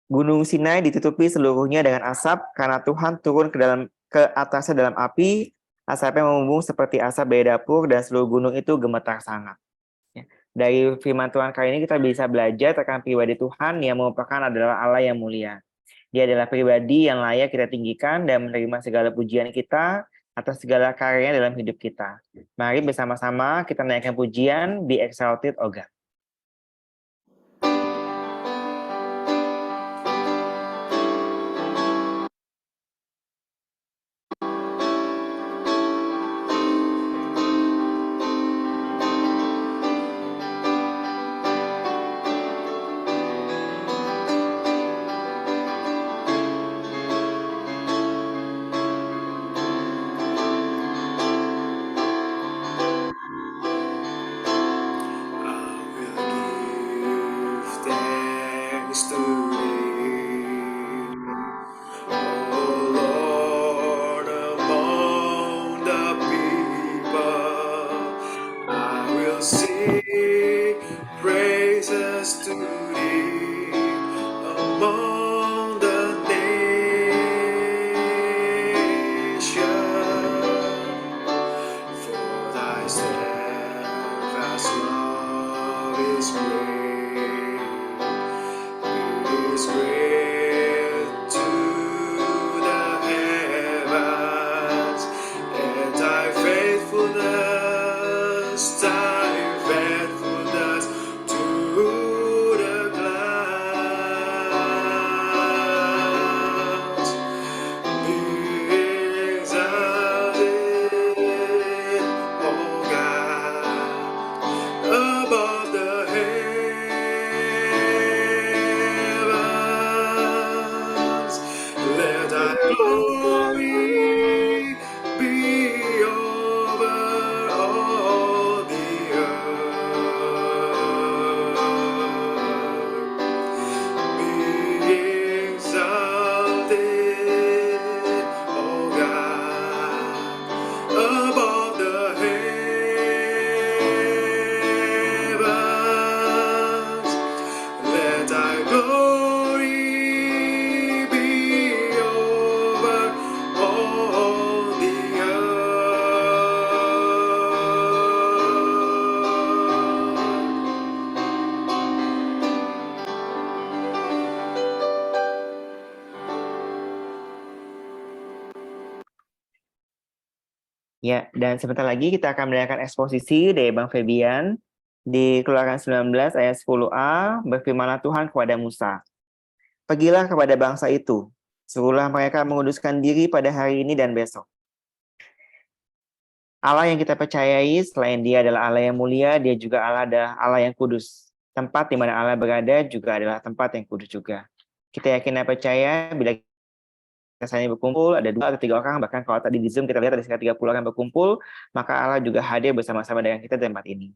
Gunung Sinai ditutupi seluruhnya dengan asap karena Tuhan turun ke atasnya dalam api. Asapnya membumbung seperti asap dari dapur dan seluruh gunung itu gemetar sangat. Ya. Dari firman Tuhan kali ini kita bisa belajar tentang pribadi Tuhan yang merupakan adalah Allah yang mulia. Dia adalah pribadi yang layak kita tinggikan dan menerima segala pujian kita atas segala karyanya dalam hidup kita. Mari bersama-sama kita naikkan pujian Be Exalted, O God. Ya, dan sebentar lagi kita akan mendengarkan eksposisi dari Bang Febian di Keluaran 19 ayat 10a, berfirmanlah Tuhan kepada Musa, "Pergilah kepada bangsa itu, suruhlah mereka menguduskan diri pada hari ini dan besok." Allah yang kita percayai, selain dia adalah Allah yang mulia, dia juga adalah Allah yang kudus. Tempat di mana Allah berada juga adalah tempat yang kudus juga. Kita yakin dan percaya bila saling berkumpul, ada 2 atau 3 orang, bahkan kalau tadi di Zoom kita lihat ada sekitar 30 orang berkumpul, maka Allah juga hadir bersama-sama dengan kita di tempat ini.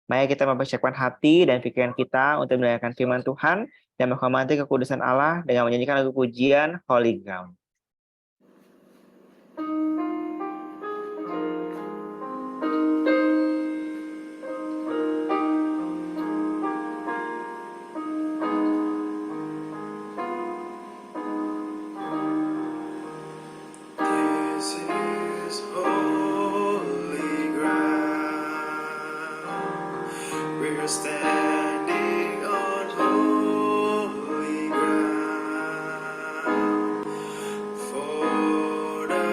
Mari kita mempersiapkan hati dan pikiran kita untuk mendengarkan firman Tuhan dan menghormati kekudusan Allah dengan menyanyikan lagu pujian Holy Ground. Standing on holy ground, for the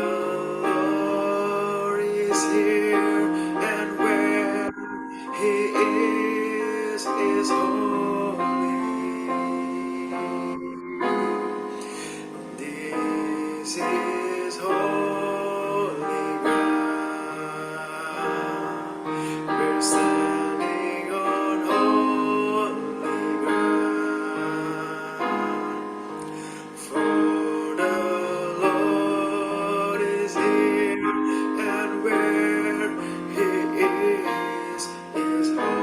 Lord is here, and where He is holy. This is holy ground. We're standing on holy ground, for the Lord is here, and where He is holy.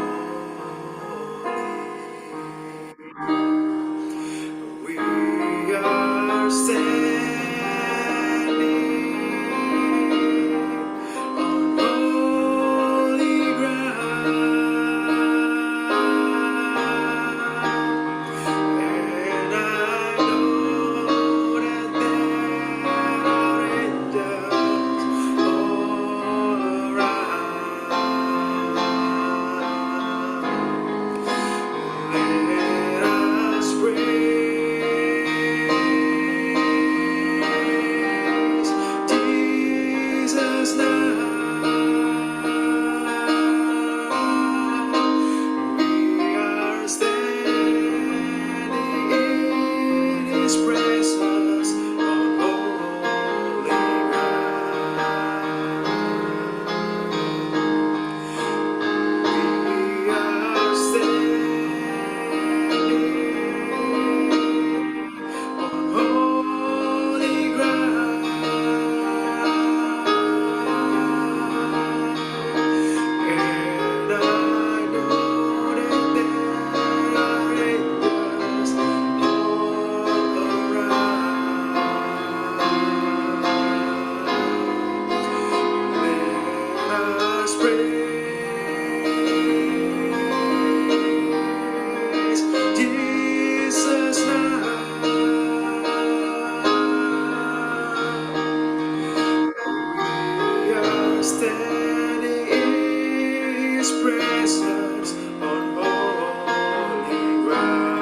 places on holy ground.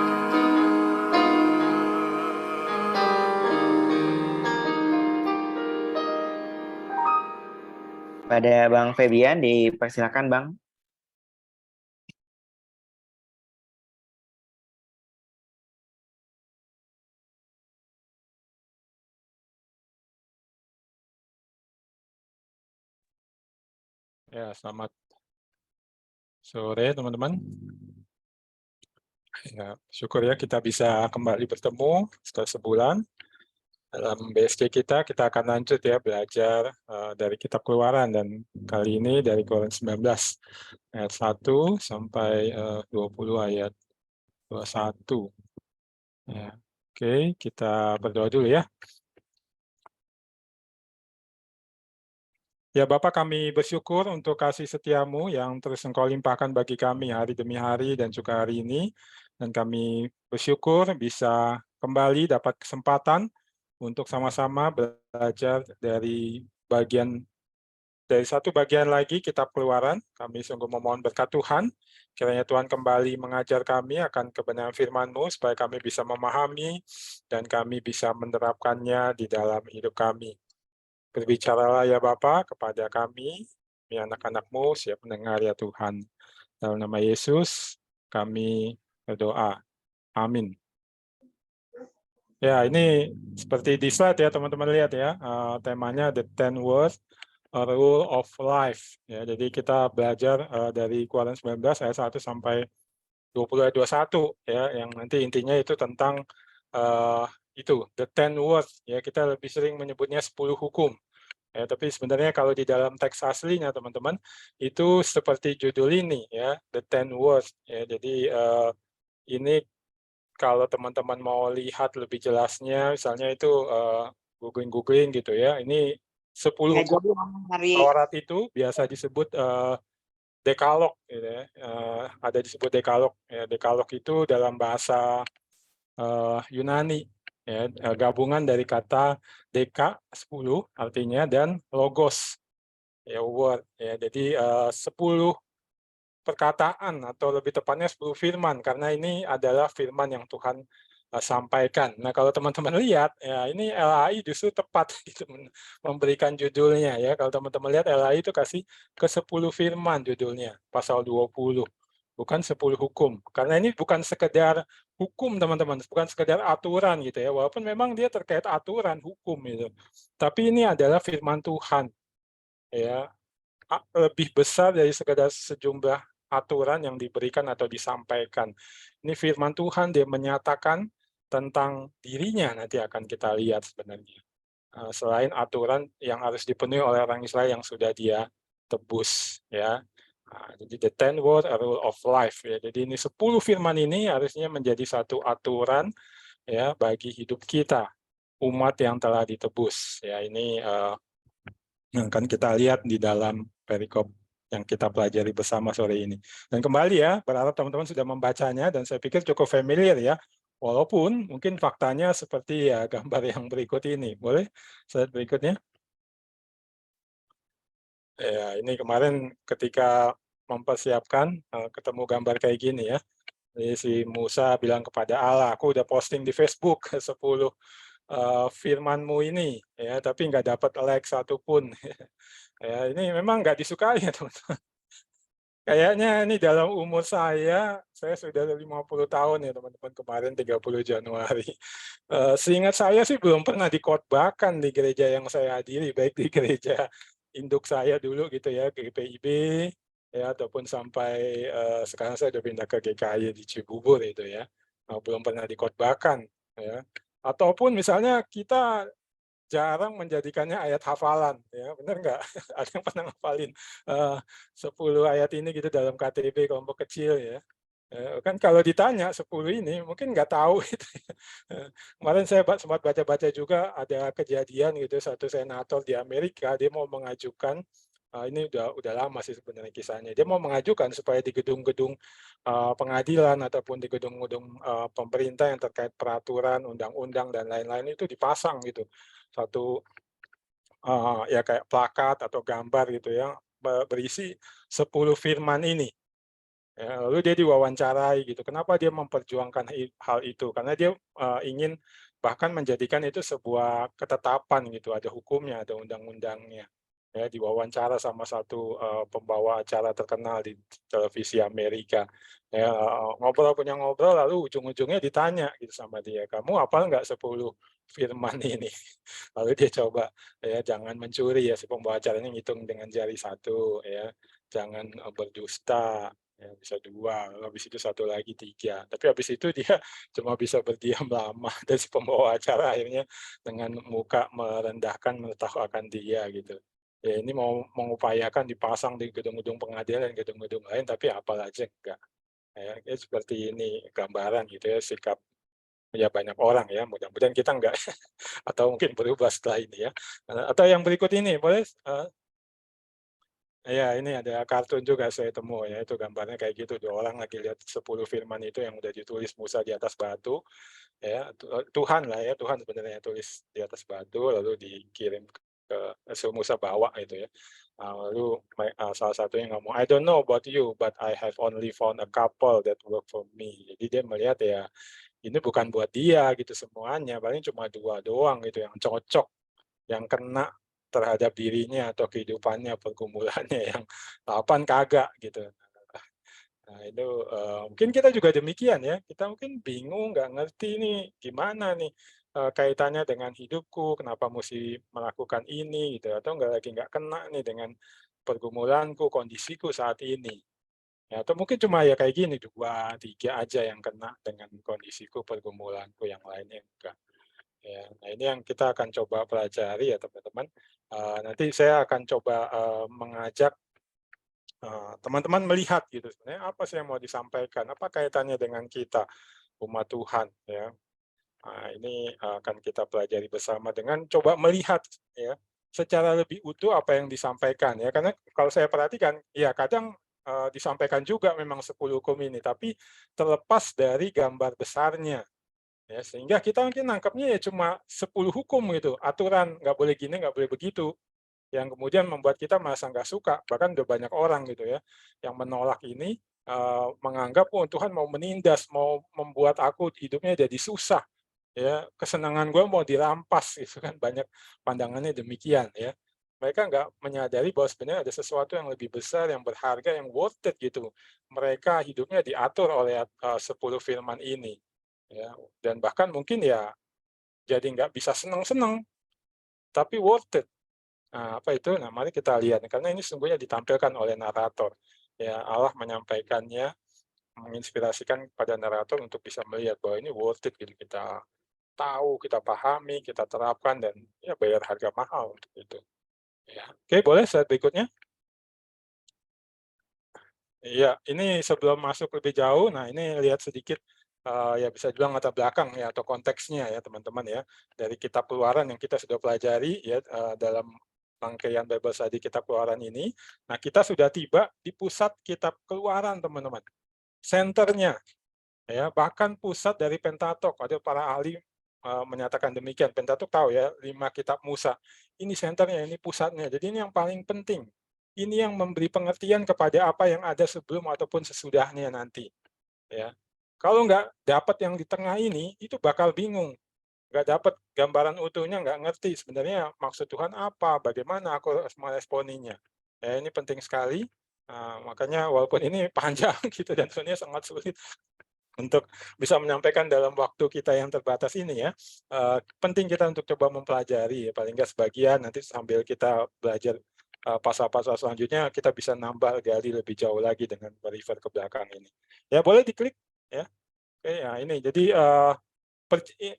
Pada Bang Febian, dipersilakan Bang. Ya, selamat sore teman-teman. Ya, syukur ya kita bisa kembali bertemu setelah sebulan. Dalam BSC kita akan lanjut ya belajar dari kitab Keluaran, dan kali ini dari Keluaran 19 ayat 1 sampai 20 ayat 21. Ya. Oke, kita berdoa dulu ya. Ya Bapa, kami bersyukur untuk kasih setiamu yang terus Engkau limpahkan bagi kami hari demi hari dan juga hari ini. Dan kami bersyukur bisa kembali dapat kesempatan untuk sama-sama belajar dari satu bagian lagi kitab Keluaran. Kami sungguh memohon berkat Tuhan, kiranya Tuhan kembali mengajar kami akan kebenaran firman-Mu supaya kami bisa memahami dan kami bisa menerapkannya di dalam hidup kami. Berbicaralah ya Bapa kepada kami anak-anak-Mu, siap mendengar ya Tuhan. Dalam nama Yesus kami berdoa. Amin. Ya, ini seperti di slide ya teman-teman, lihat ya, temanya The 10 Words, A Rule of Life. Ya, jadi kita belajar dari Keluaran 19 ayat 1 sampai 20 ayat 21 ya, yang nanti intinya itu tentang itu The 10 Words ya, kita lebih sering menyebutnya 10 hukum. Ya, tapi sebenarnya kalau di dalam teks aslinya teman-teman itu seperti judul ini ya, The 10 Words ya. Jadi ini kalau teman-teman mau lihat lebih jelasnya, misalnya itu googling gitu ya. Ini 10 hukum Taurat itu biasa disebut dekalog gitu ya. Ada disebut dekalog ya. Dekalog itu dalam bahasa Yunani ya, gabungan dari kata deka 10 artinya dan logos ya, word ya. Jadi 10 perkataan atau lebih tepatnya 10 firman, karena ini adalah firman yang Tuhan sampaikan. Nah, kalau teman-teman lihat ya, ini LAI justru tepat gitu memberikan judulnya ya. Kalau teman-teman lihat LAI itu kasih ke-10 firman judulnya, pasal 20. Bukan 10 hukum. Karena ini bukan sekedar hukum teman-teman, bukan sekedar aturan gitu ya. Walaupun memang dia terkait aturan hukum gitu. Tapi ini adalah firman Tuhan ya. Lebih besar dari sekedar sejumlah aturan yang diberikan atau disampaikan. Ini firman Tuhan, dia menyatakan tentang dirinya, nanti akan kita lihat sebenarnya. Selain aturan yang harus dipenuhi oleh orang Israel yang sudah dia tebus ya. Jadi the 10 word a rule of life ya. Jadi ini 10 firman ini harusnya menjadi satu aturan ya bagi hidup kita, umat yang telah ditebus ya. Ini yang akan kita lihat di dalam perikop yang kita pelajari bersama sore ini. Dan kembali ya, berharap teman-teman sudah membacanya dan saya pikir cukup familiar ya. Walaupun mungkin faktanya seperti ya gambar yang berikut ini. Boleh slide berikutnya? Ya, ini kemarin ketika mempersiapkan ketemu gambar kayak gini ya. Jadi si Musa bilang kepada Allah, aku udah posting di Facebook 10 firman-Mu ini ya, tapi nggak dapat like satupun. Ya, ini memang nggak disukai ya teman-teman. Kayaknya ini dalam umur saya sudah 50 tahun ya teman-teman, kemarin 30 Januari. Seingat saya sih belum pernah dikhotbahkan di gereja yang saya hadiri, baik di gereja induk saya dulu gitu ya, GPIB, ya, ataupun sampai sekarang saya sudah pindah ke GKI di Cibubur itu ya. Belum pernah dikhotbahkan ya. Ataupun misalnya kita jarang menjadikannya ayat hafalan, ya benar nggak? Ada yang pernah ngafalin 10 ayat ini gitu dalam KTB kelompok kecil ya. Kan kalau ditanya 10 ini mungkin nggak tahu gitu ya. Kemarin saya sempat baca-baca juga ada kejadian gitu, satu senator di Amerika dia mau mengajukan, ini udah lama sih sebenarnya kisahnya, dia mau mengajukan supaya di gedung-gedung pengadilan ataupun di gedung-gedung pemerintah yang terkait peraturan, undang-undang dan lain-lain itu dipasang gitu satu ya kayak plakat atau gambar gitu ya berisi 10 firman ini Ya, lalu dia diwawancarai gitu. Kenapa dia memperjuangkan hal itu? Karena dia ingin bahkan menjadikan itu sebuah ketetapan gitu, ada hukumnya, ada undang-undangnya. Ya, diwawancara sama satu pembawa acara terkenal di televisi Amerika. Ya, ngobrol punya ngobrol, lalu ujung-ujungnya ditanya gitu sama dia, kamu hafal nggak 10 firman ini? Lalu dia coba, ya jangan mencuri ya, si pembawa acaranya ngitung dengan jari satu, ya jangan berdusta, ya bisa 2, lalu habis itu satu lagi 3, tapi habis itu dia cuma bisa berdiam lama dan si pembawa acara akhirnya dengan muka merendahkan mentertawakan dia gitu. Ya ini mau mengupayakan dipasang di gedung-gedung pengadilan, gedung-gedung lain, tapi apal aja enggak. Ya seperti ini gambaran gitu ya sikap ya banyak orang ya, mudah-mudahan kita enggak atau mungkin berubah setelah ini ya. Atau yang berikut ini boleh, iya, ini ada kartun juga saya temu ya, itu gambarnya kayak gitu, 2 orang lagi lihat 10 firman itu yang udah ditulis Musa di atas batu, ya, Tuhan lah ya, Tuhan sebenarnya tulis di atas batu, lalu dikirim ke Musa bawa itu ya. Lalu salah satunya ngomong, "I don't know about you, but I have only found a couple that work for me." Jadi dia melihat ya, ini bukan buat dia gitu semuanya, paling cuma 2 doang gitu yang cocok. Yang kena terhadap dirinya atau kehidupannya, pergumulannya, yang 8 kagak gitu. Nah itu, mungkin kita juga demikian ya, kita mungkin bingung, nggak ngerti nih, gimana nih, kaitannya dengan hidupku, kenapa mesti melakukan ini gitu, atau nggak kena nih dengan pergumulanku, kondisiku saat ini. Ya, atau mungkin cuma ya kayak gini, 2, 3 aja yang kena dengan kondisiku, pergumulanku, yang lainnya enggak. Ya, nah ini yang kita akan coba pelajari ya teman-teman. Nanti saya akan coba mengajak teman-teman melihat gitu sebenarnya apa sih yang mau disampaikan, apa kaitannya dengan kita umat Tuhan ya. Nah, ini akan kita pelajari bersama dengan coba melihat ya secara lebih utuh apa yang disampaikan ya. Karena kalau saya perhatikan ya kadang disampaikan juga memang 10 hukum ini, tapi terlepas dari gambar besarnya. Ya, sehingga kita mungkin nangkepnya ya cuma 10 hukum gitu, aturan, nggak boleh gini, nggak boleh begitu, yang kemudian membuat kita merasa nggak suka. Bahkan udah banyak orang gitu ya, yang menolak ini, menganggap, "Oh Tuhan mau menindas, mau membuat aku hidupnya jadi susah, ya, kesenangan gue mau dirampas," gitu kan, banyak pandangannya demikian ya. Mereka nggak menyadari bahwa sebenarnya ada sesuatu yang lebih besar, yang berharga, yang worth it gitu. Mereka hidupnya diatur oleh 10 firman ini. Ya, dan bahkan mungkin ya jadi nggak bisa seneng-seneng, tapi worth it. Nah, apa itu? Nah, mari kita lihat, karena ini sesungguhnya ditampilkan oleh narator. Ya, Allah menyampaikannya, menginspirasikan kepada narator untuk bisa melihat bahwa ini worth it gitu, kita tahu, kita pahami, kita terapkan, dan ya bayar harga mahal untuk itu. Ya. Oke, boleh slide berikutnya? Iya, ini sebelum masuk lebih jauh, nah ini lihat sedikit, ya bisa dibilang latar belakang ya atau konteksnya ya teman-teman ya, dari kitab Keluaran yang kita sudah pelajari ya, dalam rangkaian Bible Study kitab Keluaran ini. Nah, kita sudah tiba di pusat kitab Keluaran teman-teman, senternya ya, bahkan pusat dari Pentatok. Ada para ahli menyatakan demikian, Pentatok tahu ya, 5 kitab Musa. Ini senternya, ini pusatnya, jadi ini yang paling penting. Ini yang memberi pengertian kepada apa yang ada sebelum ataupun sesudahnya nanti, ya. Kalau nggak dapat yang di tengah ini, itu bakal bingung, nggak dapat gambaran utuhnya, nggak ngerti sebenarnya maksud Tuhan apa, bagaimana aku harus meresponinya. Ya, ini penting sekali, makanya walaupun ini panjang gitu dan sebenarnya sangat sulit untuk bisa menyampaikan dalam waktu kita yang terbatas ini ya, penting kita untuk coba mempelajari ya, paling nggak sebagian, nanti sambil kita belajar pasal-pasal selanjutnya kita bisa nambah gali lebih jauh lagi dengan refer ke belakang ini. Ya boleh diklik ya. Oke ya ini jadi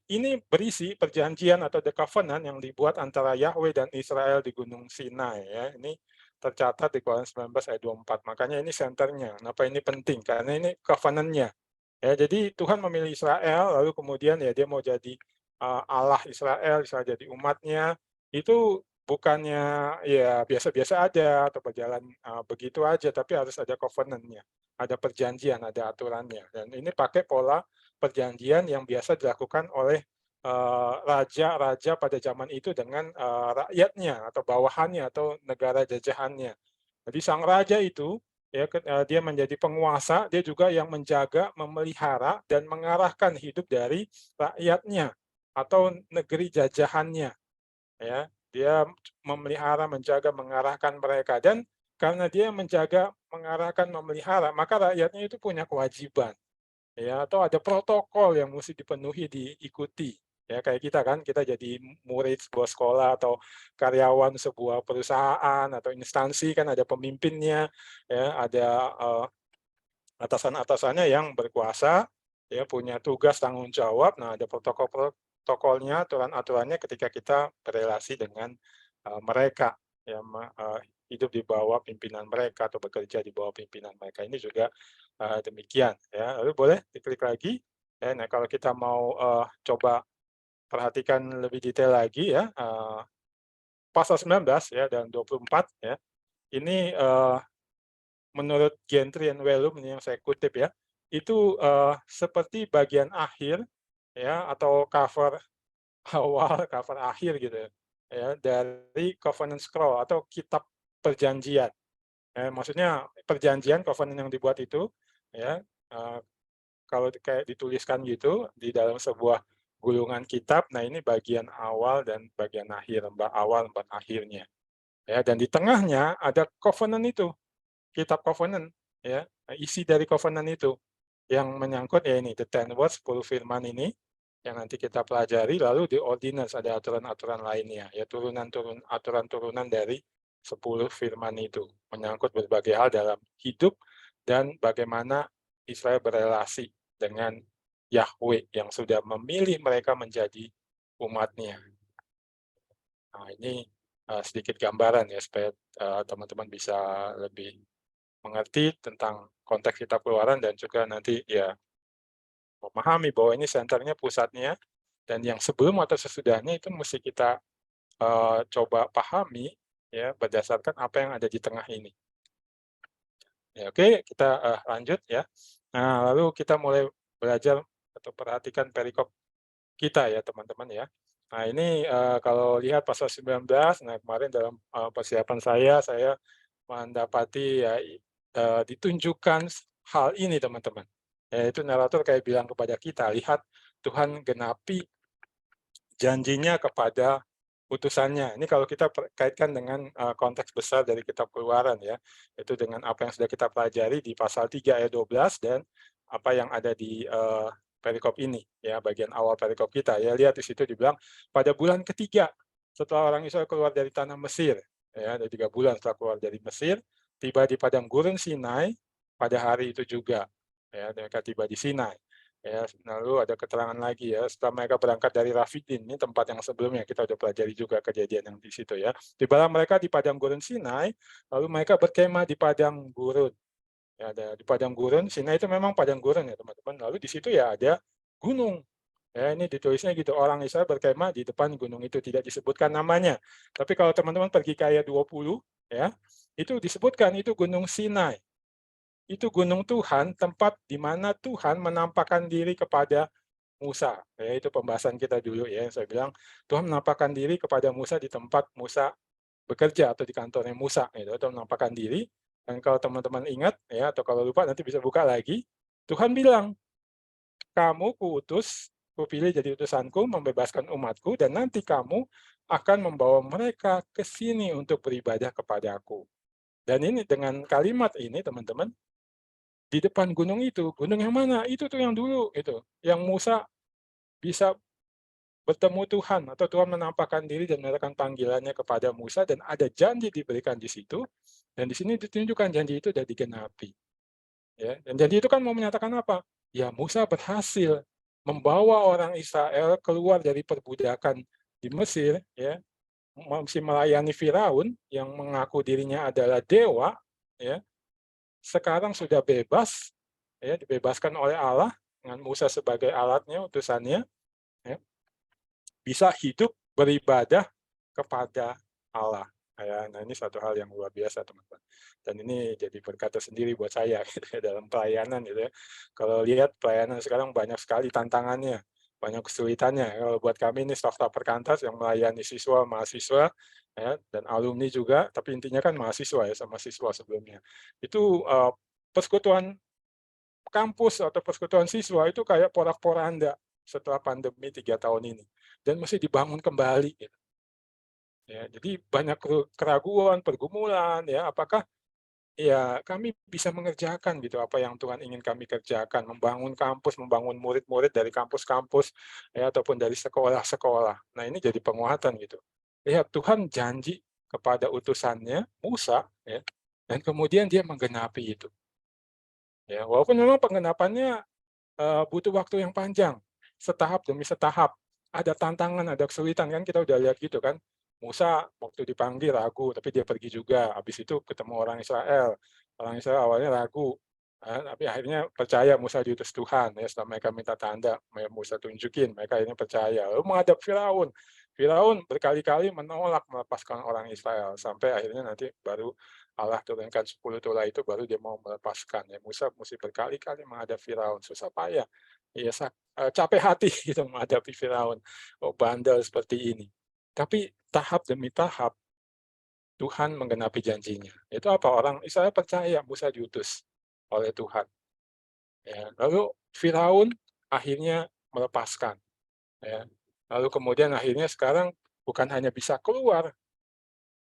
ini berisi perjanjian atau the covenant yang dibuat antara Yahweh dan Israel di Gunung Sinai ya. Ini tercatat di Keluaran 19 ayat 24. Makanya ini senternya. Kenapa ini penting? Karena ini covenant-nya. Ya, jadi Tuhan memilih Israel, lalu kemudian ya dia mau jadi Allah Israel, Israel jadi umatnya, itu bukannya ya biasa-biasa aja atau berjalan begitu aja, tapi harus ada covenant-nya, ada perjanjian, ada aturannya. Dan ini pakai pola perjanjian yang biasa dilakukan oleh raja-raja pada zaman itu dengan rakyatnya atau bawahannya atau negara jajahannya. Jadi sang raja itu ya dia menjadi penguasa, dia juga yang menjaga, memelihara dan mengarahkan hidup dari rakyatnya atau negeri jajahannya, ya. Dia memelihara, menjaga, mengarahkan mereka, dan karena dia menjaga, mengarahkan, memelihara, maka rakyatnya itu punya kewajiban, ya, atau ada protokol yang mesti dipenuhi, diikuti. Ya, kayak kita kan, kita jadi murid sebuah sekolah atau karyawan sebuah perusahaan atau instansi kan ada pemimpinnya, ya, ada atasan-atasannya yang berkuasa, ya, punya tugas tanggung jawab. Nah, ada protokolnya, aturan-aturannya ketika kita berelasi dengan mereka, ya, hidup di bawah pimpinan mereka atau bekerja di bawah pimpinan mereka. Ini juga demikian, ya. Lalu boleh diklik lagi. Ya, nah, kalau kita mau coba perhatikan lebih detail lagi, ya, pasal 19 ya dan 24 ya. Ini menurut Gentry and Wellum ini yang saya kutip ya, itu seperti bagian akhir ya atau cover awal, cover akhir gitu ya dari Covenant Scroll atau kitab perjanjian. Maksudnya perjanjian covenant yang dibuat itu ya, kalau kayak dituliskan gitu di dalam sebuah gulungan kitab, nah ini bagian awal dan bagian akhir, lembar awal, lembar akhirnya. Ya, dan di tengahnya ada covenant itu, kitab covenant, ya, isi dari covenant itu yang menyangkut ya ini the 10 words, 10 firman ini yang nanti kita pelajari, lalu di ordinance ada aturan-aturan lainnya, ya aturan-turunan dari 10 firman itu menyangkut berbagai hal dalam hidup dan bagaimana Israel berelasi dengan Yahweh yang sudah memilih mereka menjadi umatnya. Nah, ini sedikit gambaran ya supaya teman-teman bisa lebih mengerti tentang konteks kitab Keluaran dan juga nanti ya memahami bahwa ini senternya, pusatnya, dan yang sebelum atau sesudahnya itu mesti kita coba pahami ya berdasarkan apa yang ada di tengah ini. Ya, oke, kita lanjut ya. Nah, lalu kita mulai belajar atau perhatikan perikop kita ya teman-teman ya. Nah ini kalau lihat pasal 19, nah kemarin dalam persiapan saya mendapati ya ditunjukkan hal ini teman-teman. Yaitu narator kayak bilang kepada kita, lihat Tuhan genapi janjinya kepada utusannya. Ini kalau kita kaitkan dengan konteks besar dari kitab Keluaran ya, itu dengan apa yang sudah kita pelajari di pasal 3 ayat 12 dan apa yang ada di perikop ini ya, bagian awal perikop kita. Ya, lihat di situ dibilang pada bulan ketiga setelah orang Israel keluar dari tanah Mesir, ya, ada 3 bulan setelah keluar dari Mesir, tiba di padang gurun Sinai pada hari itu juga. Ya, mereka tiba di Sinai. Ya, lalu ada keterangan lagi ya, setelah mereka berangkat dari Rafidim, ini tempat yang sebelumnya kita sudah pelajari juga kejadian yang di situ ya. Tibalah mereka di padang gurun Sinai, lalu mereka berkemah di padang gurun. Ya, ada di padang gurun, Sinai itu memang padang gurun ya teman-teman. Lalu di situ ya ada gunung. Ya, ini ditulisnya gitu, orang Israel berkemah di depan gunung itu, tidak disebutkan namanya. Tapi kalau teman-teman pergi ke ayat 20 ya, itu disebutkan itu gunung Sinai. Itu gunung Tuhan, tempat di mana Tuhan menampakkan diri kepada Musa. Ya, itu pembahasan kita dulu ya. Saya bilang Tuhan menampakkan diri kepada Musa di tempat Musa bekerja atau di kantornya Musa. Gitu, atau menampakkan diri. Dan kalau teman-teman ingat ya, atau kalau lupa nanti bisa buka lagi. Tuhan bilang, kamu kuutus, kupilih jadi utusanku, membebaskan umatku, dan nanti kamu akan membawa mereka ke sini untuk beribadah kepadaku. Dan ini dengan kalimat ini teman-teman, di depan gunung itu, gunung yang mana? Itu tuh yang dulu itu, yang Musa bisa bertemu Tuhan atau Tuhan menampakkan diri dan menyatakan panggilannya kepada Musa dan ada janji diberikan di situ dan di sini ditunjukkan janji itu sudah digenapi. Ya, dan janji itu kan mau menyatakan apa? Ya Musa berhasil membawa orang Israel keluar dari perbudakan di Mesir, ya, masih melayani Firaun yang mengaku dirinya adalah dewa, ya, sekarang sudah bebas, ya, dibebaskan oleh Allah dengan Musa sebagai alatnya, utusannya, ya, bisa hidup beribadah kepada Allah. Ya, nah ini satu hal yang luar biasa teman-teman. Dan ini jadi berkat sendiri buat saya gitu, dalam pelayanan gitu ya. Kalau lihat pelayanan sekarang banyak sekali tantangannya. banyak kesulitannya. Kalau buat kami ini staf perkantas yang melayani siswa, mahasiswa, ya, dan alumni juga, tapi intinya kan mahasiswa ya, sama siswa sebelumnya. Itu persekutuan kampus atau persekutuan siswa itu kayak porak-poranda setelah pandemi 3 tahun ini, dan mesti dibangun kembali gitu. Ya, jadi banyak keraguan, pergumulan ya, apakah ya kami bisa mengerjakan gitu apa yang Tuhan ingin kami kerjakan, membangun kampus, membangun murid-murid dari kampus-kampus ya, ataupun dari sekolah-sekolah. Nah, ini jadi penguatan gitu. Lihat Tuhan janji kepada utusannya Musa ya, dan kemudian dia menggenapi itu. Ya, walaupun memang penggenapannya butuh waktu yang panjang, setahap demi setahap. Ada tantangan, ada kesulitan kan kita udah lihat gitu kan. Musa waktu dipanggil ragu, tapi dia pergi juga. Habis itu ketemu orang Israel. Orang Israel awalnya ragu, tapi akhirnya percaya Musa diutus Tuhan. Ya, setelah mereka minta tanda, Musa tunjukin, mereka akhirnya percaya. Lalu menghadap Firaun. Firaun berkali-kali menolak melepaskan orang Israel, sampai akhirnya nanti baru Allah turunkan 10 tulah itu, baru dia mau melepaskan. Ya, Musa mesti berkali-kali menghadap Firaun, susah payah. Ya, capek hati gitu menghadapi Firaun. Oh, bandel seperti ini. Tapi tahap demi tahap Tuhan menggenapi janjinya. Itu apa? Orang Israel percaya Musa diutus oleh Tuhan. Ya, lalu Firaun akhirnya melepaskan. Ya. Lalu kemudian akhirnya sekarang bukan hanya bisa keluar,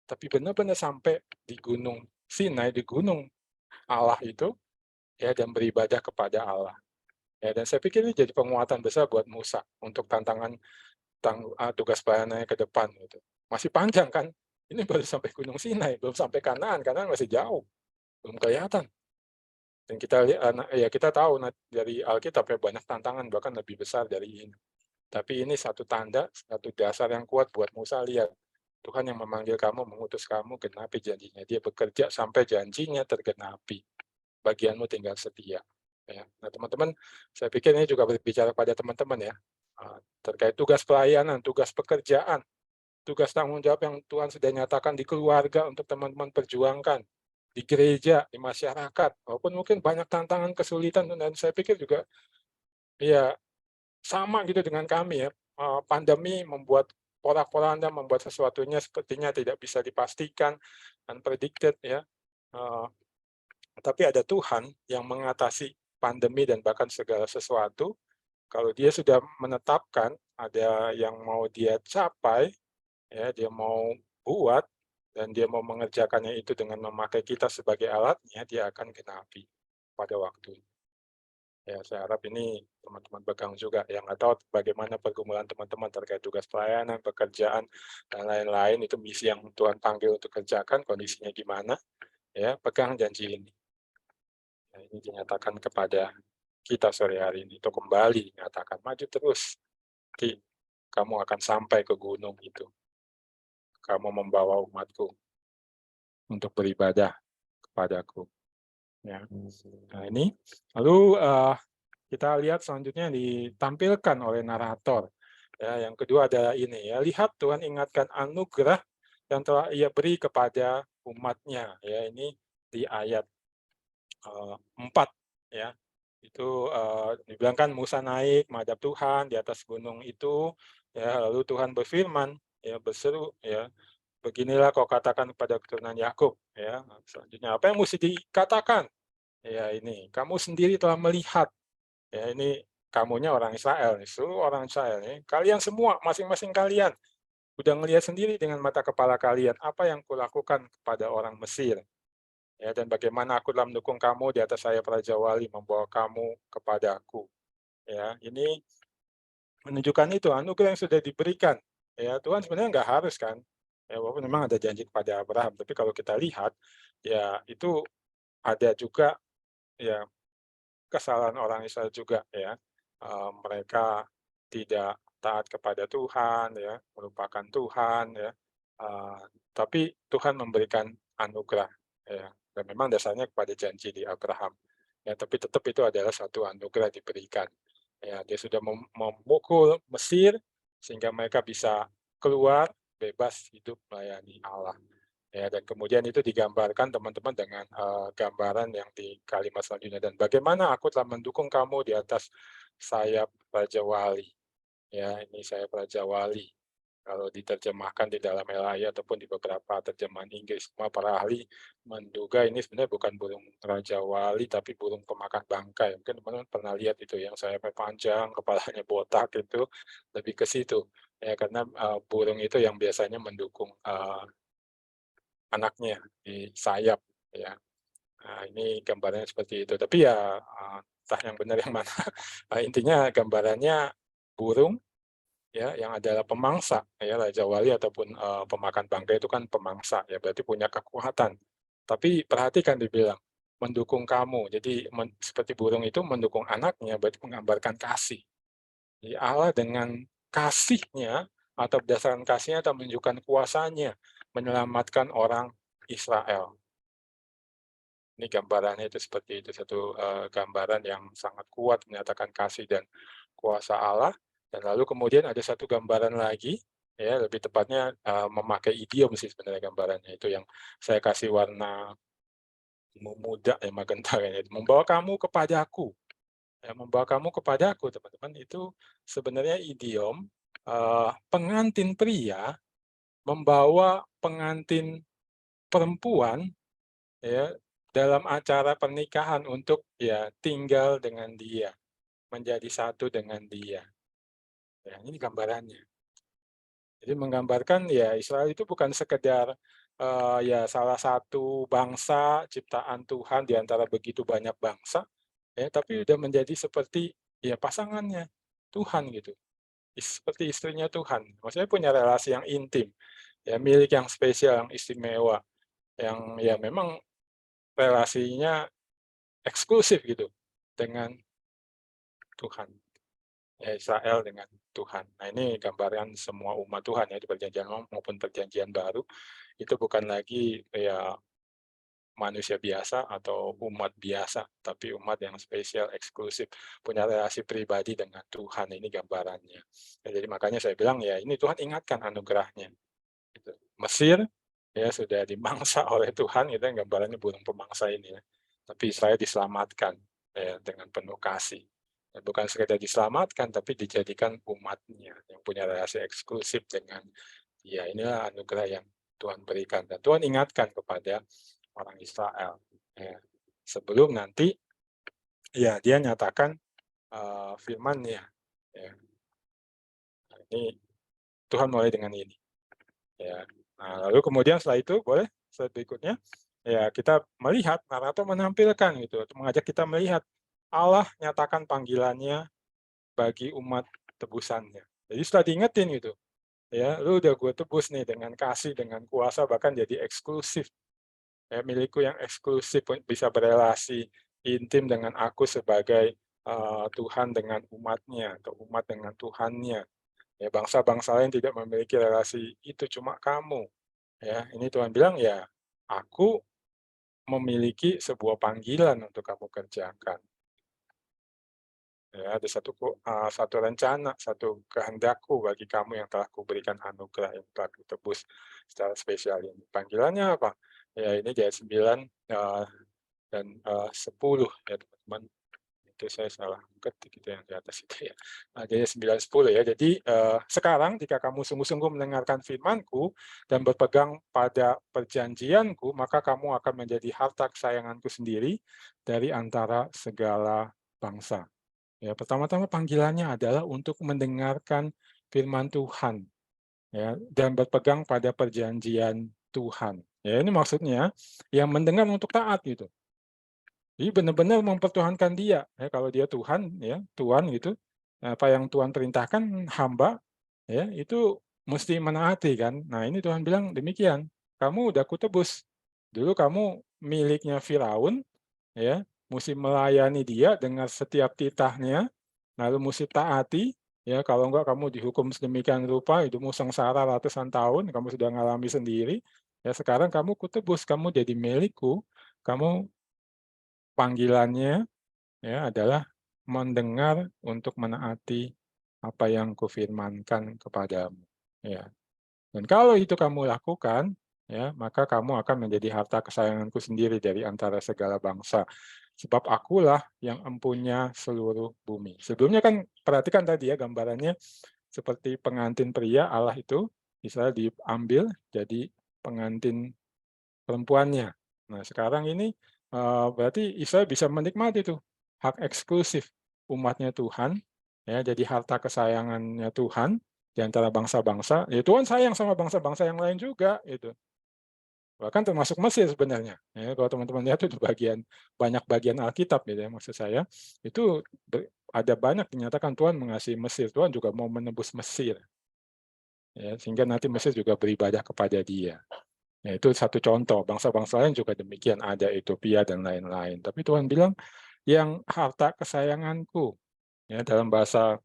tapi benar-benar sampai di Gunung Sinai, di gunung Allah itu, ya, dan beribadah kepada Allah. Ya, dan saya pikir ini jadi penguatan besar buat Musa untuk tantangan tugas pelayanannya ke depan gitu. Masih panjang kan? Ini baru sampai Gunung Sinai, belum sampai Kanaan, Kanaan masih jauh, belum kelihatan. Dan kita lihat, ya kita tahu dari Alkitab ya banyak tantangan bahkan lebih besar dari ini. Tapi ini satu tanda, satu dasar yang kuat buat Musa, lihat Tuhan yang memanggil kamu, mengutus kamu, genapi janjinya. Dia bekerja sampai janjinya tergenapi. Bagianmu tinggal setia. Ya. Nah, teman-teman, saya pikir ini juga berbicara pada teman-teman ya, terkait tugas pelayanan, tugas pekerjaan, tugas tanggung jawab yang Tuhan sudah nyatakan di keluarga untuk teman-teman perjuangkan, di gereja, di masyarakat, walaupun mungkin banyak tantangan, kesulitan, dan saya pikir juga ya sama gitu dengan kami ya, pandemi membuat porak-poranda, membuat sesuatunya sepertinya tidak bisa dipastikan, unpredicted ya, tapi ada Tuhan yang mengatasi pandemi dan bahkan segala sesuatu. Kalau dia sudah menetapkan ada yang mau dia capai, ya, dia mau buat, dan dia mau mengerjakannya itu dengan memakai kita sebagai alatnya, dia akan genapi pada waktu. Ya, saya harap ini teman-teman pegang juga. Yang nggak tahu bagaimana pergumulan teman-teman terkait tugas pelayanan, pekerjaan, dan lain-lain, itu misi yang Tuhan panggil untuk kerjakan, kondisinya gimana, ya, pegang janji ini. Ya, ini dinyatakan kepada kita sore hari ini, untuk kembali dinyatakan, maju terus, Ki, kamu akan sampai ke gunung itu. Kamu membawa umatku untuk beribadah kepadaku. Ya. Nah ini, lalu kita lihat selanjutnya ditampilkan oleh narator. Ya, yang kedua adalah ini ya, lihat Tuhan ingatkan anugerah yang telah Ia beri kepada umatnya. Ya, ini di ayat 4 ya. Itu dibilangkan Musa naik menghadap Tuhan di atas gunung itu, ya, lalu Tuhan berfirman, ya, berseru, ya, beginilah kau katakan kepada keturunan Yakub, ya. Selanjutnya apa yang mesti dikatakan? Ya, ini kamu sendiri telah melihat, ya, ini kamunya orang Israel, seluruh orang Israel, ya. Kalian semua, masing-masing kalian udah melihat sendiri dengan mata kepala kalian apa yang kulakukan kepada orang Mesir. Ya, dan bagaimana aku telah mendukung kamu di atas sayap Raja Wali, membawa kamu kepadaku. Ya, ini menunjukkan itu anugerah yang sudah diberikan. Ya, Tuhan sebenarnya nggak harus kan. Ya, walaupun memang ada janji kepada Abraham, tapi kalau kita lihat, ya itu ada juga ya kesalahan orang Israel juga ya. Mereka tidak taat kepada Tuhan ya, melupakan Tuhan ya. Tapi Tuhan memberikan anugerah ya. Dan memang dasarnya kepada janji di Abraham. Ya, tapi tetap itu adalah satu anugerah diberikan. Ya, dia sudah memukul Mesir sehingga mereka bisa keluar bebas hidup melayani Allah. Ya, dan kemudian itu digambarkan teman-teman dengan gambaran yang di kalimat selanjutnya, dan bagaimana aku telah mendukung kamu di atas sayap Raja Wali. Ya, ini saya Raja Wali. Kalau diterjemahkan di dalam LAI ataupun di beberapa terjemahan Inggris, semua para ahli menduga ini sebenarnya bukan burung Raja Wali, tapi burung pemakan bangkai. Mungkin teman-teman pernah lihat itu yang sayapnya panjang, kepalanya botak itu, lebih ke situ. Ya, karena burung itu yang biasanya mendukung anaknya di sayap. Ya, nah, ini gambarannya seperti itu. Tapi ya entah yang benar yang mana. Intinya gambarannya burung ya yang adalah pemangsa ya Raja Wali ataupun pemakan bangkai itu kan pemangsa ya berarti punya kekuatan. Tapi perhatikan dibilang mendukung kamu. Jadi seperti burung itu mendukung anaknya berarti menggambarkan kasih. Jadi Allah dengan kasihnya atau berdasarkan kasihnya atau menunjukkan kuasanya menyelamatkan orang Israel. Ini gambarannya itu seperti itu, satu gambaran yang sangat kuat menyatakan kasih dan kuasa Allah. Dan lalu kemudian ada satu gambaran lagi, ya lebih tepatnya memakai idiom sih sebenarnya gambarannya itu yang saya kasih warna muda ya magenta ya, membawa kamu kepadaku. Ya, membawa kamu kepadaku teman-teman itu sebenarnya idiom pengantin pria membawa pengantin perempuan ya dalam acara pernikahan untuk ya tinggal dengan dia, menjadi satu dengan dia. Ya, ini gambarannya. Jadi menggambarkan ya Israel itu bukan sekedar ya salah satu bangsa ciptaan Tuhan di antara begitu banyak bangsa, ya, tapi udah menjadi seperti ya pasangannya Tuhan gitu. Seperti istrinya Tuhan. Maksudnya punya relasi yang intim, ya milik yang spesial, yang istimewa, yang ya memang relasinya eksklusif gitu dengan Tuhan. Ya, Israel dengan Tuhan. Nah, ini gambaran semua umat Tuhan ya di perjanjian lama maupun perjanjian baru itu bukan lagi ya manusia biasa atau umat biasa, tapi umat yang spesial, eksklusif, punya relasi pribadi dengan Tuhan. Ini gambarannya. Ya, jadi makanya saya bilang ya ini Tuhan ingatkan anugerahnya. Gitu. Mesir ya sudah dimangsa oleh Tuhan, itu yang gambarannya burung pemangsa ini ya. Tapi Israel diselamatkan ya, dengan penuh kasih. Dan bukan sekedar diselamatkan, tapi dijadikan umatnya yang punya relasi eksklusif dengan dia. Inilah anugerah yang Tuhan berikan. Dan Tuhan ingatkan kepada orang Israel. Ya. Sebelum nanti ya dia nyatakan firman-Nya. Ya. Nah, ini Tuhan mulai dengan ini. Ya. Nah, lalu kemudian setelah itu boleh slide berikutnya ya kita melihat narator menampilkan gitu untuk mengajak kita melihat Allah nyatakan panggilannya bagi umat tebusannya. Jadi setelah diingetin gitu ya lu udah gue tebus nih dengan kasih dengan kuasa bahkan jadi eksklusif ya milikku yang eksklusif bisa berelasi intim dengan aku sebagai Tuhan dengan umatnya atau umat dengan Tuhannya ya bangsa-bangsa lain tidak memiliki relasi itu cuma kamu. Ya, ini Tuhan bilang ya, aku memiliki sebuah panggilan untuk kamu kerjakan. Ya, ada satu rencana, satu kehendakku bagi kamu yang telah kuberikan anugerah yang telah kutebus secara spesial ini. Panggilannya apa? Ya, ini ayat 9 dan 10 ya teman-teman. Itu saya salah ketik itu yang di atas itu ya. Jadi 9-10 ya. Jadi sekarang jika kamu sungguh-sungguh mendengarkan firman-Ku dan berpegang pada perjanjian-Ku, maka kamu akan menjadi harta kesayangan-Ku sendiri dari antara segala bangsa. Ya, pertama-tama panggilannya adalah untuk mendengarkan firman Tuhan ya dan berpegang pada perjanjian Tuhan. Ya, ini maksudnya yang mendengar untuk taat gitu. Jadi benar-benar mempertuhankan dia, ya kalau dia Tuhan ya, Tuhan gitu, apa yang Tuhan perintahkan hamba, ya itu mesti menaati kan. Nah ini Tuhan bilang demikian, kamu udah kutebus, dulu kamu miliknya Firaun, ya, mesti melayani dia dengan setiap titahnya, lalu mesti taati, ya kalau enggak kamu dihukum sedemikian rupa, hidupmu sengsara ratusan tahun, kamu sudah ngalami sendiri, ya sekarang kamu kutebus, kamu jadi milikku, kamu panggilannya ya adalah mendengar untuk menaati apa yang kufirmankan kepadamu ya. Dan kalau itu kamu lakukan ya, maka kamu akan menjadi harta kesayanganku sendiri dari antara segala bangsa. Sebab akulah yang empunya seluruh bumi. Sebelumnya kan perhatikan tadi ya gambarannya seperti pengantin pria Allah itu misalnya diambil jadi pengantin perempuannya. Nah, sekarang ini berarti Israel bisa menikmati tuh hak eksklusif umatnya Tuhan, ya, jadi harta kesayangannya Tuhan di antara bangsa-bangsa. Ya, Tuhan sayang sama bangsa-bangsa yang lain juga, itu. Bahkan termasuk Mesir sebenarnya. Ya, kalau teman-teman lihat itu banyak bagian Alkitab, gitu ya, maksud saya itu ada banyak dinyatakan Tuhan mengasihi Mesir. Tuhan juga mau menebus Mesir, ya, sehingga nanti Mesir juga beribadah kepada Dia. Ya, itu satu contoh. Bangsa-bangsa lain juga demikian, ada Ethiopia dan lain-lain. Tapi Tuhan bilang, yang harta kesayanganku, ya, dalam bahasa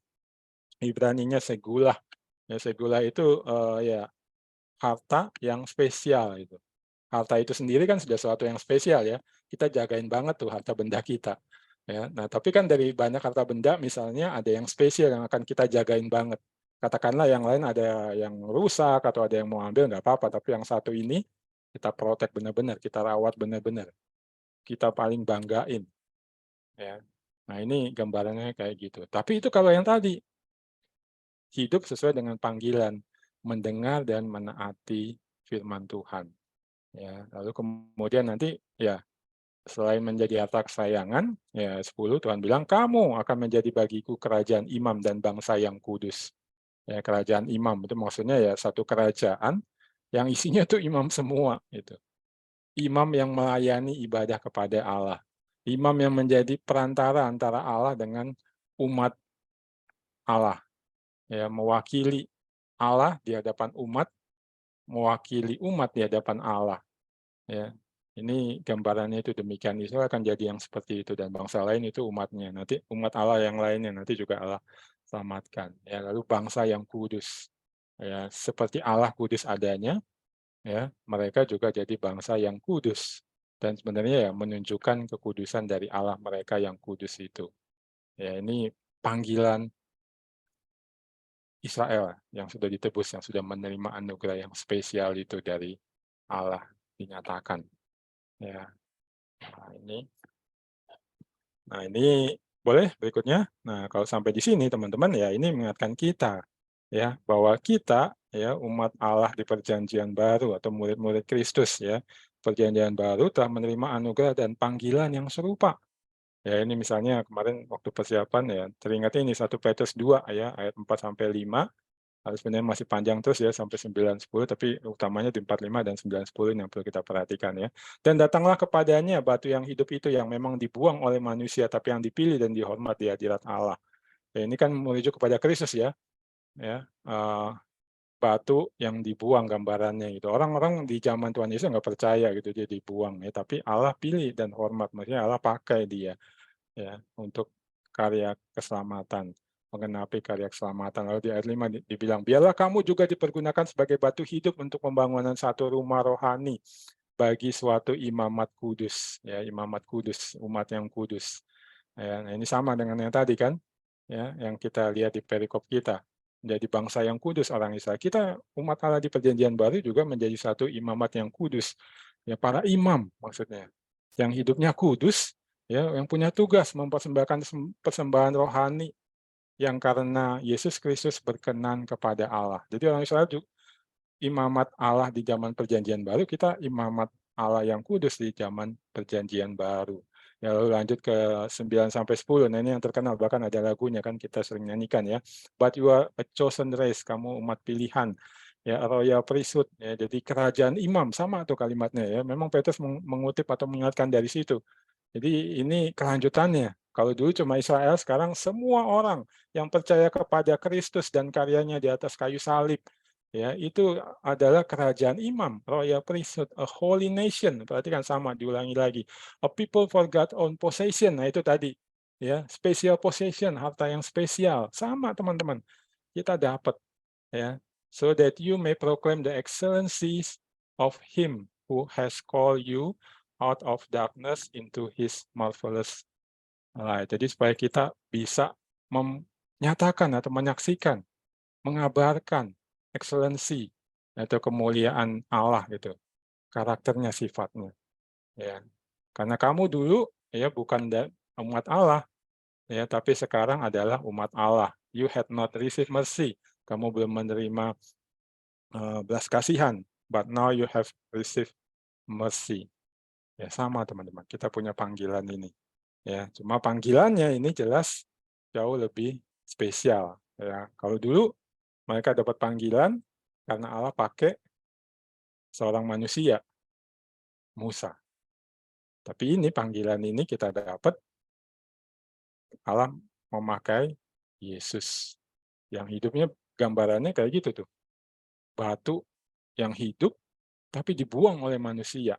Ibraninya segulah. Ya, segulah itu ya harta yang spesial itu. Harta itu sendiri kan sudah sesuatu yang spesial, ya. Kita jagain banget tuh harta benda kita. Ya. Nah, tapi kan dari banyak harta benda misalnya ada yang spesial yang akan kita jagain banget. Katakanlah yang lain ada yang rusak atau ada yang mau ambil, nggak apa-apa, tapi yang satu ini kita protek benar-benar, kita rawat benar-benar, kita paling banggain, ya. Nah, ini gambarannya kayak gitu. Tapi itu kalau yang tadi, hidup sesuai dengan panggilan, mendengar dan menaati firman Tuhan. Ya, lalu kemudian nanti, ya, selain menjadi harta kesayangan, ya 10 Tuhan bilang, kamu akan menjadi bagiku kerajaan imam dan bangsa yang kudus. Ya, kerajaan imam itu maksudnya ya satu kerajaan yang isinya tuh imam semua itu. Imam yang melayani ibadah kepada Allah. Imam yang menjadi perantara antara Allah dengan umat Allah. Ya, mewakili Allah di hadapan umat, mewakili umat di hadapan Allah. Ya, ini gambarannya itu demikian. Israel akan jadi yang seperti itu dan bangsa lain itu umatnya. Nanti umat Allah yang lainnya nanti juga Allah selamatkan. Ya, lalu bangsa yang kudus. Ya, seperti Allah kudus adanya, ya, mereka juga jadi bangsa yang kudus. Dan sebenarnya ya menunjukkan kekudusan dari Allah mereka yang kudus itu. Ya, ini panggilan Israel yang sudah ditebus, yang sudah menerima anugerah yang spesial itu dari Allah dinyatakan. Ya, nah ini boleh berikutnya. Nah, kalau sampai di sini teman-teman, ya ini mengingatkan kita, ya, bahwa kita, ya, umat Allah di perjanjian baru atau murid-murid Kristus, ya, perjanjian baru telah menerima anugerah dan panggilan yang serupa. Ya, ini misalnya kemarin waktu persiapan, ya, teringat ini 1 Petrus 2 ya, ayat 4 sampai 5. Sebenarnya masih panjang terus ya sampai 9, 10, tapi utamanya di 4, 5 dan 9, 10 yang perlu kita perhatikan, ya. Dan datanglah kepadanya batu yang hidup itu yang memang dibuang oleh manusia tapi yang dipilih dan dihormat di hadirat Allah. Ya, ini kan merujuk kepada Kristus, ya. Ya, batu yang dibuang gambarannya gitu. Orang-orang di zaman Tuhan Yesus nggak percaya gitu dia dibuang, ya, tapi Allah pilih dan hormat, maksudnya Allah pakai dia, ya, untuk karya keselamatan, menggenapi karya keselamatan. Lalu di ayat 5 dibilang, biarlah kamu juga dipergunakan sebagai batu hidup untuk pembangunan satu rumah rohani bagi suatu imamat kudus, ya, imamat kudus, umat yang kudus. Ya, nah ini sama dengan yang tadi kan, ya, yang kita lihat di perikop kita. Menjadi bangsa yang kudus orang Israel. Kita umat Allah di perjanjian baru juga menjadi satu imamat yang kudus. Ya, para imam maksudnya. Yang hidupnya kudus, ya, yang punya tugas mempersembahkan persembahan rohani yang karena Yesus Kristus berkenan kepada Allah. Jadi orang Israel juga imamat Allah di zaman perjanjian baru, kita imamat Allah yang kudus di zaman perjanjian baru. Ya, lalu lanjut ke 9 sampai 10. Nah, ini yang terkenal, bahkan ada lagunya kan kita sering nyanyikan, ya. But you are a chosen race, kamu umat pilihan. Ya, royal priesthood, ya, jadi kerajaan imam, sama tuh kalimatnya, ya. Memang Petrus mengutip atau mengingatkan dari situ. Jadi ini kelanjutannya. Kalau dulu cuma Israel, sekarang semua orang yang percaya kepada Kristus dan karyanya di atas kayu salib, ya, itu adalah kerajaan imam, royal priesthood, a holy nation. Perhatikan sama, diulangi lagi. A people for God's own possession. Nah, itu tadi, ya, special possession, harta yang spesial. Sama, teman-teman. Kita dapat, ya. So that you may proclaim the excellencies of him who has called you out of darkness into his marvelous light. Jadi supaya kita bisa menyatakan atau menyaksikan, mengabarkan excellency atau kemuliaan Allah gitu, karakternya, sifatnya, ya. Karena kamu dulu, ya, bukan umat Allah, ya, tapi sekarang adalah umat Allah. You had not received mercy, kamu belum menerima belas kasihan, but now you have received mercy. Ya sama teman-teman, kita punya panggilan ini. Ya, cuma panggilannya ini jelas jauh lebih spesial. Ya, kalau dulu mereka dapat panggilan karena Allah pakai seorang manusia, Musa. Tapi ini panggilan ini kita dapat Allah memakai Yesus yang hidupnya gambarannya kayak gitu tuh. Batu yang hidup tapi dibuang oleh manusia.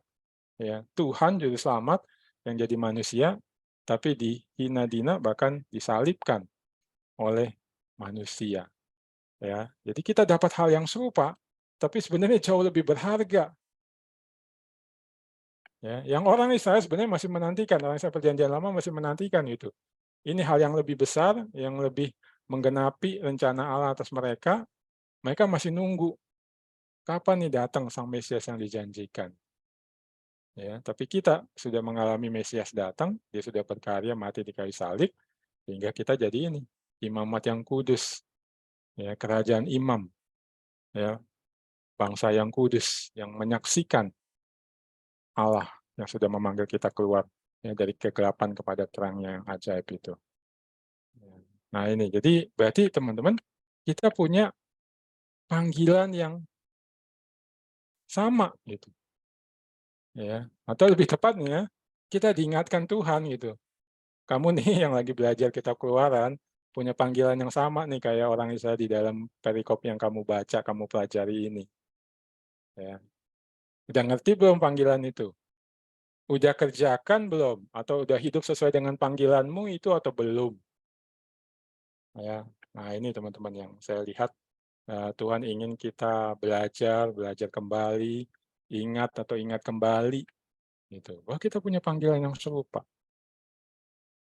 Ya, Tuhan juru selamat yang jadi manusia tapi dihina-dina bahkan disalibkan oleh manusia. Ya, jadi kita dapat hal yang serupa tapi sebenarnya jauh lebih berharga. Ya, yang orang Israel sebenarnya masih menantikan, orang Israel Perjanjian Lama masih menantikan itu. Ini hal yang lebih besar, yang lebih menggenapi rencana Allah atas mereka. Mereka masih nunggu kapan nih datang sang Mesias yang dijanjikan. Ya, tapi kita sudah mengalami Mesias datang, dia sudah berkarya mati di kayu salib, sehingga kita jadi ini imamat yang kudus, ya, kerajaan imam, ya, bangsa yang kudus, yang menyaksikan Allah yang sudah memanggil kita keluar, ya, dari kegelapan kepada terangnya yang ajaib itu. Nah ini, jadi berarti teman-teman, kita punya panggilan yang sama gitu. Ya, atau lebih tepatnya, kita diingatkan Tuhan gitu. Kamu nih yang lagi belajar kitab Keluaran, punya panggilan yang sama nih kayak orang Israel di dalam perikop yang kamu baca, kamu pelajari ini. Ya. Udah ngerti belum panggilan itu? Udah kerjakan belum? Atau udah hidup sesuai dengan panggilanmu itu atau belum? Ya. Nah ini teman-teman yang saya lihat Tuhan ingin kita belajar kembali, ingat kembali, gitu. Wah kita punya panggilan yang serupa.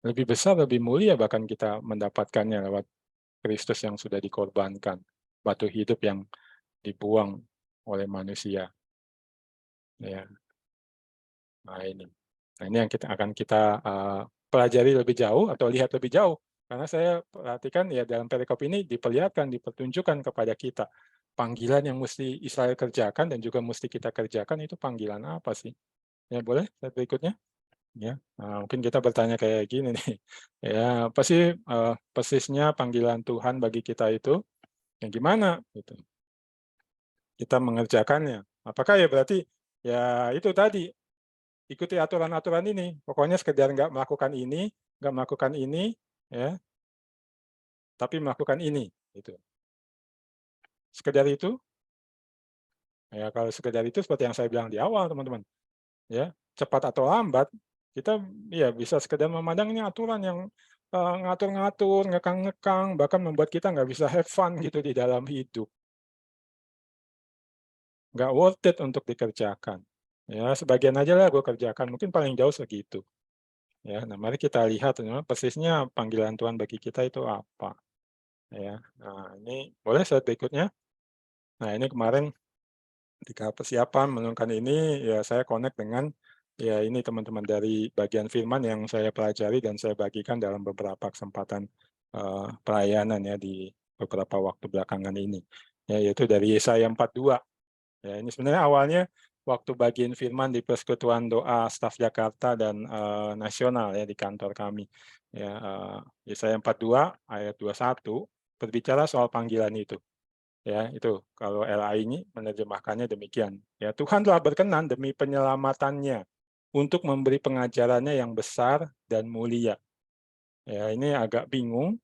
Lebih besar, lebih mulia bahkan kita mendapatkannya lewat Kristus yang sudah dikorbankan, batu hidup yang dibuang oleh manusia. Ya, nah ini yang akan kita pelajari lebih jauh atau lihat lebih jauh. Karena saya perhatikan ya dalam perikop ini diperlihatkan, dipertunjukkan kepada kita panggilan yang mesti Israel kerjakan dan juga mesti kita kerjakan itu panggilan apa sih? Ya boleh slide berikutnya. Ya, mungkin kita bertanya kayak gini nih. Ya, apa sih persisnya panggilan Tuhan bagi kita itu? Yang gimana? Gitu. Kita mengerjakannya. Apakah ya berarti ya itu tadi ikuti aturan-aturan ini. Pokoknya sekedar nggak melakukan ini, ya, tapi melakukan ini. Gitu. Sekedar itu, ya kalau sekedar itu seperti yang saya bilang di awal, teman-teman. Ya, cepat atau lambat, kita ya bisa sekedar memandang ini aturan yang ngatur-ngatur, ngekang-ngekang, bahkan membuat kita nggak bisa have fun gitu di dalam hidup. Nggak worth it untuk dikerjakan. Ya, sebagian aja lah gue kerjakan, mungkin paling jauh segitu. Ya, nah mari kita lihat persisnya panggilan Tuhan bagi kita itu apa. Ya, nah ini boleh slide berikutnya. Nah ini kemarin ketika persiapan menurunkan ini, ya saya connect dengan ya ini teman-teman dari bagian firman yang saya pelajari dan saya bagikan dalam beberapa kesempatan pelayanan ya di beberapa waktu belakangan ini. Ya, yaitu dari Yesaya 42. Ya, ini sebenarnya awalnya waktu bagian firman di Persekutuan Doa Staf Jakarta dan Nasional ya di kantor kami. Ya, Yesaya 42 ayat 21 berbicara soal panggilan itu. Ya, itu kalau LA ini menerjemahkannya demikian. Ya, Tuhan telah berkenan demi penyelamatannya untuk memberi pengajarannya yang besar dan mulia. Ya, ini agak bingung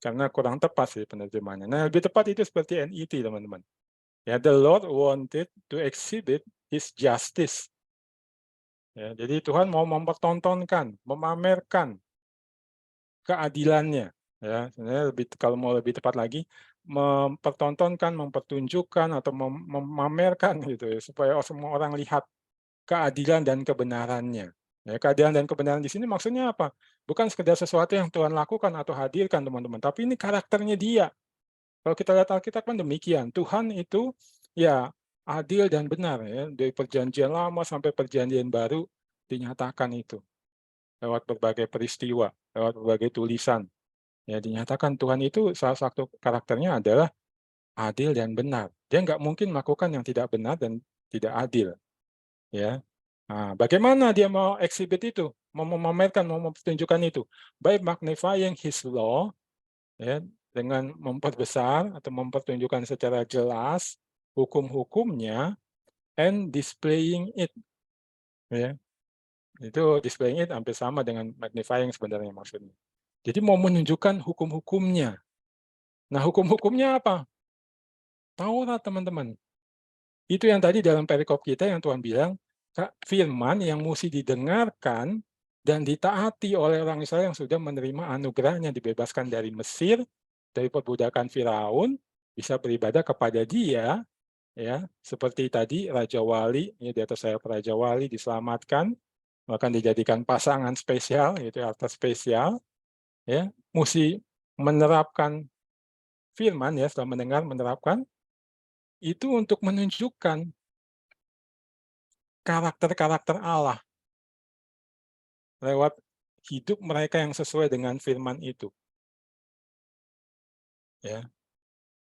karena kurang tepat sih penerjemahannya. Nah, lebih tepat itu seperti NET, teman-teman. Ya, the Lord wanted to exhibit His justice. Ya, jadi Tuhan mau mempertontonkan, memamerkan keadilannya. Ya, sebenarnya kalau mau lebih tepat lagi, mempertontonkan, mempertunjukkan atau memamerkan gitu ya, supaya semua orang lihat keadilan dan kebenarannya. Ya, keadilan dan kebenaran di sini maksudnya apa? Bukan sekedar sesuatu yang Tuhan lakukan atau hadirkan, teman-teman, tapi ini karakternya Dia. Kalau kita lihat Alkitab kan demikian, Tuhan itu ya adil dan benar ya, dari perjanjian lama sampai perjanjian baru dinyatakan itu lewat berbagai peristiwa, lewat berbagai tulisan. Ya, dinyatakan Tuhan itu salah satu karakternya adalah adil dan benar. Dia nggak mungkin melakukan yang tidak benar dan tidak adil. Ya. Nah, bagaimana dia mau exhibit itu, mau memamerkan, mau mempertunjukkan itu? By magnifying His law, ya, dengan memperbesar atau mempertunjukkan secara jelas hukum-hukumnya and displaying it. Ya. Itu displaying it hampir sama dengan magnifying sebenarnya maksudnya. Jadi mau menunjukkan hukum-hukumnya. Nah, hukum-hukumnya apa? Taurat, teman-teman. Itu yang tadi dalam perikop kita yang Tuhan bilang, firman yang mesti didengarkan dan ditaati oleh orang Israel yang sudah menerima anugerahnya, dibebaskan dari Mesir, dari perbudakan Firaun, bisa beribadah kepada Dia, ya, seperti tadi Raja Wali, ya, di atas sayap Raja Wali diselamatkan, bahkan dijadikan pasangan spesial, yaitu harta spesial, ya, mesti menerapkan firman, ya, setelah mendengar menerapkan, itu untuk menunjukkan karakter-karakter Allah lewat hidup mereka yang sesuai dengan firman itu, ya.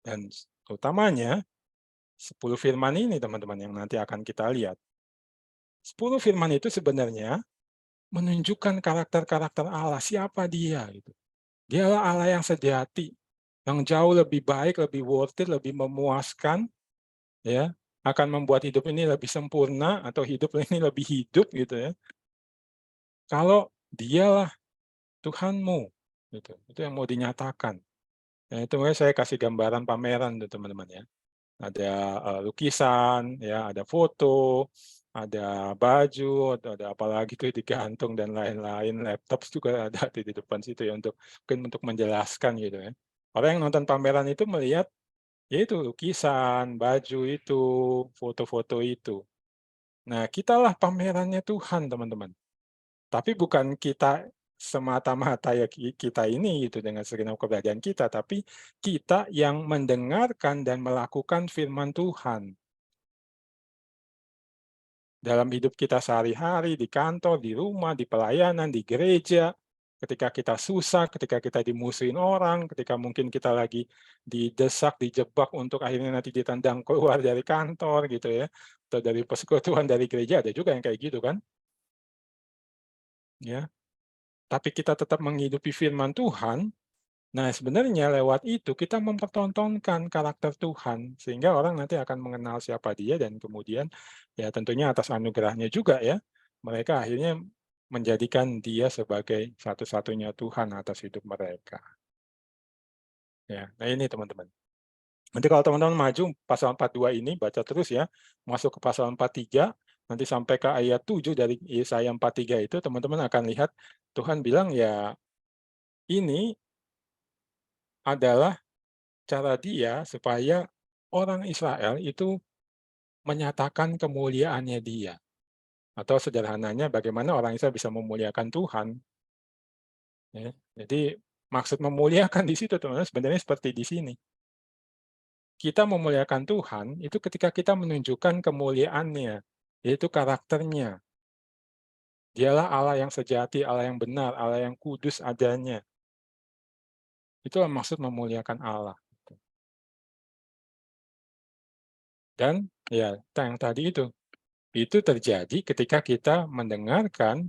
Dan utamanya 10 firman ini, teman-teman, yang nanti akan kita lihat. 10 firman itu sebenarnya menunjukkan karakter-karakter Allah, siapa Dia gitu. Dialah Allah yang sejati, yang jauh lebih baik, lebih worth it, lebih memuaskan, ya, akan membuat hidup ini lebih sempurna atau hidup ini lebih hidup gitu ya. Kalau Dialah Tuhanmu, gitu. Itu yang mau dinyatakan. Nah, itu makanya saya kasih gambaran pameran tuh teman-teman ya. Ada lukisan, ya, ada foto, ada baju, atau ada apa lagi tuh digantung dan lain-lain. Laptop juga ada di depan situ ya untuk mungkin untuk menjelaskan gitu ya. Orang yang nonton pameran itu melihat ya itu lukisan, baju itu, foto-foto itu. Nah, kitalah pamerannya Tuhan, teman-teman. Tapi bukan kita semata-mata ya kita ini gitu dengan segenap keberadaan kita, tapi kita yang mendengarkan dan melakukan firman Tuhan. Dalam hidup kita sehari-hari, di kantor, di rumah, di pelayanan, di gereja, ketika kita susah, ketika kita dimusuhin orang, ketika mungkin kita lagi didesak, dijebak untuk akhirnya nanti ditendang keluar dari kantor gitu ya, atau dari persekutuan dari gereja, ada juga yang kayak gitu kan, ya. Tapi kita tetap menghidupi firman Tuhan. Nah, sebenarnya lewat itu kita mempertontonkan karakter Tuhan, sehingga orang nanti akan mengenal siapa Dia dan kemudian ya tentunya atas anugerahnya juga ya, mereka akhirnya menjadikan Dia sebagai satu-satunya Tuhan atas hidup mereka. Ya, nah ini teman-teman. Nanti kalau teman-teman maju pasal 42 ini baca terus ya, masuk ke pasal 43, nanti sampai ke ayat 7 dari Yesaya 43 itu teman-teman akan lihat Tuhan bilang ya ini adalah cara Dia supaya orang Israel itu menyatakan kemuliaannya Dia. Atau sederhananya bagaimana orang Israel bisa memuliakan Tuhan. Ya. Jadi maksud memuliakan di situ teman-teman sebenarnya seperti di sini. Kita memuliakan Tuhan itu ketika kita menunjukkan kemuliaannya, yaitu karakternya. Dialah Allah yang sejati, Allah yang benar, Allah yang kudus adanya. Itulah maksud memuliakan Allah. Dan ya yang tadi itu terjadi ketika kita mendengarkan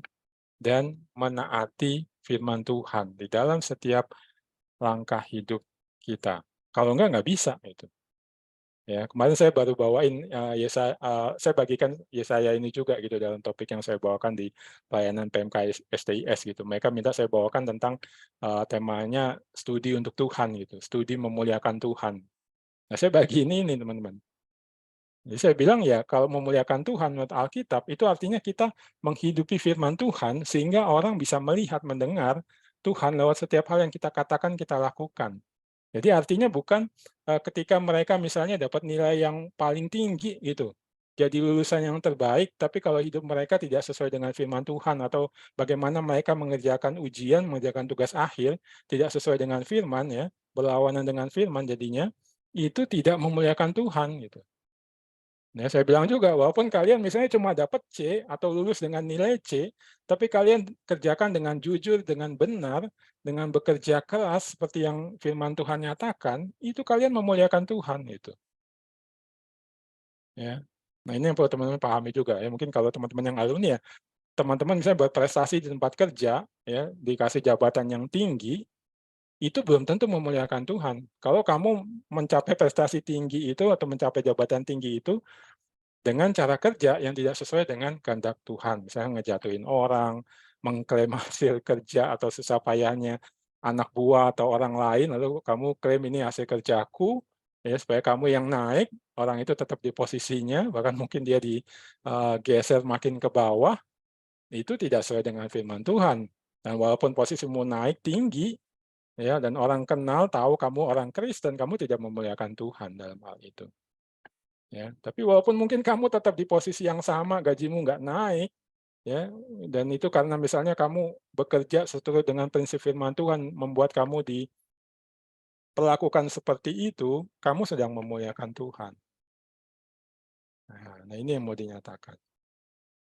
dan menaati firman Tuhan di dalam setiap langkah hidup kita. Kalau enggak bisa itu. Ya, kemarin saya baru bawain saya bagikan Yesaya ini juga gitu dalam topik yang saya bawakan di pelayanan PMK STIS gitu. Mereka minta saya bawakan tentang temanya studi untuk Tuhan gitu, studi memuliakan Tuhan. Nah, saya bagi ini teman-teman. Jadi saya bilang ya kalau memuliakan Tuhan menurut Alkitab itu artinya kita menghidupi firman Tuhan sehingga orang bisa melihat, mendengar Tuhan lewat setiap hal yang kita katakan, kita lakukan. Jadi artinya bukan ketika mereka misalnya dapat nilai yang paling tinggi gitu, jadi lulusan yang terbaik, tapi kalau hidup mereka tidak sesuai dengan firman Tuhan atau bagaimana mereka mengerjakan ujian, mengerjakan tugas akhir, tidak sesuai dengan firman ya, berlawanan dengan firman jadinya, itu tidak memuliakan Tuhan gitu. Ya, saya bilang juga, walaupun kalian misalnya cuma dapat C atau lulus dengan nilai C, tapi kalian kerjakan dengan jujur, dengan benar, dengan bekerja keras seperti yang firman Tuhan nyatakan, itu kalian memuliakan Tuhan itu. Ya. Nah, ini yang perlu teman-teman pahami juga ya. Mungkin kalau teman-teman yang alumni ya, teman-teman misalnya berprestasi di tempat kerja, ya, dikasih jabatan yang tinggi, itu belum tentu memuliakan Tuhan. Kalau kamu mencapai prestasi tinggi itu atau mencapai jabatan tinggi itu dengan cara kerja yang tidak sesuai dengan kehendak Tuhan, misalnya ngejatuhin orang, mengklaim hasil kerja atau susah payahnya anak buah atau orang lain, lalu kamu klaim ini hasil kerjaku, ya supaya kamu yang naik, orang itu tetap di posisinya, bahkan mungkin dia digeser makin ke bawah, itu tidak sesuai dengan firman Tuhan. Dan walaupun posisimu naik tinggi, ya dan orang kenal tahu kamu orang Kristen, kamu tidak memuliakan Tuhan dalam hal itu. Ya, tapi walaupun mungkin kamu tetap di posisi yang sama, gajimu nggak naik, ya, dan itu karena misalnya kamu bekerja seturut dengan prinsip firman Tuhan, membuat kamu diperlakukan seperti itu, kamu sedang memuliakan Tuhan. Nah, ini yang mau dinyatakan.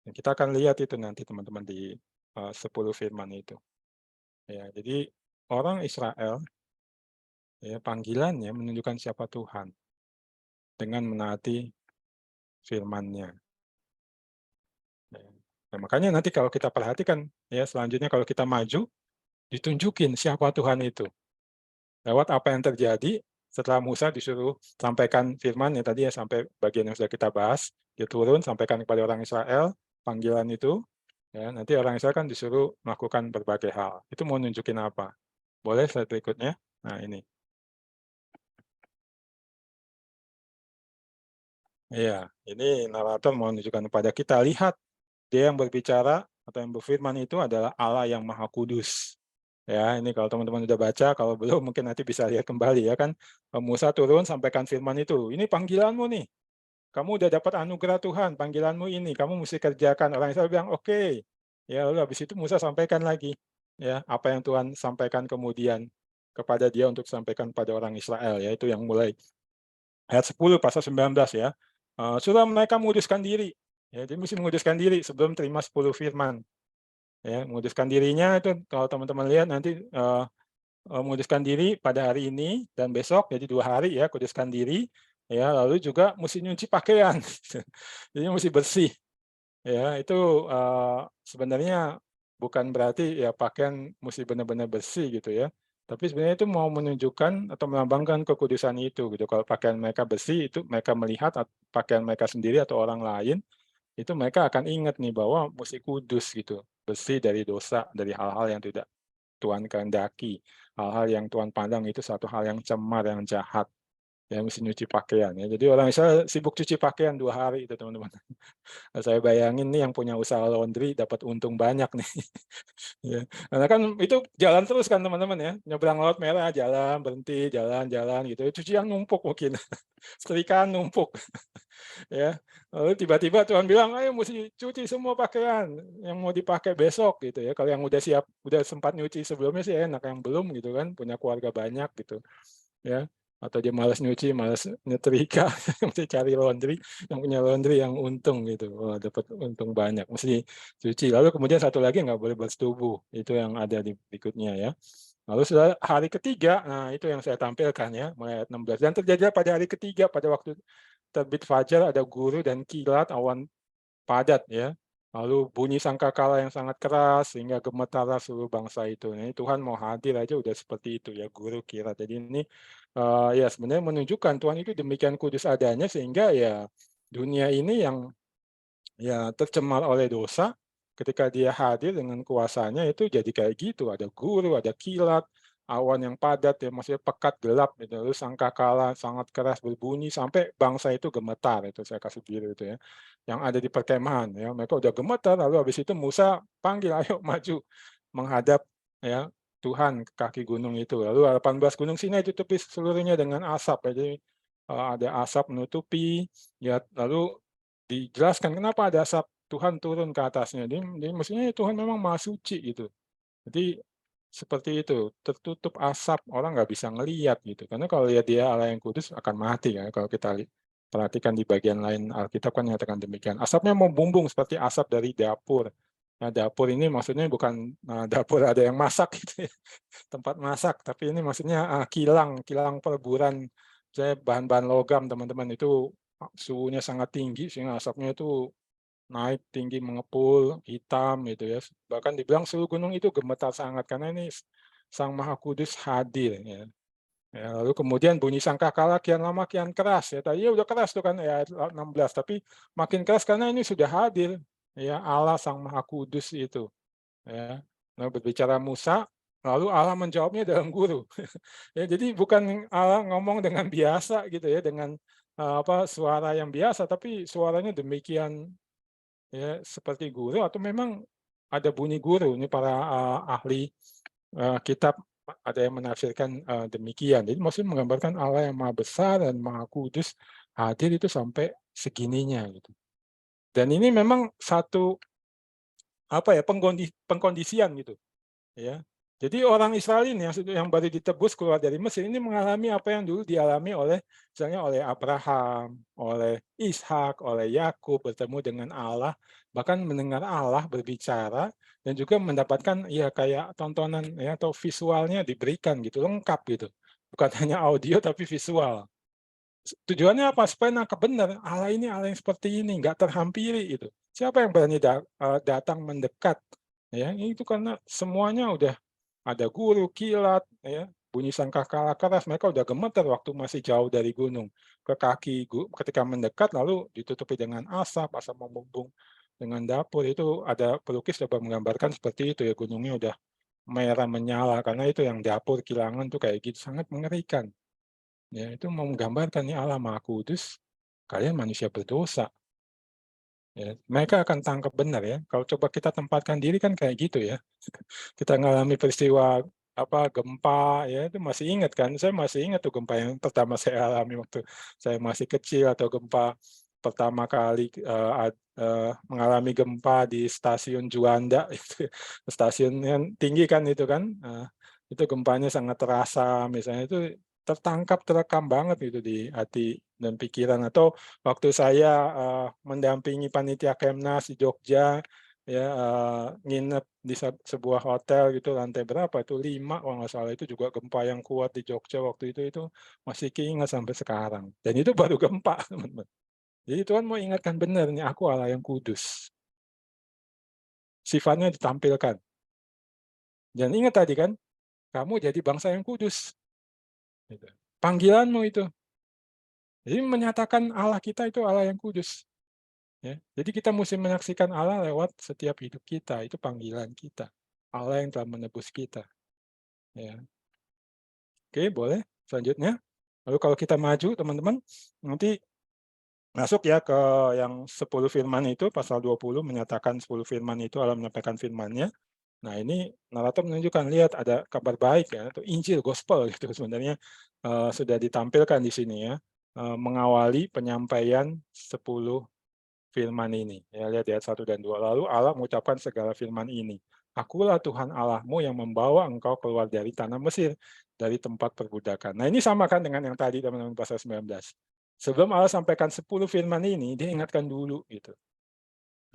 Dan kita akan lihat itu nanti teman-teman di 10 firman itu. Ya, jadi orang Israel, ya, panggilannya menunjukkan siapa Tuhan dengan menaati firman-Nya. Ya. Nah, makanya nanti kalau kita perhatikan, ya selanjutnya kalau kita maju, ditunjukin siapa Tuhan itu. Lewat apa yang terjadi setelah Musa disuruh sampaikan firman ya tadi ya sampai bagian yang sudah kita bahas, dia turun sampaikan kepada orang Israel panggilan itu, ya nanti orang Israel kan disuruh melakukan berbagai hal. Itu mau nunjukin apa? Boleh slide berikutnya? Nah ini. Iya, ini narator mau menunjukkan kepada kita, lihat dia yang berbicara atau yang berfirman itu adalah Allah yang Maha Kudus. Ya, ini kalau teman-teman udah baca, kalau belum mungkin nanti bisa lihat kembali ya kan. Musa turun sampaikan firman itu. Ini panggilanmu nih. Kamu udah dapat anugerah Tuhan, panggilanmu ini, kamu mesti kerjakan. Orang Israel bilang, oke. Ya, lalu habis itu Musa sampaikan lagi. Ya, apa yang Tuhan sampaikan kemudian kepada dia untuk sampaikan pada orang Israel, yaitu yang mulai ayat 10 pasal 19 ya. Suruh mereka menguduskan diri. Ya, dia mesti menguduskan diri sebelum terima 10 firman. Ya, menguduskan dirinya itu kalau teman-teman lihat nanti menguduskan diri pada hari ini dan besok, jadi 2 hari ya kuduskan diri, ya lalu juga mesti nyuci pakaian, jadi mesti bersih, ya itu sebenarnya bukan berarti ya pakaian mesti benar-benar bersih gitu ya, tapi sebenarnya itu mau menunjukkan atau melambangkan kekudusan itu gitu. Kalau pakaian mereka bersih itu mereka melihat pakaian mereka sendiri atau orang lain, itu mereka akan ingat nih bahwa mesti kudus gitu, bersih dari dosa, dari hal-hal yang tidak Tuhan kehendaki. Hal-hal yang Tuhan pandang itu satu hal yang cemar, yang jahat. Ya, mesti nyuci pakaian ya. Jadi orang Israel sibuk cuci pakaian 2 hari itu teman-teman. Saya bayangin nih yang punya usaha laundry dapat untung banyak nih. Ya. Karena kan itu jalan terus kan teman-teman ya. Nyebrang Laut Merah, jalan, berhenti, jalan-jalan gitu. Cucian numpuk mungkin. Setrikaan numpuk. Ya. Lalu tiba-tiba Tuhan bilang, ayo mesti cuci semua pakaian yang mau dipakai besok gitu ya. Kalau yang udah siap, udah sempat nyuci sebelumnya sih enak, yang belum gitu kan, punya keluarga banyak gitu ya. Atau dia malas nyuci, malas nyetrika, mesti cari laundry, yang punya laundry yang untung gitu. Wah, dapat untung banyak, mesti cuci. Lalu kemudian satu lagi nggak boleh bersetubuh, itu yang ada di berikutnya ya. Lalu setelah hari ketiga, nah itu yang saya tampilkan ya, mulai ayat 16. Dan terjadilah pada hari ketiga, pada waktu terbit fajar ada guru dan kilat awan padat ya. Lalu bunyi sangkakala yang sangat keras sehingga gemetarlah seluruh bangsa itu. Nah, ini Tuhan mau hadir aja udah seperti itu ya, guru kilat. Jadi ini ya sebenarnya menunjukkan Tuhan itu demikian kudus adanya sehingga ya dunia ini yang ya tercemar oleh dosa, ketika dia hadir dengan kuasanya itu jadi kayak gitu, ada guru, ada kilat, awan yang padat ya maksudnya pekat gelap gitu, lalu sangkakala sangat keras berbunyi sampai bangsa itu gemetar, itu saya kasih biru itu ya. Yang ada di perkemahan ya, mereka udah gemetar lalu habis itu Musa panggil ayo maju menghadap ya Tuhan ke kaki gunung itu. Lalu 18 gunung Sinai ditutupi seluruhnya dengan asap ya. Jadi ada asap menutupi ya lalu dijelaskan kenapa ada asap Tuhan turun ke atasnya. Jadi maksudnya Tuhan memang Maha Suci gitu. Jadi seperti itu, tertutup asap, orang nggak bisa ngelihat gitu. Karena kalau lihat dia Allah yang kudus akan mati kan kalau kita perhatikan di bagian lain Alkitab kan menyatakan demikian. Asapnya membumbung seperti asap dari dapur. Nah, dapur ini maksudnya bukan dapur ada yang masak gitu ya, tempat masak, tapi ini maksudnya kilang peleburan. Saya bahan-bahan logam teman-teman itu suhunya sangat tinggi sehingga asapnya itu naik tinggi mengepul hitam gitu ya. Bahkan dibilang seluruh gunung itu gemetar sangat karena ini Sang Maha Kudus hadir ya. Ya, lalu kemudian bunyi sangkakala kian lama kian keras ya. Tadi udah keras tuh kan ya 16, tapi makin keras karena ini sudah hadir ya Allah Sang Maha Kudus itu ya. Nah, berbicara Musa, lalu Allah menjawabnya dalam guru. Ya, jadi bukan Allah ngomong dengan biasa gitu ya, dengan suara yang biasa, tapi suaranya demikian ya seperti guru atau memang ada bunyi guru. Ini para ahli kitab ada yang menafsirkan demikian. Jadi maksudnya menggambarkan Allah yang Maha Besar dan Maha Kudus hadir itu sampai segininya gitu. Dan ini memang satu pengkondisian gitu ya. Jadi orang Israel ini yang baru ditebus keluar dari Mesir ini mengalami apa yang dulu dialami oleh misalnya oleh Abraham, oleh Ishak, oleh Yakub bertemu dengan Allah, bahkan mendengar Allah berbicara dan juga mendapatkan ya kayak tontonan ya atau visualnya diberikan gitu lengkap gitu. Bukan hanya audio tapi visual. Tujuannya apa? Supaya nangkep benar Allah ini Allah yang seperti ini, nggak terhampiri itu. Siapa yang berani datang mendekat? Ya, itu karena semuanya udah ada guru, kilat, ya, bunyi sangkakala keras, mereka udah gemetar waktu masih jauh dari gunung. Ke kaki ketika mendekat lalu ditutupi dengan asap membumbung dengan dapur. Itu ada pelukis coba menggambarkan seperti itu ya, gunungnya udah merah menyala karena itu yang dapur kilangan tuh kayak gitu, sangat mengerikan. Ya, itu mau menggambarkan nih Allah Maha Kudus, kalian manusia berdosa. Ya, mereka akan tangkap benar ya. Kalau coba kita tempatkan diri kan kayak gitu ya. Kita ngalami peristiwa gempa ya itu masih ingat kan? Saya masih ingat tuh gempa yang pertama saya alami waktu saya masih kecil atau gempa pertama kali mengalami gempa di stasiun Juanda itu stasiun yang tinggi kan itu kan. Itu gempanya sangat terasa misalnya itu tertangkap terekam banget itu di hati dan pikiran atau waktu saya mendampingi panitia Kemnas di Jogja ya nginep di sebuah hotel gitu lantai berapa itu 5 kalau nggak salah itu juga gempa yang kuat di Jogja waktu itu masih keingat sampai sekarang dan itu baru gempa teman-teman. Jadi Tuhan mau ingatkan benar nih aku Allah yang kudus. Sifatnya ditampilkan. Dan ingat tadi kan kamu jadi bangsa yang kudus. Gitu. Panggilanmu itu. Jadi menyatakan Allah kita itu Allah yang kudus. Ya. Jadi kita mesti menyaksikan Allah lewat setiap hidup kita, itu panggilan kita. Allah yang telah menebus kita. Ya. Oke, boleh. Selanjutnya. Lalu kalau kita maju, teman-teman, nanti masuk ya ke yang 10 firman itu, pasal 20 menyatakan 10 firman itu Allah menyampaikan firman-Nya. Nah, ini narator menunjukkan, lihat ada kabar baik ya, atau Injil, gospel gitu sebenarnya sudah ditampilkan di sini ya, mengawali penyampaian 10 firman ini. Ya, lihat ayat 1 dan 2. Lalu Allah mengucapkan segala firman ini. Akulah Tuhan Allahmu yang membawa engkau keluar dari tanah Mesir, dari tempat perbudakan. Nah, ini sama kan dengan yang tadi teman-teman pasal 19. Sebelum Allah sampaikan 10 firman ini, dia ingatkan dulu gitu.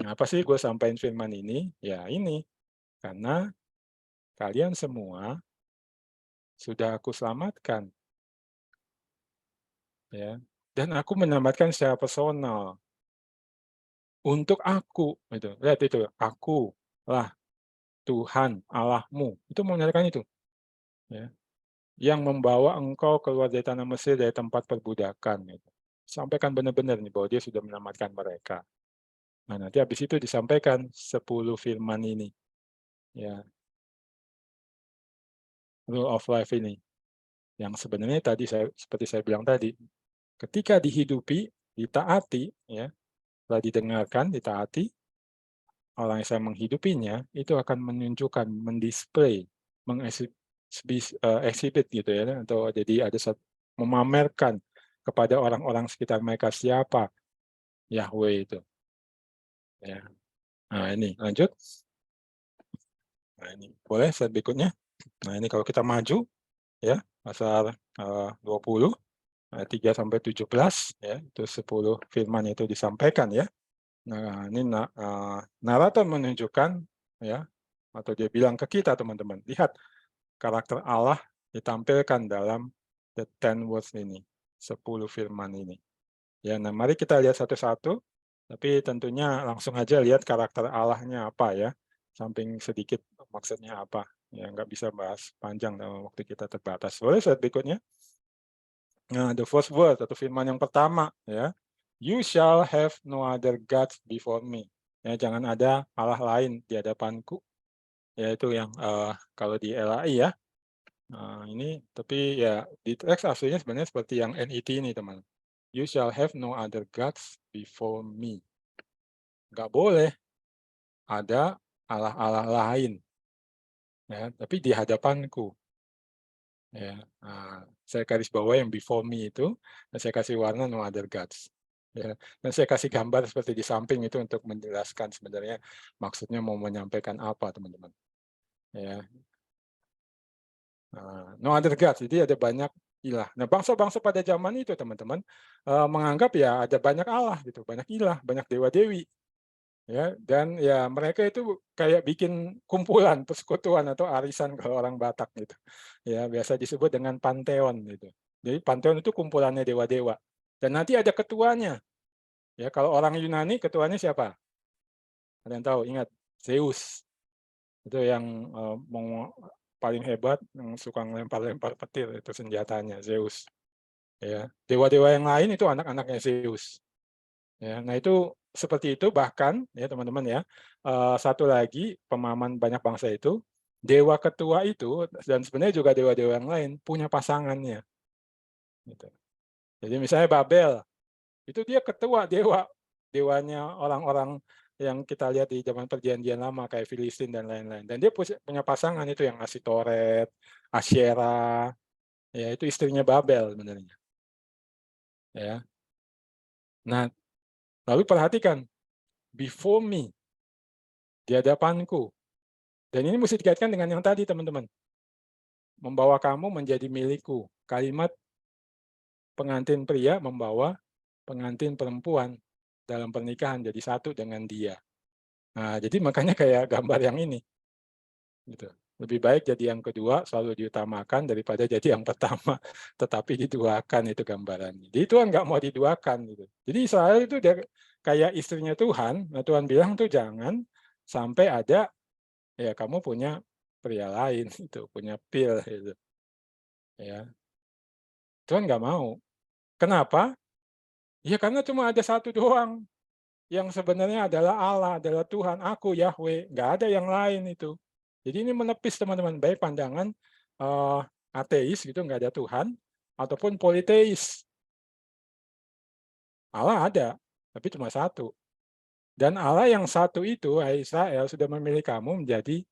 Nah, apa sih gue sampaikan firman ini? Ya ini, karena kalian semua sudah aku selamatkan. Ya. Dan aku menyelamatkan secara personal. Untuk aku. Gitu. Lihat itu, aku lah Tuhan Allahmu. Itu menyatakan itu. Ya. Yang membawa engkau keluar dari tanah Mesir, dari tempat perbudakan. Gitu. Sampaikan benar-benar nih bahwa dia sudah menyelamatkan mereka. Nah, nanti habis itu disampaikan 10 firman ini. Ya. Rule of life ini. Yang sebenarnya tadi seperti saya bilang tadi, ketika dihidupi, ditaati, ya, setelah didengarkan, ditaati, orang yang saya menghidupinya, itu akan menunjukkan, mendisplay, exhibit gitu ya, atau jadi ada memamerkan kepada orang-orang sekitar mereka siapa Yahweh itu. Ya. Nah ini lanjut. Nah ini boleh slide berikutnya. Nah ini kalau kita maju ya pasal 20. ayat 3 sampai 17 ya, itu 10 firman itu disampaikan ya. Nah, ini narator menunjukkan ya, atau dia bilang ke kita teman-teman, lihat karakter Allah ditampilkan dalam the 10 words ini, 10 firman ini. Ya, nah mari kita lihat satu-satu, tapi tentunya langsung aja lihat karakter Allahnya apa ya, samping sedikit maksudnya apa. Ya, nggak bisa bahas panjang dalam waktu kita terbatas. Boleh slide berikutnya? Nah, the first word atau firman yang pertama ya. You shall have no other gods before me. Ya, jangan ada Allah lain di hadapanku. Ya, itu yang kalau di LAI ya. Nah, ini tapi ya di teks aslinya sebenarnya seperti yang NET ini, teman. You shall have no other gods before me. Nggak boleh ada Allah-Allah lain. Ya, tapi di hadapanku. Ya, saya garis bawah yang before me itu, dan saya kasih warna no other gods. Ya, dan saya kasih gambar seperti di samping itu untuk menjelaskan sebenarnya maksudnya mau menyampaikan apa, teman-teman. Ya, no other gods. Jadi ada banyak ilah. Nah, bangsa-bangsa pada zaman itu, teman-teman, menganggap ya ada banyak Allah gitu, banyak ilah, banyak dewa-dewi. Ya, dan ya mereka itu kayak bikin kumpulan, persekutuan atau arisan kalau orang Batak gitu. Ya, biasa disebut dengan panteon gitu. Jadi panteon itu kumpulannya dewa-dewa. Dan nanti ada ketuanya. Ya, kalau orang Yunani ketuanya siapa? Ada yang tahu? Ingat, Zeus. Itu yang paling hebat, yang suka ngelempar-lempar petir itu senjatanya, Zeus. Ya, dewa-dewa yang lain itu anak-anaknya Zeus. Ya, nah itu seperti itu, bahkan ya teman-teman ya, satu lagi pemahaman banyak bangsa itu, dewa ketua itu dan sebenarnya juga dewa-dewa yang lain punya pasangannya. Gitu. Jadi misalnya Babel, itu dia ketua dewa, dewanya orang-orang yang kita lihat di zaman perjanjian lama kayak Filistin dan lain-lain. Dan dia punya pasangan itu yang Asitoret, Asyera, ya itu istrinya Babel sebenarnya. Ya. Nah, lalu perhatikan, before me, di hadapanku. Dan ini mesti dikaitkan dengan yang tadi, teman-teman. Membawa kamu menjadi milikku. Kalimat pengantin pria membawa pengantin perempuan dalam pernikahan jadi satu dengan dia. Nah, jadi makanya kayak gambar yang ini. Gitu. Lebih baik jadi yang kedua selalu diutamakan daripada jadi yang pertama, tetapi diduakan itu gambarannya. Jadi Tuhan nggak mau diduakan. Gitu. Jadi Israel itu dia kayak istrinya Tuhan. Nah, Tuhan bilang tuh jangan sampai ada ya kamu punya pria lain itu, punya pil itu. Ya, Tuhan nggak mau. Kenapa? Ya karena cuma ada satu doang yang sebenarnya adalah Allah, adalah Tuhan, aku Yahweh, nggak ada yang lain itu. Jadi ini menepis teman-teman, baik pandangan ateis gitu, nggak ada Tuhan, ataupun politeis. Allah ada, tapi cuma satu. Dan Allah yang satu itu, hai Israel, sudah memilih kamu menjadi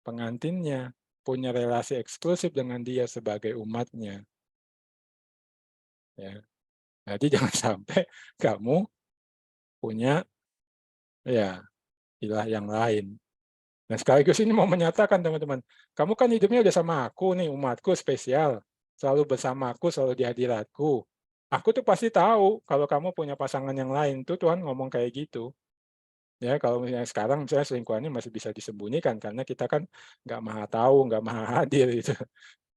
pengantinnya, punya relasi eksklusif dengan dia sebagai umatnya. Ya. Jadi jangan sampai kamu punya ya ilah yang lain. Nah, sekaligus ini mau menyatakan teman-teman, kamu kan hidupnya udah sama aku nih, umatku spesial, selalu bersamaku, selalu di hadiratku. Aku tuh pasti tahu kalau kamu punya pasangan yang lain, tuh Tuhan ngomong kayak gitu. Ya, kalau misalnya sekarang misalnya selingkuhannya masih bisa disembunyikan karena kita kan nggak maha tahu, nggak maha hadir gitu.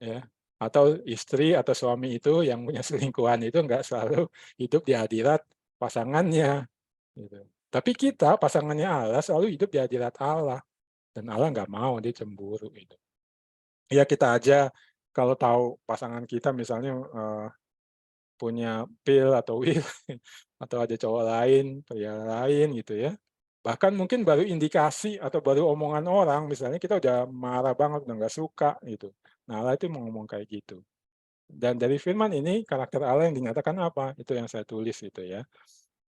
Ya. Atau istri atau suami itu yang punya selingkuhan itu nggak selalu hidup di hadirat pasangannya. Gitu. Tapi kita, pasangannya Allah, selalu hidup di hadirat Allah. Dan Allah nggak mau, dia cemburu. Gitu. Ya kita aja kalau tahu pasangan kita misalnya punya pil atau will, atau ada cowok lain, pria lain gitu ya. Bahkan mungkin baru indikasi atau baru omongan orang, misalnya kita udah marah banget, udah nggak suka gitu. Nah Allah itu mau ngomong kayak gitu. Dan dari firman ini, karakter Allah yang dinyatakan apa? Itu yang saya tulis gitu ya.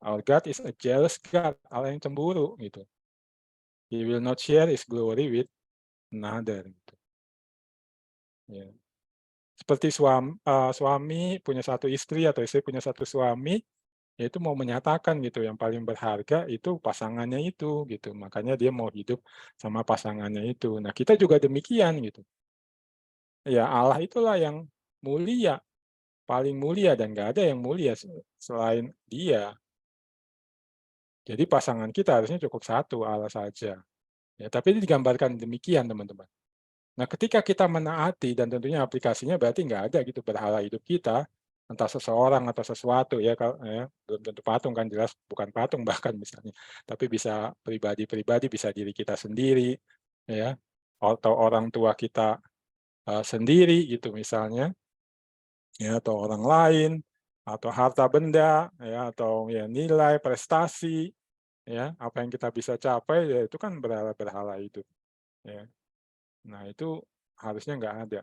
Our God is a jealous God, Allah yang cemburu gitu. He will not share his glory with another. Gitu. Ya. Seperti suami punya satu istri atau istri punya satu suami, yaitu mau menyatakan gitu yang paling berharga itu pasangannya itu gitu. Makanya dia mau hidup sama pasangannya itu. Nah, kita juga demikian gitu. Ya Allah itulah yang mulia. paling mulia dan nggak ada yang mulia selain Dia. Jadi pasangan kita harusnya cukup satu, Allah saja. Ya, tapi ini digambarkan demikian, teman-teman. Nah, ketika kita menaati dan tentunya aplikasinya berarti nggak ada gitu berhala hidup kita, entah seseorang atau sesuatu ya, ya, belum tentu patung kan, jelas bukan patung bahkan misalnya, tapi bisa pribadi-pribadi, bisa diri kita sendiri, ya, atau orang tua kita sendiri gitu misalnya, ya, atau orang lain, atau harta benda, ya, atau ya nilai, prestasi, ya, apa yang kita bisa capai, ya itu kan berhala-berhala itu, ya. Nah, itu harusnya nggak ada.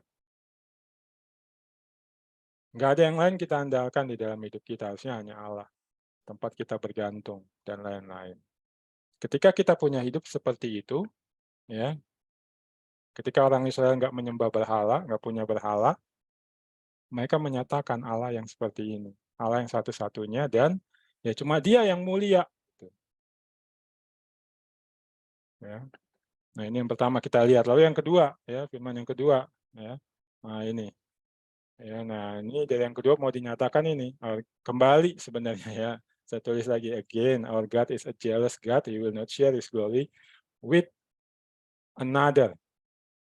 Nggak ada yang lain kita andalkan di dalam hidup kita, harusnya hanya Allah, tempat kita bergantung, dan lain-lain. Ketika kita punya hidup seperti itu, ya, ketika orang Israel nggak menyembah berhala, nggak punya berhala, mereka menyatakan Allah yang seperti ini, Allah yang satu-satunya, dan ya cuma Dia yang mulia. Gitu, ya. Nah, ini yang pertama kita lihat. Lalu yang kedua, ya, firman yang kedua, ya. Nah, ini. Ya, nah ini dari yang kedua mau dinyatakan ini, kembali sebenarnya ya, saya tulis lagi, again, our God is a jealous God, he will not share his glory with another.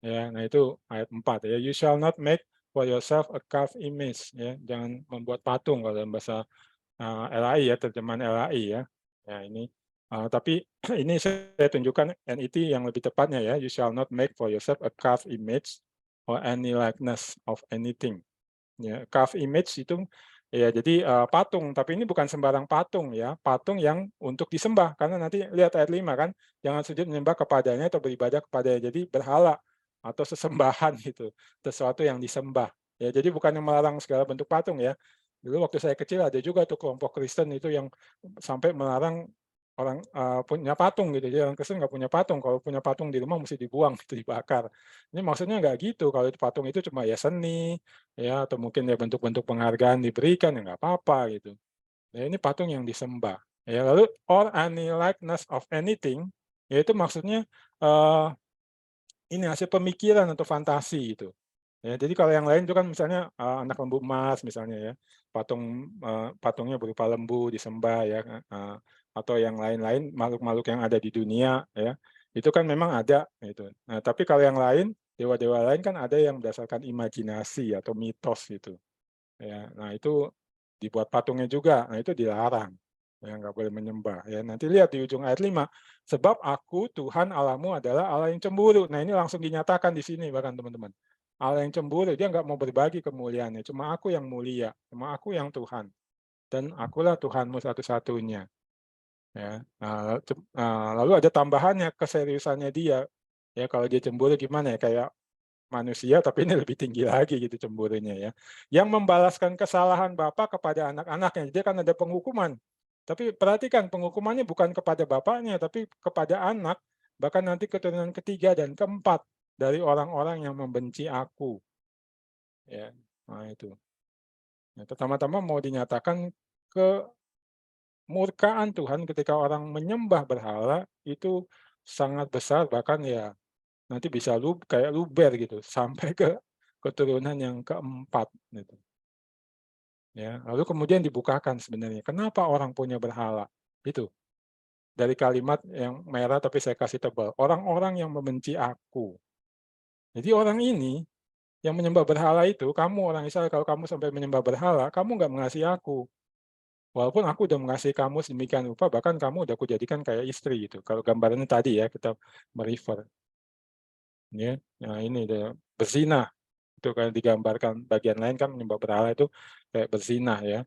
Ya, nah itu ayat 4 ya, you shall not make for yourself a carved image, ya, jangan membuat patung kalau dalam bahasa LAI ya, terjemahan LAI ya. Ya ini, tapi ini saya tunjukkan NET yang lebih tepatnya ya, you shall not make for yourself a carved image or any likeness of anything. Ya, carved image itu ya jadi patung, tapi ini bukan sembarang patung ya, patung yang untuk disembah. Karena nanti lihat ayat 5 kan, jangan sujud menyembah kepadanya atau beribadah kepadanya. Jadi berhala atau sesembahan gitu, sesuatu yang disembah. Ya, jadi bukan yang melarang segala bentuk patung ya. Dulu waktu saya kecil ada juga tuh kelompok Kristen itu yang sampai melarang orang punya patung gitu. Jadi orang Kristen nggak punya patung, kalau punya patung di rumah mesti dibuang, gitu, dibakar. Ini maksudnya nggak gitu, kalau itu patung itu cuma ya seni, ya atau mungkin ya bentuk-bentuk penghargaan diberikan, ya nggak apa-apa gitu. Ya ini patung yang disembah. Ya lalu or any likeness of anything, yaitu maksudnya ini hasil pemikiran atau fantasi gitu. Ya, jadi kalau yang lain itu kan misalnya anak lembu emas misalnya ya, patungnya berupa lembu disembah ya, atau yang lain-lain makhluk-makhluk yang ada di dunia ya, itu kan memang ada gitu. Nah, tapi kalau yang lain, dewa-dewa lain kan ada yang berdasarkan imajinasi atau mitos gitu. Ya, nah itu dibuat patungnya juga, nah itu dilarang. Ya, nggak boleh menyembah. Ya, nanti lihat di ujung ayat 5, sebab aku Tuhan Allahmu adalah Allah yang cemburu. Nah, ini langsung dinyatakan di sini bahkan teman-teman. Allah yang cemburu, dia nggak mau berbagi kemuliaannya. Cuma aku yang mulia, cuma aku yang Tuhan. Dan akulah Tuhanmu satu-satunya. Ya, lalu ada tambahannya keseriusannya dia. Ya, kalau dia cemburu gimana ya? Kayak manusia, tapi ini lebih tinggi lagi gitu cemburunya ya. Yang membalaskan kesalahan bapak kepada anak-anaknya. Jadi kan ada penghukuman. Tapi perhatikan, penghukumannya bukan kepada bapaknya, tapi kepada anak, bahkan nanti keturunan ketiga dan keempat dari orang-orang yang membenci aku. Ya, nah itu. Nah, pertama-tama mau dinyatakan kemurkaan Tuhan ketika orang menyembah berhala itu sangat besar, bahkan ya nanti bisa kayak luber gitu, sampai ke keturunan yang keempat gitu. Ya, lalu kemudian dibukakan sebenarnya, kenapa orang punya berhala? Itu, dari kalimat yang merah tapi saya kasih tebal, orang-orang yang membenci aku. Jadi orang ini yang menyembah berhala itu, kamu orang Israel kalau kamu sampai menyembah berhala, kamu nggak mengasihi aku. Walaupun aku udah mengasihi kamu sedemikian rupa, bahkan kamu udah kujadikan kayak istri gitu. Kalau gambarannya tadi ya, kita merefer. Ya, nah ini dia, berzina. Itu kan digambarkan bagian lain kan menyembah berhala itu kayak berzinah ya.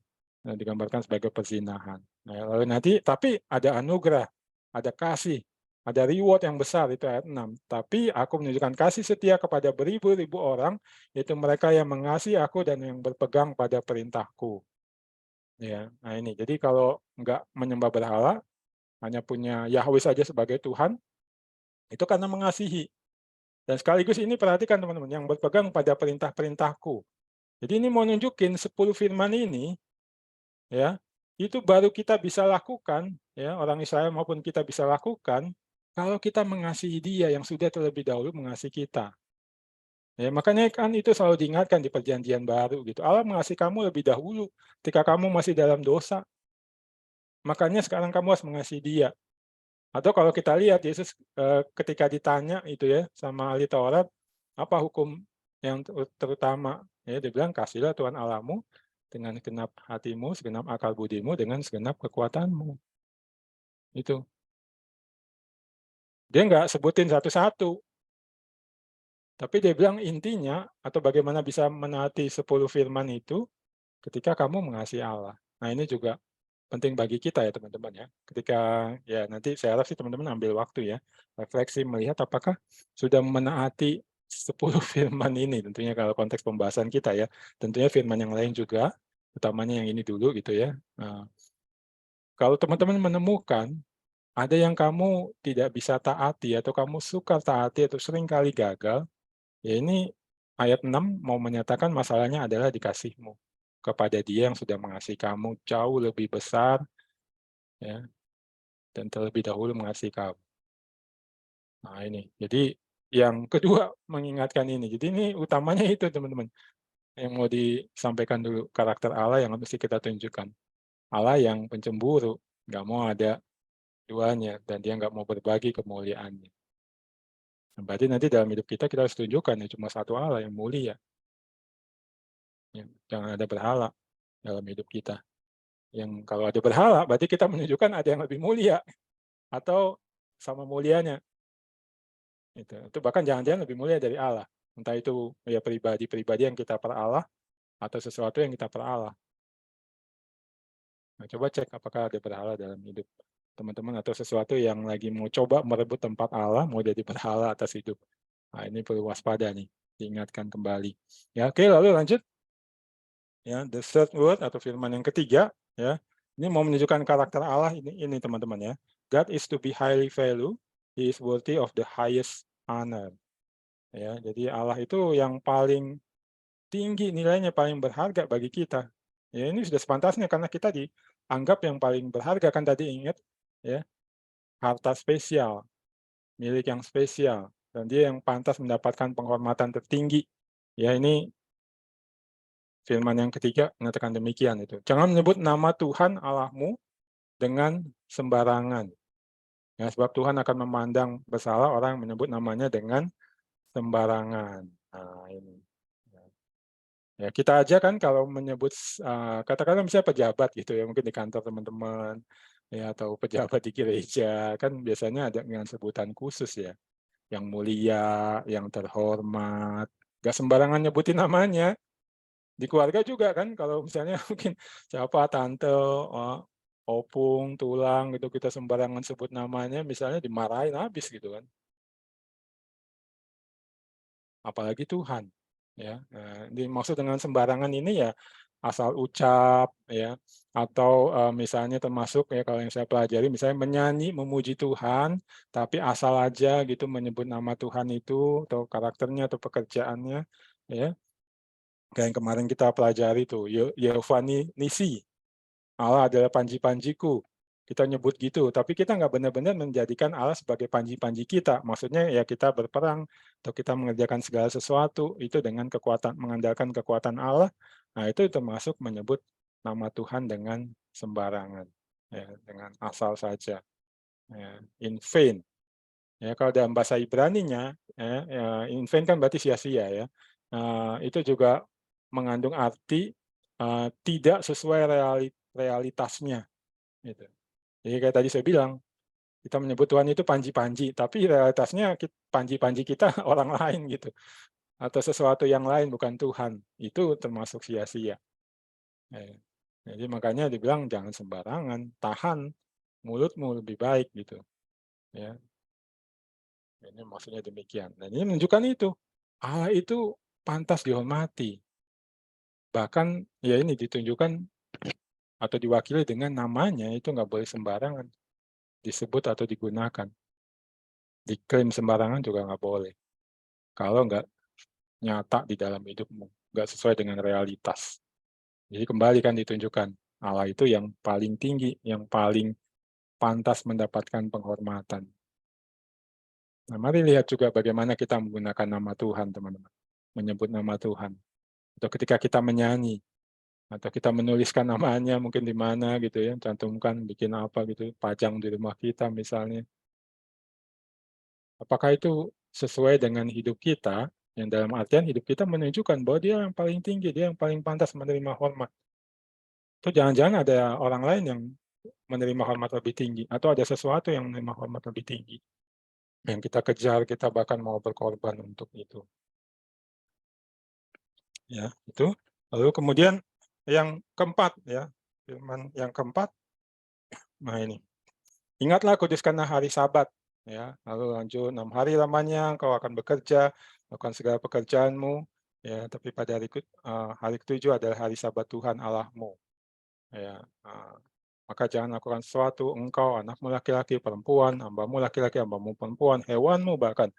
Nah, digambarkan sebagai perzinahan. Nah, lalu nanti tapi ada anugerah, ada kasih, ada reward yang besar itu ayat 6. Tapi aku menunjukkan kasih setia kepada beribu-ribu orang, yaitu mereka yang mengasihi aku dan yang berpegang pada perintahku. Ya, nah ini. Jadi kalau nggak menyembah berhala, hanya punya Yahweh saja sebagai Tuhan, itu karena mengasihi. Dan sekaligus ini perhatikan teman-teman, yang berpegang pada perintah-perintahku. Jadi ini mau nunjukin 10 firman ini, ya, itu baru kita bisa lakukan, ya, orang Israel maupun kita bisa lakukan, kalau kita mengasihi Dia yang sudah terlebih dahulu mengasihi kita. Ya, makanya kan itu selalu diingatkan di perjanjian baru gitu. Allah mengasihi kamu lebih dahulu ketika kamu masih dalam dosa. Makanya sekarang kamu harus mengasihi dia. Atau kalau kita lihat Yesus ketika ditanya itu ya sama ahli Taurat, apa hukum yang terutama? Ya, dia bilang kasihlah Tuhan Allahmu dengan segenap hatimu, segenap akal budimu, dengan segenap kekuatanmu. Itu. Dia nggak sebutin satu-satu, tapi dia bilang intinya atau bagaimana bisa menaati 10 firman itu ketika kamu mengasihi Allah. Nah, ini juga penting bagi kita ya teman-teman ya. Ketika ya nanti saya harap sih teman-teman ambil waktu ya, refleksi melihat apakah sudah menaati 10 firman ini tentunya kalau konteks pembahasan kita ya. Tentunya firman yang lain juga, utamanya yang ini dulu gitu ya. Kalau teman-teman menemukan ada yang kamu tidak bisa taati atau kamu suka taati atau sering kali gagal, ya ini ayat 6 mau menyatakan masalahnya adalah di kasihmu kepada Dia yang sudah mengasihi kamu jauh lebih besar ya dan terlebih dahulu mengasihi kamu. Nah ini, jadi yang kedua mengingatkan ini. Jadi ini utamanya itu teman-teman yang mau disampaikan dulu karakter Allah yang mesti kita tunjukkan. Allah yang pencemburu, nggak mau ada duanya dan dia nggak mau berbagi kemuliaannya. Nah, berarti nanti dalam hidup kita harus tunjukkan ya cuma satu Allah yang mulia. Ya, jangan ada berhala dalam hidup kita. Yang kalau ada berhala berarti kita menunjukkan ada yang lebih mulia atau sama mulianya. Itu bahkan jangan-jangan lebih mulia dari Allah. Entah itu ya pribadi-pribadi yang kita peralah atau sesuatu yang kita peralah. Nah, coba cek apakah ada berhala dalam hidup teman-teman atau sesuatu yang lagi mau coba merebut tempat Allah, mau jadi berhala atas hidup. Nah, ini perlu waspada nih, diingatkan kembali. Ya, oke, lalu lanjut. Ya, the third word atau firman yang ketiga, ya. Ini mau menunjukkan karakter Allah ini teman-teman ya. God is to be highly valued, he is worthy of the highest honor. Ya, jadi Allah itu yang paling tinggi nilainya, paling berharga bagi kita. Ya, ini sudah sepantasnya karena kita dianggap yang paling berharga kan tadi ingat ya, harta spesial, milik yang spesial dan dia yang pantas mendapatkan penghormatan tertinggi. Ya, ini firman yang ketiga mengatakan demikian itu. Jangan menyebut nama Tuhan Allahmu dengan sembarangan. Ya, sebab Tuhan akan memandang bersalah orang yang menyebut namanya dengan sembarangan. Nah, ini. Ya, kita aja kan kalau menyebut katakanlah misalnya pejabat gitu ya, mungkin di kantor teman-teman ya atau pejabat di gereja kan biasanya ada dengan sebutan khusus ya, yang mulia, yang terhormat. Gak sembarangan nyebutin namanya. Di keluarga juga kan kalau misalnya mungkin siapa tante, opung, tulang gitu kita sembarangan sebut namanya misalnya dimarahin habis gitu kan. Apalagi Tuhan ya. Dimaksud dengan sembarangan ini ya asal ucap ya atau misalnya termasuk ya kalau yang saya pelajari misalnya menyanyi memuji Tuhan tapi asal aja gitu menyebut nama Tuhan itu atau karakternya atau pekerjaannya ya kayak yang kemarin kita pelajari tuh Yehova Nisi, Allah adalah panji-panjiku. Kita nyebut gitu, tapi kita nggak benar-benar menjadikan Allah sebagai panji-panji kita. Maksudnya ya kita berperang atau kita mengerjakan segala sesuatu itu dengan kekuatan mengandalkan kekuatan Allah. Nah, itu termasuk menyebut nama Tuhan dengan sembarangan, ya, dengan asal saja, ya, in vain. Ya, kalau dalam bahasa Ibraninya, in vain kan berarti sia-sia ya. Itu juga mengandung arti tidak sesuai realitasnya. Gitu. Jadi kayak tadi saya bilang, kita menyebut Tuhan itu panji-panji, tapi realitasnya panji-panji kita orang lain gitu, atau sesuatu yang lain bukan Tuhan. Itu termasuk sia-sia. Jadi makanya dibilang jangan sembarangan, tahan mulutmu lebih baik gitu. Ya, ini maksudnya demikian. Dan ini menunjukkan itu Allah itu pantas dihormati. Bahkan ya ini ditunjukkan atau diwakili dengan namanya itu nggak boleh sembarangan disebut atau digunakan. Diklaim sembarangan juga nggak boleh. Kalau nggak nyata di dalam hidupmu, nggak sesuai dengan realitas. Jadi kembali kan ditunjukkan Allah itu yang paling tinggi, yang paling pantas mendapatkan penghormatan. Nah, mari lihat juga bagaimana kita menggunakan nama Tuhan, teman-teman. menyebut nama Tuhan. Atau ketika kita menyanyi, atau kita menuliskan namanya mungkin di mana gitu ya, cantumkan, bikin apa gitu, pajang di rumah kita misalnya. Apakah itu sesuai dengan hidup kita, yang dalam artian hidup kita menunjukkan bahwa dia yang paling tinggi, dia yang paling pantas menerima hormat. Atau jangan-jangan ada orang lain yang menerima hormat lebih tinggi, atau ada sesuatu yang menerima hormat lebih tinggi. Yang kita kejar, kita bahkan mau berkorban untuk itu. Ya, itu. Lalu kemudian yang keempat ya, firman yang keempat, nah ini. Ingatlah kuduskanlah hari Sabat, ya. Lalu lanjut 6 hari lamanya engkau akan bekerja, lakukan segala pekerjaanmu, ya. Tapi pada hari ketujuh adalah hari Sabat Tuhan Allahmu, ya. Maka jangan lakukan sesuatu engkau, anakmu laki-laki, perempuan, hambamu laki-laki, hambamu perempuan, hewanmu bahkan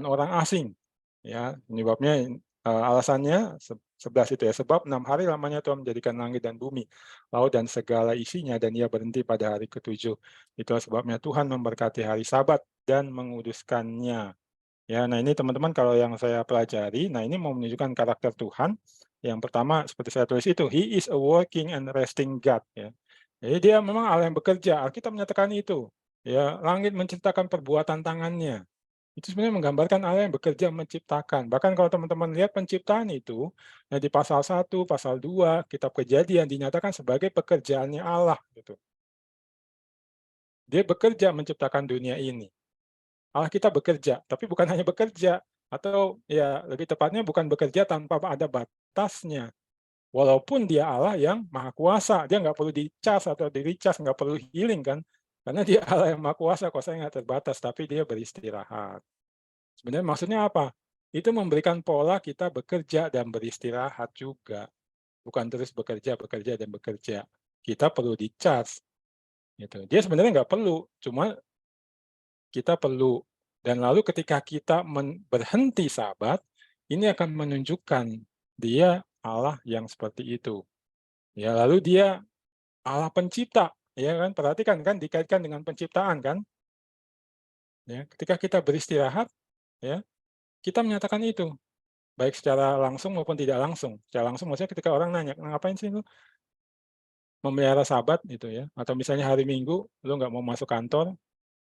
orang asing, ya. Penyebabnya alasannya 11 itu ya, sebab 6 hari lamanya Tuhan menjadikan langit dan bumi, laut dan segala isinya, dan ia berhenti pada hari ketujuh. Itulah sebabnya Tuhan memberkati hari Sabat dan menguduskannya. Ya, nah ini teman-teman kalau yang saya pelajari, nah ini mau menunjukkan karakter Tuhan. Yang pertama seperti saya tulis itu, He is a working and resting God. Ya. Jadi dia memang Allah yang bekerja. Alkitab menyatakan itu. Ya, langit menciptakan perbuatan tangannya. Itu sebenarnya menggambarkan Allah yang bekerja menciptakan. Bahkan kalau teman-teman lihat penciptaan itu, nah di pasal 1, pasal 2, kitab Kejadian dinyatakan sebagai pekerjaannya Allah. Gitu. Dia bekerja menciptakan dunia ini. Allah kita bekerja, tapi bukan hanya bekerja, atau ya lebih tepatnya bukan bekerja tanpa ada batasnya. Walaupun dia Allah yang maha kuasa, dia nggak perlu dicas atau di-recas, nggak perlu healing kan, karena dia Allah yang maha kuasa, kuasanya nggak terbatas, tapi dia beristirahat. Sebenarnya maksudnya apa? Itu memberikan pola kita bekerja dan beristirahat juga. Bukan terus bekerja, bekerja, dan bekerja. Kita perlu di-charge. Gitu. Dia sebenarnya nggak perlu, cuma kita perlu. Dan lalu ketika kita berhenti Sabat, ini akan menunjukkan dia Allah yang seperti itu. Ya, lalu dia Allah pencipta, ya kan? Perhatikan kan dikaitkan dengan penciptaan kan? Ya, ketika kita beristirahat, ya, kita menyatakan itu, baik secara langsung maupun tidak langsung. Secara langsung maksudnya ketika orang nanya, ngapain sih lu memelihara Sabat gitu ya? Atau misalnya hari Minggu lu nggak mau masuk kantor,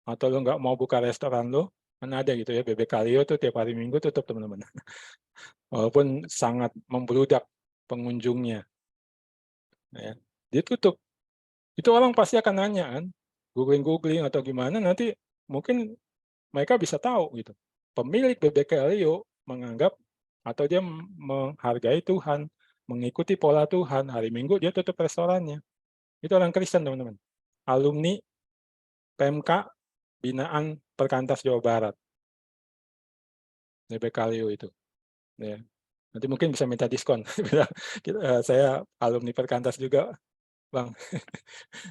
atau lu nggak mau buka restoran lu, kan ada gitu ya, BBK Kalio tuh tiap hari Minggu tutup teman-teman. Walaupun sangat membludak pengunjungnya, ya, dia tutup. Itu orang pasti akan nanya kan, googling atau gimana, nanti mungkin mereka bisa tahu gitu. Pemilik BBK Kalio menganggap atau dia menghargai Tuhan, mengikuti pola Tuhan, hari Minggu dia tutup restorannya. Itu orang Kristen teman-teman. Alumni PMK binaan Perkantas Jawa Barat. BBK Kalio itu. Ya. Nanti mungkin bisa minta diskon. Saya alumni Perkantas juga, Bang.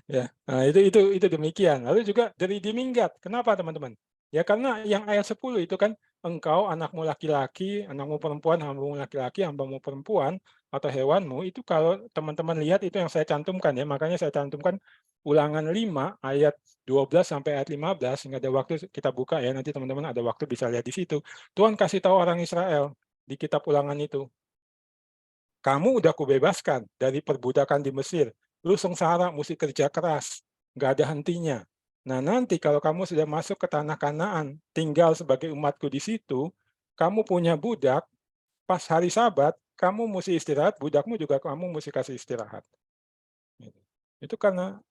Ya, nah itu demikian. Lalu juga dari Diminggat. Kenapa teman-teman? Ya karena yang ayat 10 itu kan, engkau, anakmu laki-laki, anakmu perempuan, hambamu laki-laki, hambamu perempuan, atau hewanmu, itu kalau teman-teman lihat itu yang saya cantumkan ya, makanya saya cantumkan Ulangan 5 ayat 12 sampai ayat 15, nggak ada waktu kita buka ya, nanti teman-teman ada waktu bisa lihat di situ. Tuhan kasih tahu orang Israel di kitab Ulangan itu, kamu udah kubebaskan dari perbudakan di Mesir. Lu sengsara, mesti kerja keras. Nggak ada hentinya. Nah nanti kalau kamu sudah masuk ke tanah Kanaan, tinggal sebagai umatku di situ, kamu punya budak, pas hari Sabat, kamu mesti istirahat, budakmu juga kamu mesti kasih istirahat. Itu karena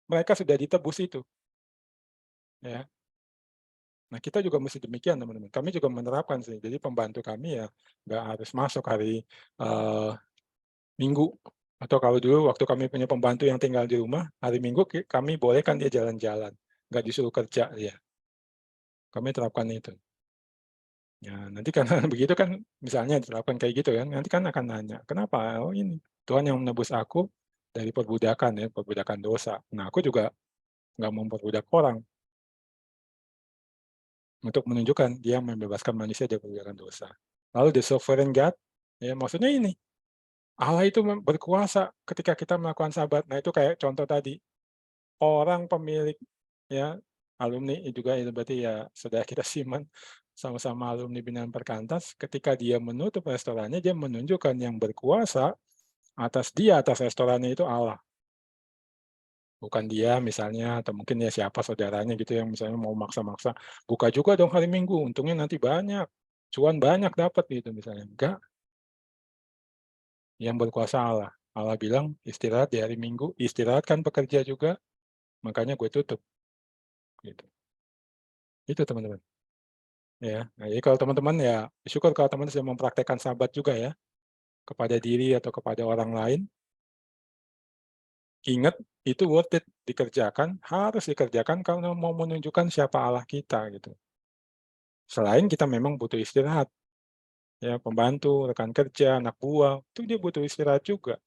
mereka sudah ditebus itu. Ya. Nah kita juga mesti demikian teman-teman. Kami juga menerapkan sih. Jadi pembantu kami ya nggak harus masuk hari Minggu, atau kalau dulu waktu kami punya pembantu yang tinggal di rumah, hari Minggu kami bolehkan dia jalan-jalan, nggak disuruh kerja dia. Kami terapkan itu. Ya, nanti karena begitu kan, misalnya diterapkan kayak gitu kan, nanti kan akan nanya, kenapa? Oh ini, Tuhan yang menebus aku dari perbudakan ya, perbudakan dosa. Nah aku juga nggak memperbudak orang, untuk menunjukkan dia membebaskan manusia dari perbudakan dosa. Lalu the sovereign God, ya maksudnya ini, Allah itu berkuasa ketika kita melakukan Sabat. Nah itu kayak contoh tadi, orang pemilik ya alumni juga itu berarti ya saudara kita Siman, sama-sama alumni binaan Perkantas, ketika dia menutup restorannya, dia menunjukkan yang berkuasa atas dia, atas restorannya itu Allah. Bukan dia misalnya, atau mungkin ya siapa saudaranya gitu yang misalnya mau maksa-maksa, buka juga dong hari Minggu, untungnya nanti banyak, cuan banyak dapat gitu misalnya. Enggak, yang berkuasa Allah. Allah bilang istirahat di hari Minggu, istirahatkan pekerja juga, makanya gue tutup. Gitu. Itu teman-teman. Ya, nah, jadi kalau teman-teman ya syukur kalau teman sudah mempraktekkan sabat juga ya kepada diri atau kepada orang lain. Ingat itu worth it dikerjakan, harus dikerjakan kalau mau menunjukkan siapa Allah kita gitu. Selain kita memang butuh istirahat, ya pembantu, rekan kerja, anak buah, itu dia butuh istirahat juga.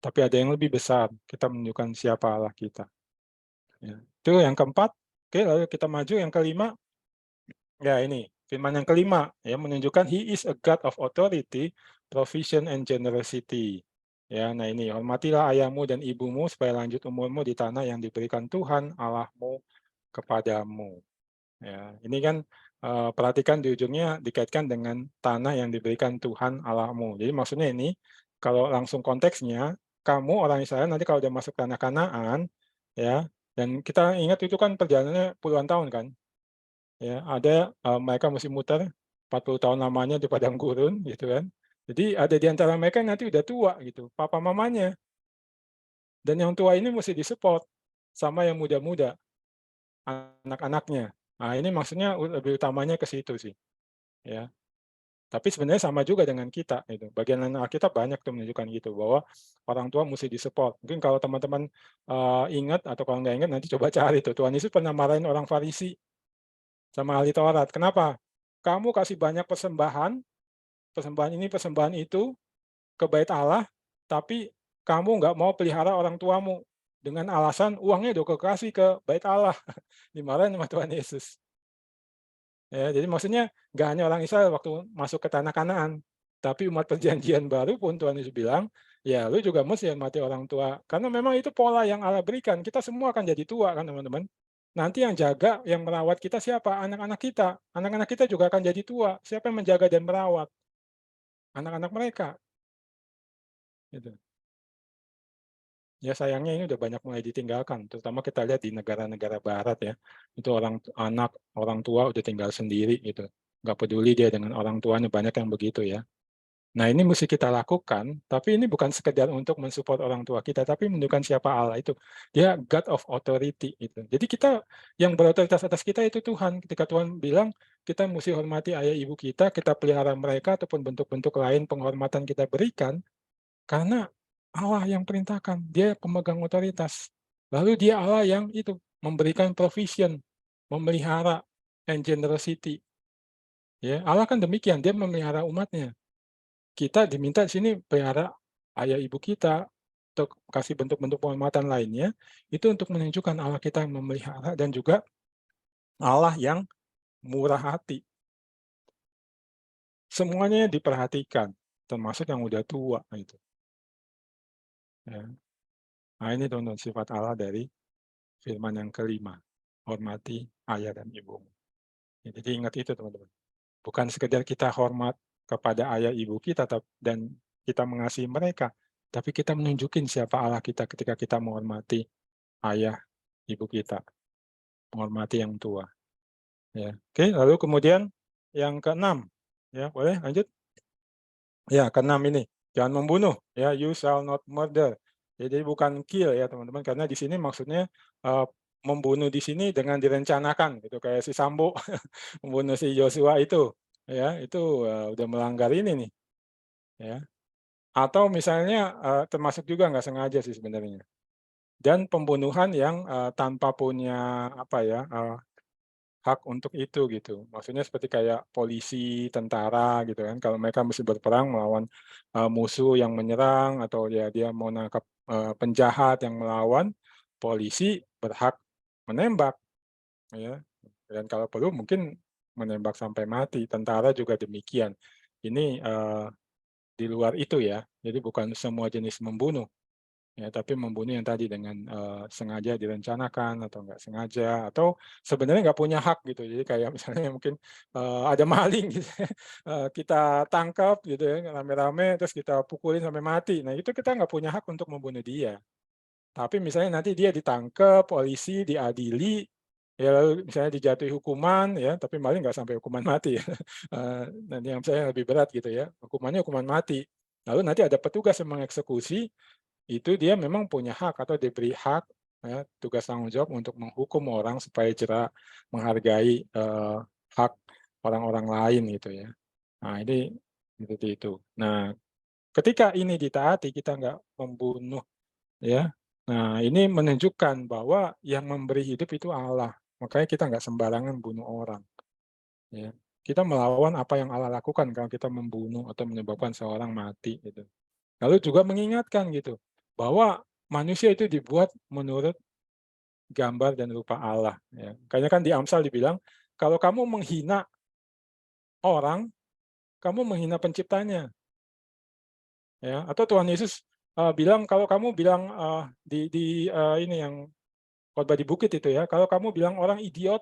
Tapi ada yang lebih besar, kita menunjukkan siapa Allah kita. Ya. Itu yang keempat. Oke, lalu kita maju yang kelima. Ya ini, firman yang kelima ya menunjukkan he is a God of authority, provision and generosity. Ya, nah ini hormatilah ayahmu dan ibumu supaya lanjut umurmu di tanah yang diberikan Tuhan Allahmu kepadamu. Ya, ini kan perhatikan di ujungnya dikaitkan dengan tanah yang diberikan Tuhan Allahmu. Jadi maksudnya ini kalau langsung konteksnya kamu orang Israel nanti kalau udah masuk tanah Kanaan ya, dan kita ingat itu kan perjalanannya puluhan tahun kan. Ya, ada mereka mesti muter 40 tahun lamanya di padang gurun gitu kan. Jadi ada di antara mereka yang nanti udah tua gitu, papa mamanya. Dan yang tua ini mesti disupport sama yang muda-muda, anak-anaknya. Nah, ini maksudnya lebih utamanya ke situ sih, ya. Tapi sebenarnya sama juga dengan kita gitu. Bagian lain Alkitab banyak tuh menunjukkan gitu bahwa orang tua mesti disupport. Mungkin kalau teman-teman ingat atau kalau nggak ingat nanti coba cari tuh. Tuhan Yesus pernah marahin orang Farisi sama ahli Taurat. Kenapa? Kamu kasih banyak persembahan, persembahan ini, persembahan itu ke bait Allah, tapi kamu nggak mau pelihara orang tuamu dengan alasan uangnya udah kasih ke bait Allah. Dimarahin sama Tuhan Yesus. Ya, jadi maksudnya nggak hanya orang Israel waktu masuk ke tanah Kanaan, tapi umat perjanjian baru pun Tuhan Yesus bilang, ya lu juga mesti hormati orang tua. Karena memang itu pola yang Allah berikan. Kita semua akan jadi tua kan teman-teman. Nanti yang jaga, yang merawat kita siapa? Anak-anak kita. Anak-anak kita juga akan jadi tua. Siapa yang menjaga dan merawat? Anak-anak mereka. Gitu. Ya sayangnya ini udah banyak mulai ditinggalkan, terutama kita lihat di negara-negara barat ya. Itu orang tua udah tinggal sendiri gitu. Nggak peduli dia dengan orang tuanya, banyak yang begitu ya. Nah ini mesti kita lakukan, tapi ini bukan sekedar untuk mensupport orang tua kita, tapi menunjukkan siapa Allah itu. Dia God of authority itu. Jadi kita yang berotoritas atas kita itu Tuhan. Ketika Tuhan bilang kita mesti hormati ayah ibu kita pelihara mereka ataupun bentuk-bentuk lain penghormatan kita berikan, karena Allah yang perintahkan, dia pemegang otoritas. Lalu dia Allah yang itu memberikan provision, memelihara and generosity. Ya, Allah kan demikian, dia memelihara umatnya. Kita diminta di sini pelihara ayah ibu kita, untuk kasih bentuk-bentuk penghormatan lainnya, itu untuk menunjukkan Allah kita yang memelihara dan juga Allah yang murah hati. Semuanya diperhatikan, termasuk yang udah tua itu. Ya. Nah ini teman-teman sifat Allah dari firman yang kelima, hormati ayah dan ibumu. Ya, jadi ingat itu teman-teman. Bukan sekedar kita hormat kepada ayah ibu kita dan kita mengasihi mereka, tapi kita menunjukin siapa Allah kita ketika kita menghormati ayah ibu kita, menghormati yang tua. Ya, oke. Lalu kemudian yang keenam, ya boleh lanjut? Ya, keenam ini jangan membunuh, ya you shall not murder. Jadi bukan kill ya teman-teman, karena di sini maksudnya membunuh di sini dengan direncanakan gitu kayak si Sambo membunuh si Joshua itu, ya itu udah melanggar ini nih, ya. Atau misalnya termasuk juga nggak sengaja sih sebenarnya. Dan pembunuhan yang tanpa punya apa ya hak untuk itu gitu. Maksudnya seperti kayak polisi, tentara gitu kan. Kalau mereka mesti berperang melawan musuh yang menyerang atau ya dia mau nangkap penjahat yang melawan, polisi berhak menembak ya. Dan kalau perlu mungkin menembak sampai mati. Tentara juga demikian. Ini di luar itu ya. Jadi bukan semua jenis membunuh. ya, tapi membunuh yang tadi dengan sengaja direncanakan atau nggak sengaja, atau sebenarnya nggak punya hak gitu. Jadi kayak misalnya mungkin ada maling gitu, ya, kita tangkap gitu ya rame-rame, terus kita pukulin sampai mati. Nah itu kita nggak punya hak untuk membunuh dia. Tapi misalnya nanti dia ditangkap, polisi diadili, ya lalu misalnya dijatuhi hukuman ya, tapi maling nggak sampai hukuman mati ya. Dan yang saya lebih berat gitu ya, hukumannya hukuman mati. Lalu nanti ada petugas yang mengeksekusi, itu dia memang punya hak atau diberi hak ya, tugas tanggung jawab untuk menghukum orang supaya jerak, menghargai hak orang-orang lain gitu ya. Nah ini seperti itu. Nah ketika ini ditaati, kita nggak membunuh ya. Nah ini menunjukkan bahwa yang memberi hidup itu Allah. Makanya kita nggak sembarangan bunuh orang. Ya. Kita melawan apa yang Allah lakukan kalau kita membunuh atau menyebabkan seorang mati gitu. Lalu juga mengingatkan gitu, bahwa manusia itu dibuat menurut gambar dan rupa Allah. Ya. Kayaknya kan di Amsal dibilang, kalau kamu menghina orang, kamu menghina penciptanya. Ya. Atau Tuhan Yesus bilang, kalau kamu bilang ini yang khotbah di bukit itu ya, kalau kamu bilang orang idiot,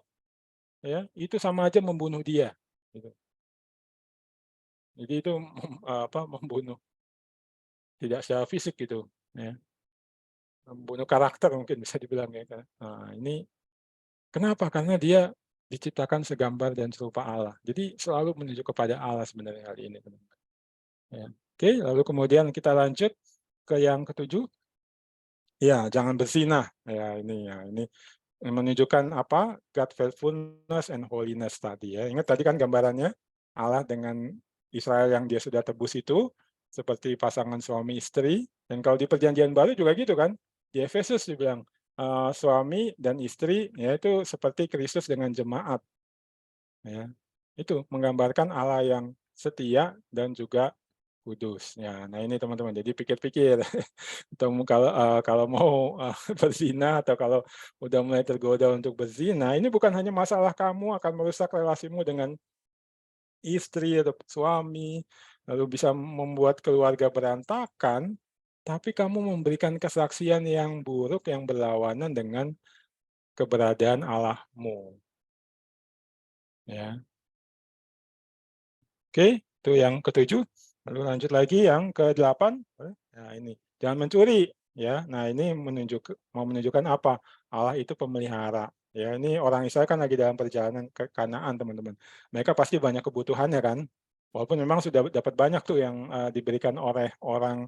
ya itu sama aja membunuh dia. Gitu. Jadi itu membunuh, tidak secara fisik gitu. Ya. Membunuh karakter mungkin bisa dibilang ya. Nah, ini kenapa? Karena dia diciptakan segambar dan serupa Allah. Jadi selalu menunjuk kepada Allah sebenarnya kali ini. Ya. Oke, lalu kemudian kita lanjut ke yang ketujuh. Ya, jangan berzina. Ini menunjukkan apa? God faithfulness and holiness tadi ya. Ingat tadi kan gambarannya Allah dengan Israel yang dia sudah tebus itu seperti pasangan suami istri. Dan kalau di Perjanjian Baru juga gitu kan. Di Efesus dibilang suami dan istri yaitu seperti Kristus dengan jemaat. Ya. Itu menggambarkan Allah yang setia dan juga kudus. Ya, nah ini teman-teman. Jadi pikir-pikir atau kalau mau berzina atau kalau udah mulai tergoda untuk berzina, ini bukan hanya masalah kamu akan merusak relasimu dengan istri atau suami, lalu bisa membuat keluarga berantakan, tapi kamu memberikan kesaksian yang buruk yang berlawanan dengan keberadaan Allahmu. Ya. Oke, itu yang ketujuh. Lalu lanjut lagi yang ke-8. Nah ini, jangan mencuri. Ya, nah ini mau menunjukkan apa? Allah itu pemelihara. Ya, ini orang Israel kan lagi dalam perjalanan ke Kanaan, teman-teman. Mereka pasti banyak kebutuhannya kan. Walaupun memang sudah dapat banyak tuh yang diberikan oleh orang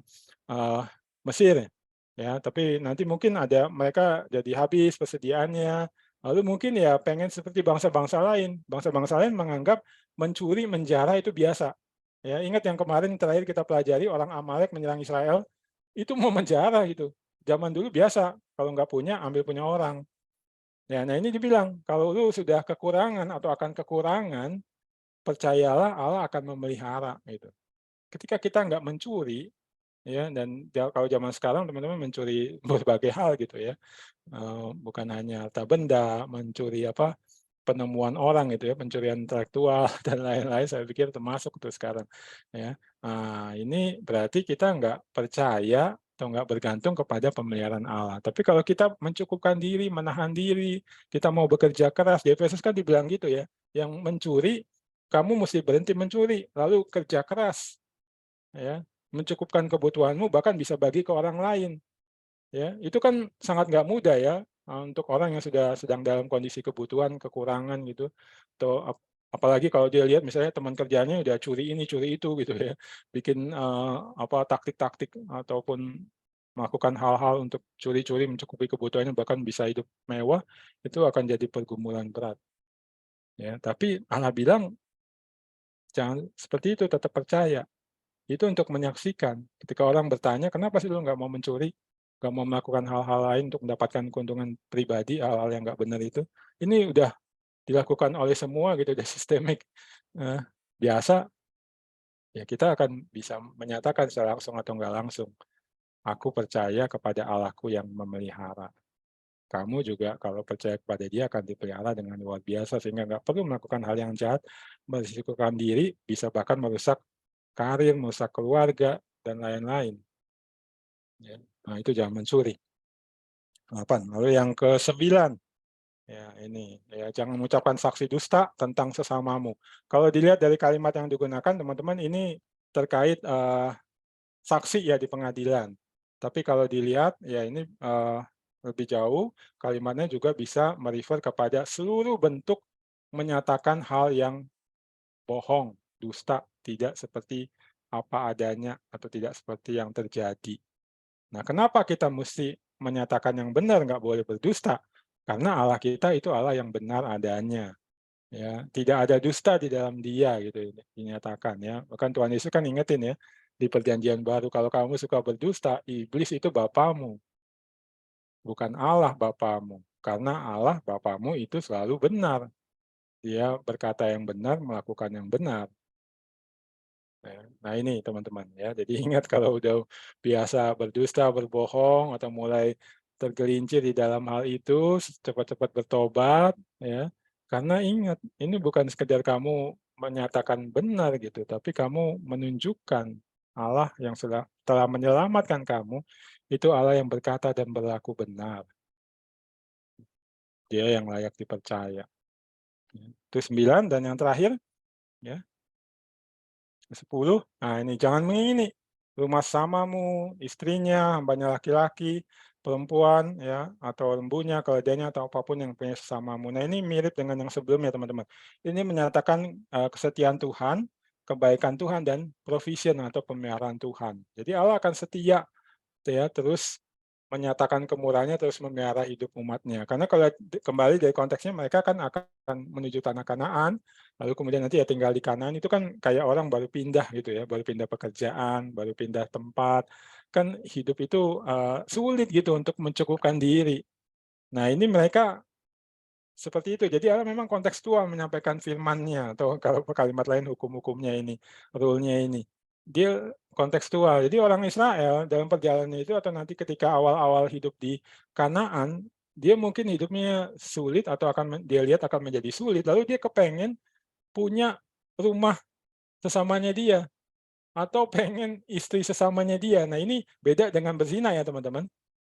Mesir. Ya, tapi nanti mungkin ada mereka jadi habis persediaannya. Lalu mungkin ya pengen seperti bangsa-bangsa lain. Bangsa-bangsa lain menganggap mencuri, menjara itu biasa. Ya, ingat yang kemarin terakhir kita pelajari orang Amalek menyerang Israel, itu mau menjara gitu. Zaman dulu biasa, kalau nggak punya, ambil punya orang. Ya, nah ini dibilang, kalau lu sudah kekurangan atau akan kekurangan, percayalah Allah akan memelihara. Gitu. Ketika kita nggak mencuri, ya dan kalau zaman sekarang teman-teman mencuri berbagai hal gitu ya, bukan hanya harta benda, mencuri penemuan orang gitu ya, pencurian intelektual dan lain-lain, saya pikir termasuk tuh sekarang ya. Nah, ini berarti kita nggak percaya atau nggak bergantung kepada pemeliharaan Allah. Tapi kalau kita mencukupkan diri, menahan diri, kita mau bekerja keras, di Efesus kan dibilang gitu ya, yang mencuri, kamu mesti berhenti mencuri, lalu kerja keras, ya, mencukupkan kebutuhanmu, bahkan bisa bagi ke orang lain. Ya, itu kan sangat nggak mudah ya, untuk orang yang sudah sedang dalam kondisi kebutuhan, kekurangan gitu, atau apalagi kalau dia lihat misalnya teman kerjanya udah curi ini, curi itu gitu ya, bikin, taktik-taktik ataupun melakukan hal-hal untuk curi-curi mencukupi kebutuhannya, bahkan bisa hidup mewah, itu akan jadi pergumulan berat. Ya, tapi Allah bilang, "Jangan seperti itu, tetap percaya." Itu untuk menyaksikan. Ketika orang bertanya, "Kenapa sih lu nggak mau mencuri? Nggak mau melakukan hal-hal lain untuk mendapatkan keuntungan pribadi, hal-hal yang nggak benar itu?" Ini udah dilakukan oleh semua gitu, udah sistemik. Biasa, ya kita akan bisa menyatakan secara langsung atau nggak langsung, "Aku percaya kepada Allahku yang memelihara." Kamu juga kalau percaya kepada Dia akan dipelihara dengan luar biasa, sehingga nggak perlu melakukan hal yang jahat, merisikokan diri, bisa bahkan merusak karir, merusak keluarga, dan lain-lain. Ya. Nah, itu jangan mencuri. 8. Lalu yang ke-9, ya ini, ya jangan mengucapkan saksi dusta tentang sesamamu. Kalau dilihat dari kalimat yang digunakan, teman-teman, ini terkait saksi ya di pengadilan. Tapi kalau dilihat, ya ini lebih jauh, kalimatnya juga bisa merefer kepada seluruh bentuk menyatakan hal yang bohong, dusta, tidak seperti apa adanya, atau tidak seperti yang terjadi. Nah, kenapa kita mesti menyatakan yang benar, nggak boleh berdusta? Karena Allah kita itu Allah yang benar adanya. Ya, tidak ada dusta di dalam Dia gitu dinyatakan ya. Bahkan Tuhan Yesus kan ingetin ya di Perjanjian Baru, kalau kamu suka berdusta, iblis itu bapamu, bukan Allah bapamu. Karena Allah bapamu itu selalu benar. Dia berkata yang benar, melakukan yang benar. Nah ini teman-teman ya, jadi ingat kalau udah biasa berdusta, berbohong, atau mulai tergelincir di dalam hal itu, cepat-cepat bertobat ya. Karena ingat, ini bukan sekedar kamu menyatakan benar gitu, tapi kamu menunjukkan Allah yang telah menyelamatkan kamu, itu Allah yang berkata dan berlaku benar. Dia yang layak dipercaya. Itu 9, dan yang terakhir ya. 10, nah ini jangan mengingini rumah samamu, istrinya, hambanya laki-laki, perempuan, ya, atau lembunya, keledainya, atau apapun yang punya sesamamu. Nah ini mirip dengan yang sebelumnya teman-teman. Ini menyatakan kesetiaan Tuhan, kebaikan Tuhan, dan provision atau pemeliharaan Tuhan. Jadi Allah akan setia, ya, terus menyatakan kemurahannya, terus memelihara hidup umatnya. Karena kalau kembali dari konteksnya, mereka kan akan menuju tanah Kanaan, lalu kemudian nanti ya tinggal di Kanaan, itu kan kayak orang baru pindah gitu ya, baru pindah pekerjaan, baru pindah tempat, kan hidup itu sulit gitu untuk mencukupkan diri. Nah ini mereka seperti itu. Jadi Allah memang kontekstual menyampaikan firman-Nya, atau kalau kalimat lain hukum-hukumnya ini, rule-nya ini. Dia kontekstual. Jadi orang Israel dalam perjalanannya itu, atau nanti ketika awal-awal hidup di Kanaan, dia mungkin hidupnya sulit, atau dia lihat akan menjadi sulit, lalu dia kepengen punya rumah sesamanya dia, atau pengen istri sesamanya dia. Nah ini beda dengan berzina ya teman-teman.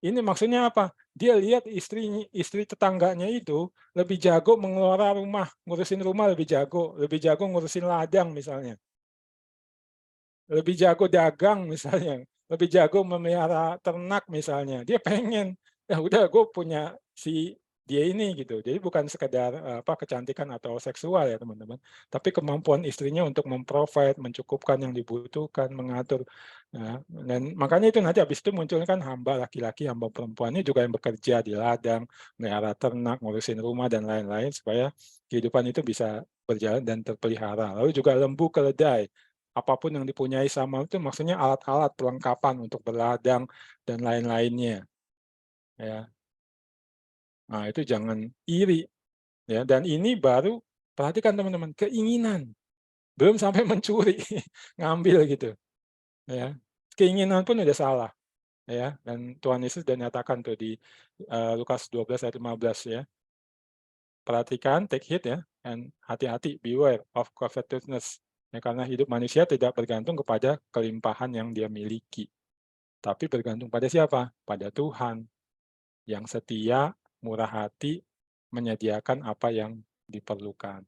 Ini maksudnya apa? Dia lihat istri tetangganya itu lebih jago mengelola rumah, ngurusin rumah lebih jago ngurusin ladang misalnya, lebih jago dagang misalnya, lebih jago memelihara ternak misalnya. Dia pengen, ya udah gue punya si dia ini gitu. Jadi bukan sekedar kecantikan atau seksual ya teman-teman, tapi kemampuan istrinya untuk memprovide, mencukupkan yang dibutuhkan, mengatur. Nah, dan makanya itu nanti habis itu muncul kan hamba laki-laki, hamba perempuannya juga yang bekerja di ladang, melihara ternak, ngurusin rumah dan lain-lain supaya kehidupan itu bisa berjalan dan terpelihara. Lalu juga lembu, keledai, apapun yang dipunyai sama itu maksudnya alat-alat perlengkapan untuk berladang dan lain-lainnya. Ya. Nah, itu jangan iri ya. Dan ini baru, perhatikan teman-teman, keinginan. Belum sampai mencuri, ngambil gitu. Ya. Keinginan pun udah salah. Ya, dan Tuhan Yesus sudah nyatakan tuh di Lukas 12 ayat 15 ya. Perhatikan, take heed ya, and hati-hati, beware of covetousness. Ya, karena hidup manusia tidak bergantung kepada kelimpahan yang dia miliki, tapi bergantung pada siapa? Pada Tuhan yang setia, murah hati, menyediakan apa yang diperlukan.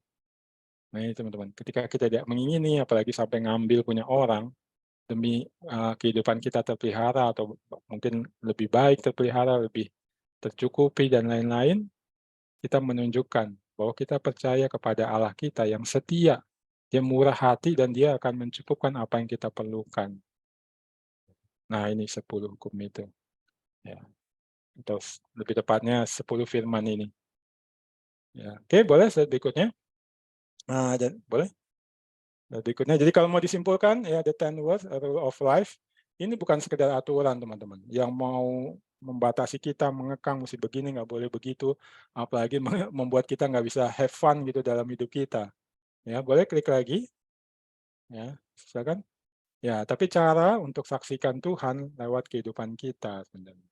Nah ini teman-teman, ketika kita tidak mengingini, apalagi sampai ngambil punya orang, demi kehidupan kita terpelihara, atau mungkin lebih baik terpelihara, lebih tercukupi, dan lain-lain, kita menunjukkan bahwa kita percaya kepada Allah kita yang setia, dia murah hati, dan dia akan mencukupkan apa yang kita perlukan. Nah ini 10 hukum itu. Ya. Atau lebih tepatnya 10 firman ini. Ya. Oke, boleh slide berikutnya. Nah, boleh. Berikutnya, jadi kalau mau disimpulkan, ya the 10 words, rule of life, ini bukan sekedar aturan teman-teman, yang mau membatasi kita, mengekang, mesti begini, nggak boleh begitu, apalagi membuat kita nggak bisa have fun gitu dalam hidup kita. Ya, boleh klik lagi. Ya, silakan. Ya, tapi cara untuk saksikan Tuhan lewat kehidupan kita sebenarnya.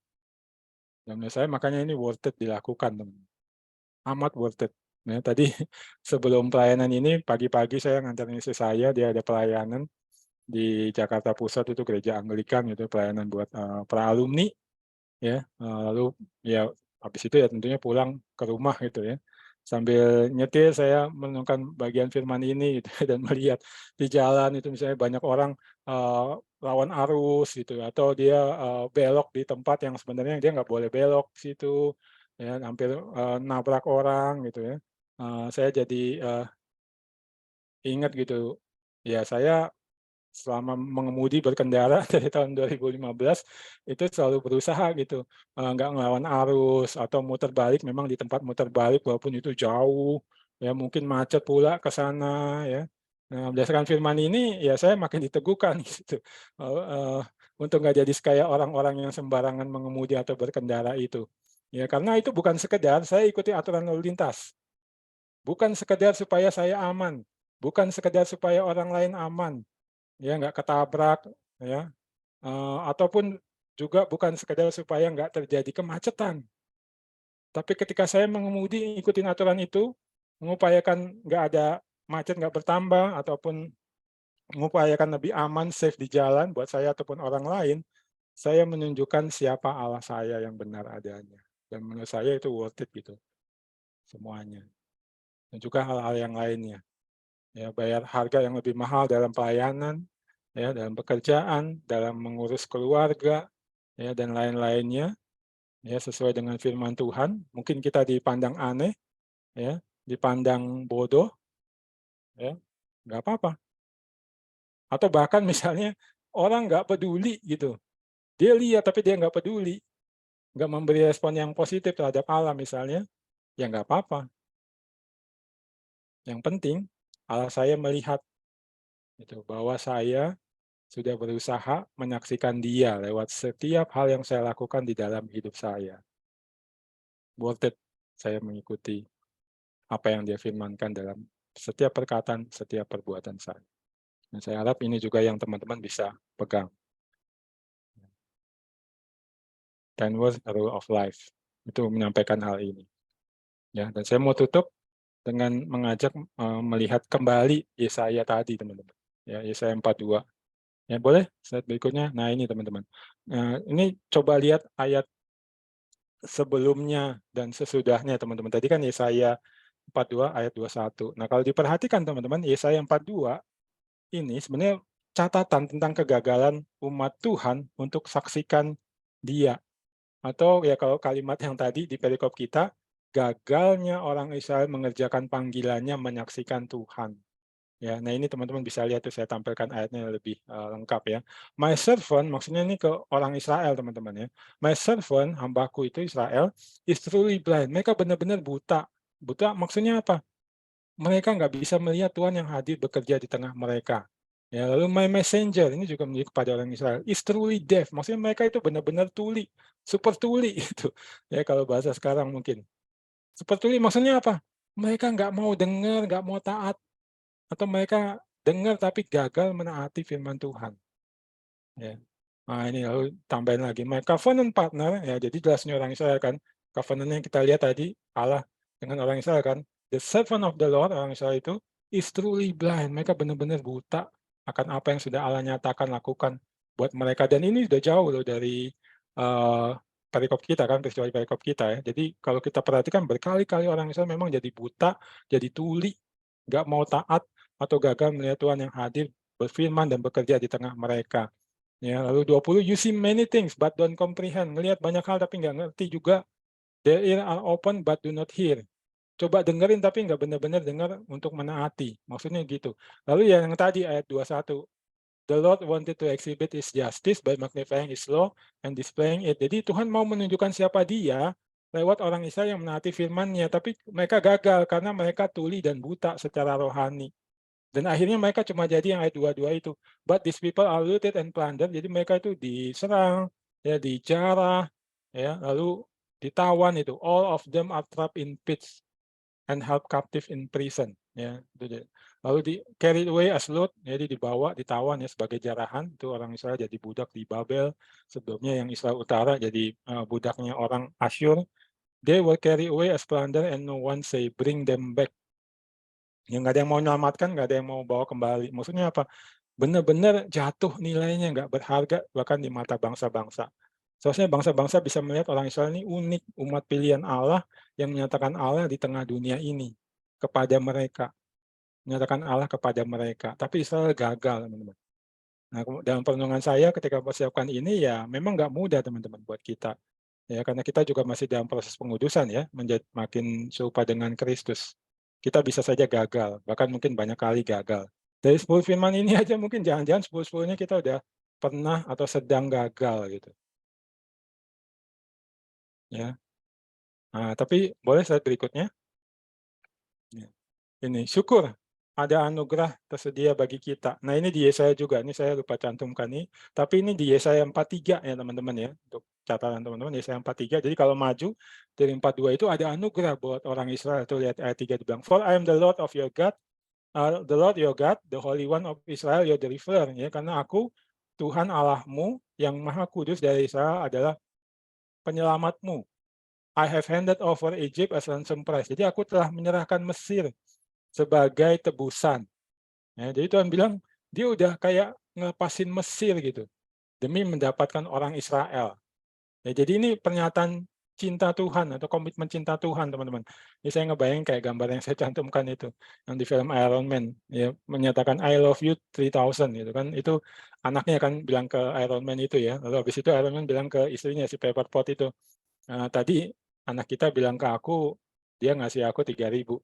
Dan menurut saya makanya ini worth it dilakukan, teman. Amat worth it. Ya, tadi sebelum pelayanan ini, pagi-pagi saya nganterin istri saya, dia ada pelayanan. di Jakarta Pusat itu gereja Anglikan gitu, pelayanan buat para alumni ya. Lalu ya habis itu ya tentunya pulang ke rumah gitu ya. Sambil nyetir saya merenungkan bagian firman ini gitu dan melihat di jalan itu misalnya banyak orang lawan arus gitu atau dia belok di tempat yang sebenarnya dia nggak boleh belok di situ ya, hampir nabrak orang gitu ya. Saya jadi ingat gitu, ya saya selama mengemudi berkendara dari tahun 2015 itu selalu berusaha gitu, nggak ngelawan arus atau muter balik memang di tempat muter balik walaupun itu jauh, ya mungkin macet pula ke sana ya. Nah, berdasarkan firman ini ya saya makin diteguhkan gitu, untuk nggak jadi kayak orang-orang yang sembarangan mengemudi atau berkendara itu. Ya karena itu bukan sekedar saya ikuti aturan lalu lintas, bukan sekedar supaya saya aman, bukan sekedar supaya orang lain aman. Ya nggak ketabrak, ya, ataupun juga bukan sekedar supaya nggak terjadi kemacetan. Tapi ketika saya mengemudi ikutin aturan itu, mengupayakan nggak ada macet nggak bertambah, ataupun mengupayakan lebih aman, safe di jalan buat saya ataupun orang lain, saya menunjukkan siapa Allah saya yang benar adanya. Dan menurut saya itu worth it gitu, semuanya. Dan juga hal-hal yang lainnya. Ya, bayar harga yang lebih mahal dalam pelayanan, ya, dalam pekerjaan, dalam mengurus keluarga, ya, dan lain-lainnya, ya, sesuai dengan firman Tuhan. Mungkin kita dipandang aneh, ya, dipandang bodoh, ya, nggak apa-apa. Atau bahkan misalnya orang nggak peduli gitu. Dia lihat tapi dia nggak peduli, nggak memberi respon yang positif terhadap Allah misalnya, ya nggak apa-apa. Yang penting Allah saya melihat itu bahwa saya sudah berusaha menyaksikan Dia lewat setiap hal yang saya lakukan di dalam hidup saya. Worth it saya mengikuti apa yang Dia firmankan dalam setiap perkataan, setiap perbuatan saya. Dan saya harap ini juga yang teman-teman bisa pegang. 10 words a rule of life. Itu menyampaikan hal ini. Ya, dan saya mau tutup dengan mengajak melihat kembali Yesaya tadi, teman-teman. Ya, Yesaya 42. Ya, boleh slide berikutnya. Nah, ini teman-teman. Ini coba lihat ayat sebelumnya dan sesudahnya, teman-teman. Tadi kan Yesaya 42 ayat 21. Nah, kalau diperhatikan teman-teman, Yesaya 42 ini sebenarnya catatan tentang kegagalan umat Tuhan untuk saksikan Dia. Atau ya kalau kalimat yang tadi di perikop kita, gagalnya orang Israel mengerjakan panggilannya menyaksikan Tuhan. Ya, nah ini teman-teman bisa lihat tuh saya tampilkan ayatnya lebih lengkap ya. My servant maksudnya ini ke orang Israel teman-teman ya. My servant hambaku itu Israel is truly blind. Mereka benar-benar buta. Buta maksudnya apa? Mereka nggak bisa melihat Tuhan yang hadir bekerja di tengah mereka. Ya, lalu my messenger ini juga menjadi kepada orang Israel is truly deaf. Maksudnya mereka itu benar-benar tuli, super tuli itu. Ya kalau bahasa sekarang mungkin. Super tuli maksudnya apa? Mereka nggak mau dengar, nggak mau taat, atau mereka dengar tapi gagal menaati firman Tuhan. Ya. Nah ini lalu tambahin lagi, my covenant partner, ya jadi jelasnya orang Israel kan, covenant yang kita lihat tadi, Allah dengan orang Israel kan, the servant of the Lord, orang Israel itu, is truly blind, mereka benar-benar buta akan apa yang sudah Allah nyatakan, lakukan buat mereka, dan ini sudah jauh loh dari perikop kita kan, peristiwa perikop kita ya, jadi kalau kita perhatikan berkali-kali orang Israel memang jadi buta, jadi tuli, nggak mau taat, atau gagal melihat Tuhan yang hadir, berfirman dan bekerja di tengah mereka. Ya, lalu 20, you see many things but don't comprehend. Ngelihat banyak hal tapi nggak ngerti juga. Their ears are open but do not hear. Coba dengerin tapi nggak benar-benar dengar untuk menaati. Maksudnya gitu. Lalu yang tadi ayat 21. The Lord wanted to exhibit His justice by magnifying His law and displaying it. Jadi Tuhan mau menunjukkan siapa Dia lewat orang Israel yang menaati firman-Nya. Tapi mereka gagal karena mereka tuli dan buta secara rohani. Dan akhirnya mereka cuma jadi yang ayat 22 itu. But these people are looted and plundered. Jadi mereka itu diserang, ya dijarah, ya lalu ditawan itu. All of them are trapped in pits and held captive in prison. Ya, itu dia. Lalu di carried away as loot, jadi dibawa, ditawan ya sebagai jarahan. Itu orang Israel jadi budak di Babel. Sebelumnya yang Israel Utara jadi budaknya orang Asyur. They were carried away as plunder and no one say bring them back. Yang nggak ada yang mau menyelamatkan, nggak ada yang mau bawa kembali. Maksudnya apa? benar-benar jatuh nilainya, nggak berharga bahkan di mata bangsa-bangsa. Seharusnya bangsa-bangsa bisa melihat orang Israel ini unik, umat pilihan Allah yang menyatakan Allah di tengah dunia ini kepada mereka, menyatakan Allah kepada mereka. Tapi Israel gagal, teman-teman. Nah, dalam perenungan saya ketika mempersiapkan ini ya memang nggak mudah, teman-teman, buat kita. Ya, karena kita juga masih dalam proses pengudusan ya, menjadi makin serupa dengan Kristus. Kita bisa saja gagal, bahkan mungkin banyak kali gagal. Dari 10 firman ini aja mungkin jangan-jangan 10-10-nya kita udah pernah atau sedang gagal gitu. Ya. Nah, tapi boleh slide berikutnya? Ya. Ini, syukur ada anugerah tersedia bagi kita. Nah, ini di Yesaya juga, ini saya lupa cantumkan nih, tapi ini di Yesaya 43 ya teman-teman ya, untuk catatan teman-teman, Yesaya 43. Jadi kalau maju dari 42 itu ada anugerah buat orang Israel. Tuh lihat ayat 3 dibilang, "For I am the Lord of your God, the Lord your God, the Holy One of Israel, your deliverer." Ya, karena aku Tuhan Allahmu yang Maha Kudus dari Israel adalah penyelamatmu. I have handed over Egypt as ransom price. Jadi aku telah menyerahkan Mesir sebagai tebusan. Ya, jadi Tuhan bilang, dia udah kayak ngelepasin Mesir gitu, demi mendapatkan orang Israel. Ya, jadi ini pernyataan cinta Tuhan atau komitmen cinta Tuhan, teman-teman. Ini saya ngebayang kayak gambar yang saya cantumkan itu, yang di film Iron Man, ya, menyatakan I love you 3000 gitu kan. Itu anaknya kan bilang ke Iron Man itu ya. Lalu habis itu Iron Man bilang ke istrinya si Pepper Pot itu, tadi anak kita bilang ke aku, dia ngasih aku 3.000.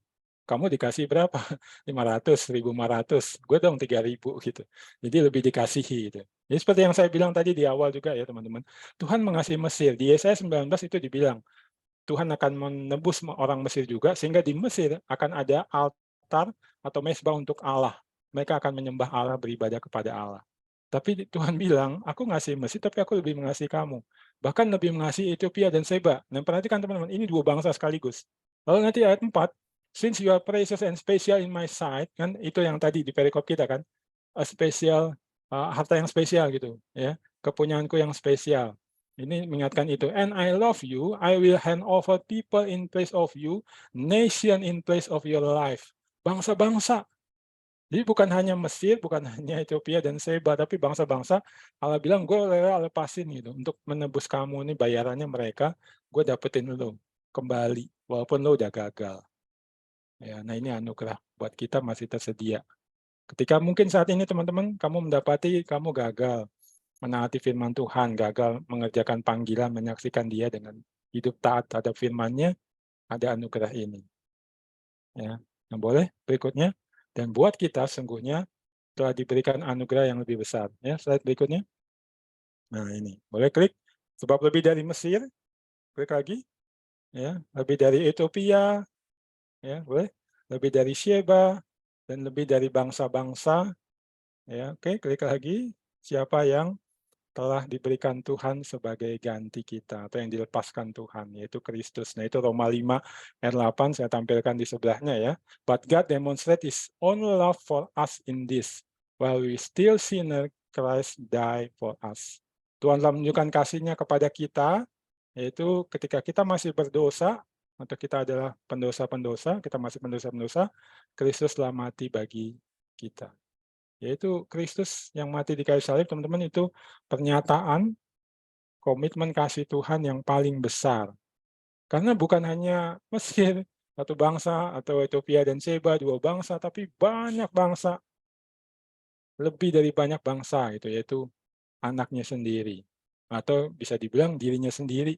Kamu dikasih berapa? 500, 1.500. Gue dong 3.000 gitu. Jadi lebih dikasihi gitu. Jadi seperti yang saya bilang tadi di awal juga ya teman-teman. Tuhan mengasihi Mesir. Di Yesaya 19 itu dibilang, Tuhan akan menebus orang Mesir juga, sehingga di Mesir akan ada altar atau mezbah untuk Allah. Mereka akan menyembah Allah, beribadah kepada Allah. Tapi Tuhan bilang, aku ngasih Mesir, tapi aku lebih mengasihi kamu. Bahkan lebih mengasihi Ethiopia dan Seba. Dan perhatikan teman-teman, ini dua bangsa sekaligus. Lalu nanti ayat 4, since you are precious and special in my sight, kan itu yang tadi di perikop kita kan, a special, harta yang spesial gitu, ya, kepunyaanku yang spesial. Ini mengingatkan itu. And I love you, I will hand over people in place of you, nation in place of your life. Bangsa-bangsa. Jadi bukan hanya Mesir, bukan hanya Ethiopia dan Seba, tapi bangsa-bangsa, Allah bilang, gue rela lepasin gitu, untuk menebus kamu, ini bayarannya mereka, gue dapetin lo kembali, walaupun lo udah gagal. Ya, nah ini anugerah buat kita masih tersedia. Ketika mungkin saat ini teman-teman, kamu mendapati kamu gagal, menaati firman Tuhan, gagal mengerjakan panggilan, menyaksikan dia dengan hidup taat terhadap firman-Nya, ada anugerah ini. Ya, yang boleh berikutnya. Dan buat kita sungguhnya telah diberikan anugerah yang lebih besar. Ya, slide berikutnya. Nah ini, boleh klik. Sebab lebih dari Mesir, klik lagi. Ya, lebih dari Ethiopia, ya boleh. Lebih dari Sheba, dan lebih dari bangsa-bangsa. Ya, oke, klik lagi. Siapa yang telah diberikan Tuhan sebagai ganti kita atau yang dilepaskan Tuhan, yaitu Kristus. Nah, itu Roma 5 ayat 8 saya tampilkan di sebelahnya ya. But God demonstrates His own love for us in this, while we still sinner, Christ died for us. Tuhan telah menunjukkan kasih-Nya kepada kita, yaitu ketika kita masih berdosa, atau kita adalah pendosa-pendosa, kita masih pendosa-pendosa, Kristus telah mati bagi kita. Yaitu Kristus yang mati di kayu salib, teman-teman, itu pernyataan komitmen kasih Tuhan yang paling besar. Karena bukan hanya Mesir, satu bangsa, atau Ethiopia dan Seba, dua bangsa, tapi banyak bangsa, lebih dari banyak bangsa, itu yaitu anaknya sendiri. Atau bisa dibilang dirinya sendiri,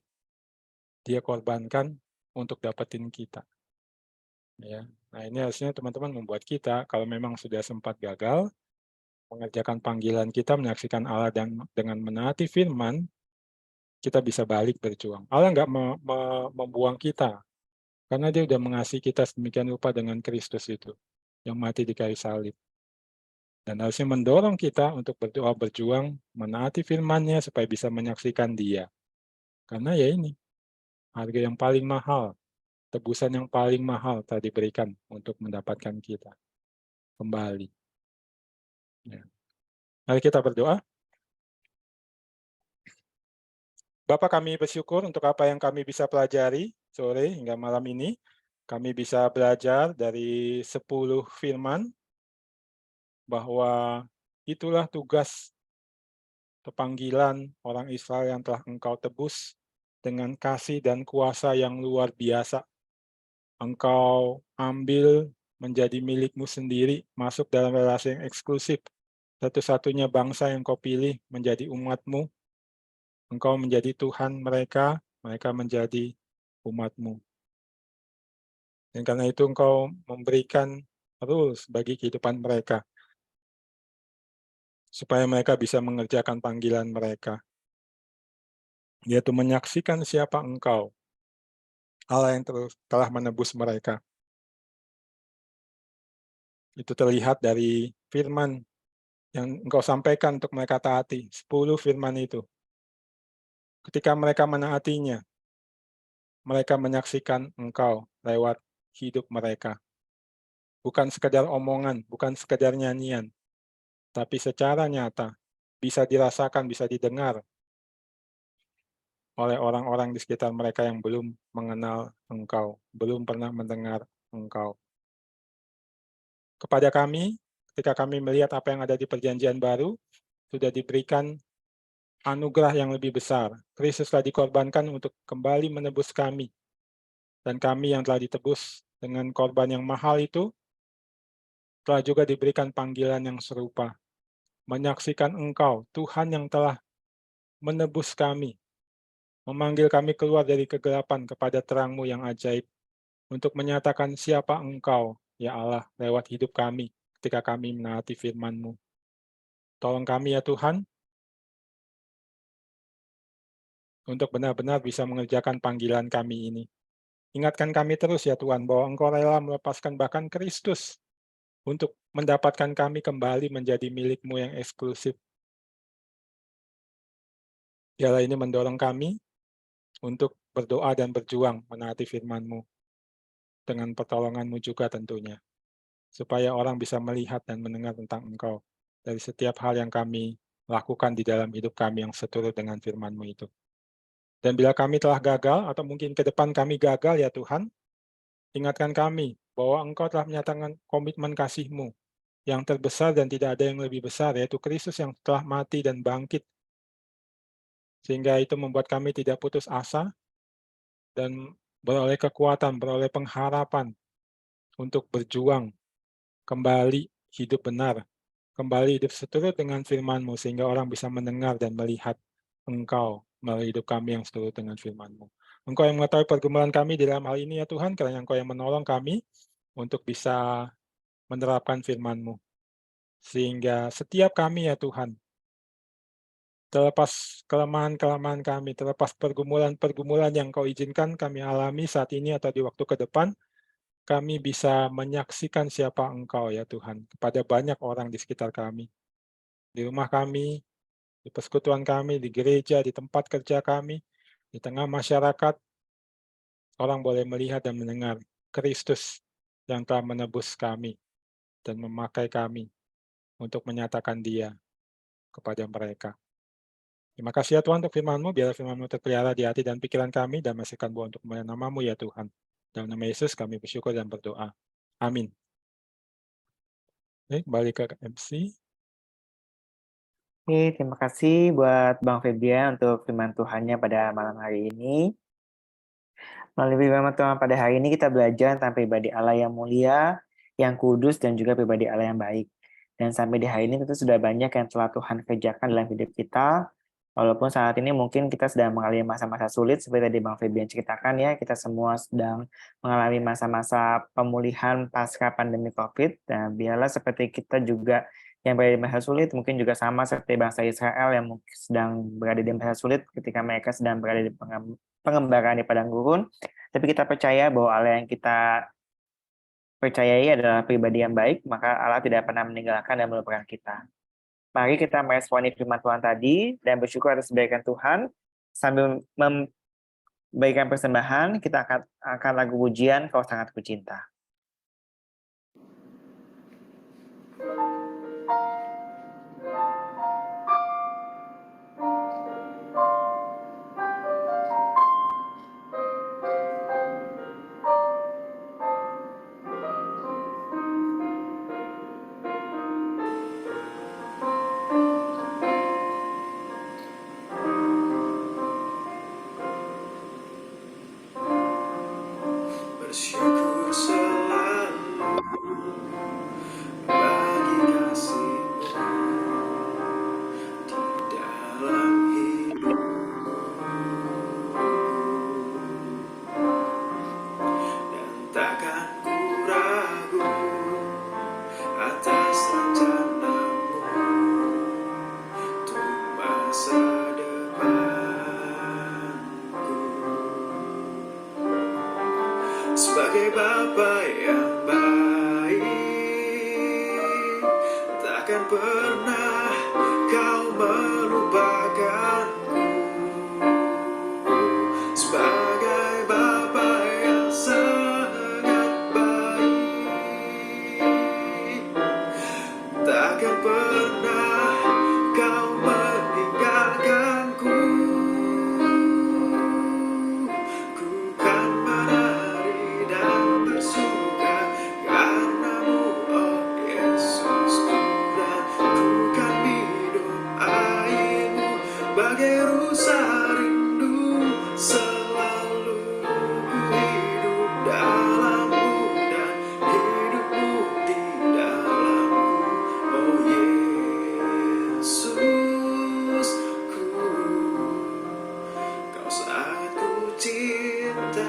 dia korbankan untuk dapetin kita. Ya. Nah ini harusnya teman-teman membuat kita, kalau memang sudah sempat gagal, mengerjakan panggilan kita, menyaksikan Allah dan dengan menaati firman, kita bisa balik berjuang. Allah nggak membuang kita, karena dia udah mengasihi kita sedemikian rupa dengan Kristus itu, yang mati di kayu salib. Dan harusnya mendorong kita untuk berdoa, berjuang, menaati firman-Nya supaya bisa menyaksikan dia. Karena ya ini, harga yang paling mahal, tebusan yang paling mahal tadi diberikan untuk mendapatkan kita kembali. Ya. Mari kita berdoa. Bapa, kami bersyukur untuk apa yang kami bisa pelajari sore hingga malam ini. Kami bisa belajar dari 10 firman bahwa itulah tugas atau panggilan orang Israel yang telah Engkau tebus dengan kasih dan kuasa yang luar biasa. Engkau ambil menjadi milikmu sendiri, masuk dalam relasi yang eksklusif. Satu-satunya bangsa yang Kau pilih menjadi umat-Mu. Engkau menjadi Tuhan mereka, mereka menjadi umat-Mu. Dan karena itu Engkau memberikan rules bagi kehidupan mereka, supaya mereka bisa mengerjakan panggilan mereka, yaitu menyaksikan siapa Engkau, Allah yang telah menebus mereka. Itu terlihat dari firman yang Engkau sampaikan untuk mereka taati, 10 firman itu. Ketika mereka menaatinya, mereka menyaksikan Engkau lewat hidup mereka. Bukan sekedar omongan, bukan sekedar nyanyian, tapi secara nyata, bisa dirasakan, bisa didengar oleh orang-orang di sekitar mereka yang belum mengenal Engkau, belum pernah mendengar Engkau. Kepada kami, ketika kami melihat apa yang ada di Perjanjian Baru, sudah diberikan anugerah yang lebih besar. Kristus telah dikorbankan untuk kembali menebus kami. Dan kami yang telah ditebus dengan korban yang mahal itu, telah juga diberikan panggilan yang serupa. Menyaksikan Engkau, Tuhan yang telah menebus kami, memanggil kami keluar dari kegelapan kepada terang-Mu yang ajaib, untuk menyatakan siapa Engkau, ya Allah, lewat hidup kami, ketika kami menaati firman-Mu. Tolong kami ya Tuhan, untuk benar-benar bisa mengerjakan panggilan kami ini. Ingatkan kami terus ya Tuhan, bahwa Engkau rela melepaskan bahkan Kristus untuk mendapatkan kami kembali menjadi milik-Mu yang eksklusif. Dialah ini mendorong kami untuk berdoa dan berjuang menaati firman-Mu, dengan pertolongan-Mu juga tentunya, supaya orang bisa melihat dan mendengar tentang Engkau dari setiap hal yang kami lakukan di dalam hidup kami yang seturut dengan firman-Mu itu. Dan bila kami telah gagal, atau mungkin ke depan kami gagal ya Tuhan, ingatkan kami bahwa Engkau telah menyatakan komitmen kasih-Mu yang terbesar dan tidak ada yang lebih besar, yaitu Kristus yang telah mati dan bangkit. Sehingga itu membuat kami tidak putus asa dan beroleh kekuatan, beroleh pengharapan untuk berjuang kembali hidup benar, kembali hidup seturut dengan firman-Mu, sehingga orang bisa mendengar dan melihat Engkau melalui hidup kami yang seturut dengan firman-Mu. Engkau yang mengetahui pergumulan kami di dalam hal ini ya Tuhan, karena Engkau yang menolong kami untuk bisa menerapkan firman-Mu. Sehingga setiap kami ya Tuhan, terlepas kelemahan-kelemahan kami, terlepas pergumulan-pergumulan yang Kau izinkan kami alami saat ini atau di waktu ke depan, kami bisa menyaksikan siapa Engkau ya Tuhan, kepada banyak orang di sekitar kami. Di rumah kami, di persekutuan kami, di gereja, di tempat kerja kami, di tengah masyarakat, orang boleh melihat dan mendengar Kristus yang telah menebus kami dan memakai kami untuk menyatakan Dia kepada mereka. Terima kasih ya Tuhan untuk firman-Mu, biarlah firman-Mu terpelihara di hati dan pikiran kami, dan masihkan buah untuk kemuliaan nama-Mu ya Tuhan. Dalam nama Yesus kami bersyukur dan berdoa. Amin. Oke, kembali ke MC. Oke, terima kasih buat Bang Febrian untuk firman Tuhannya pada malam hari ini. Melalui firman Tuhan pada hari ini kita belajar tentang pribadi Allah yang mulia, yang kudus, dan juga pribadi Allah yang baik. Dan sampai di hari ini tentu sudah banyak yang telah Tuhan kerjakan dalam hidup kita. Walaupun saat ini mungkin kita sedang mengalami masa-masa sulit seperti tadi Bang Febrian ceritakan ya, kita semua sedang mengalami masa-masa pemulihan pasca pandemi COVID. Dan biarlah seperti kita juga yang berada di masa sulit, mungkin juga sama seperti bangsa Israel yang mungkin sedang berada di masa sulit ketika mereka sedang berada di pengembaraan di padang gurun. Tapi kita percaya bahwa Allah yang kita percayai adalah pribadi yang baik, maka Allah tidak pernah meninggalkan dan melupakan kita. Mari kita meresponi firman Tuhan tadi dan bersyukur atas kebaikan Tuhan. Sambil memberikan persembahan, kita akan lagu pujian Kau Sangat Kucinta. dalam hidupku, dan takkan ku ragu atas rencanamu untuk masa depanku. Sebagai Bapa yang baik, takkan pernah kau melupakanku. Sebagai Bapa yang sangat baik, takkan pernah kau meninggalkanku. Ku kan menari dan bersuka karenamu, oh Yesusku, dan ku kan minum airmu bagai rusa rindu. Selalu ku hidup dalammu dan hidupmu di dalamku, oh Yesusku, kau sangat ku cinta.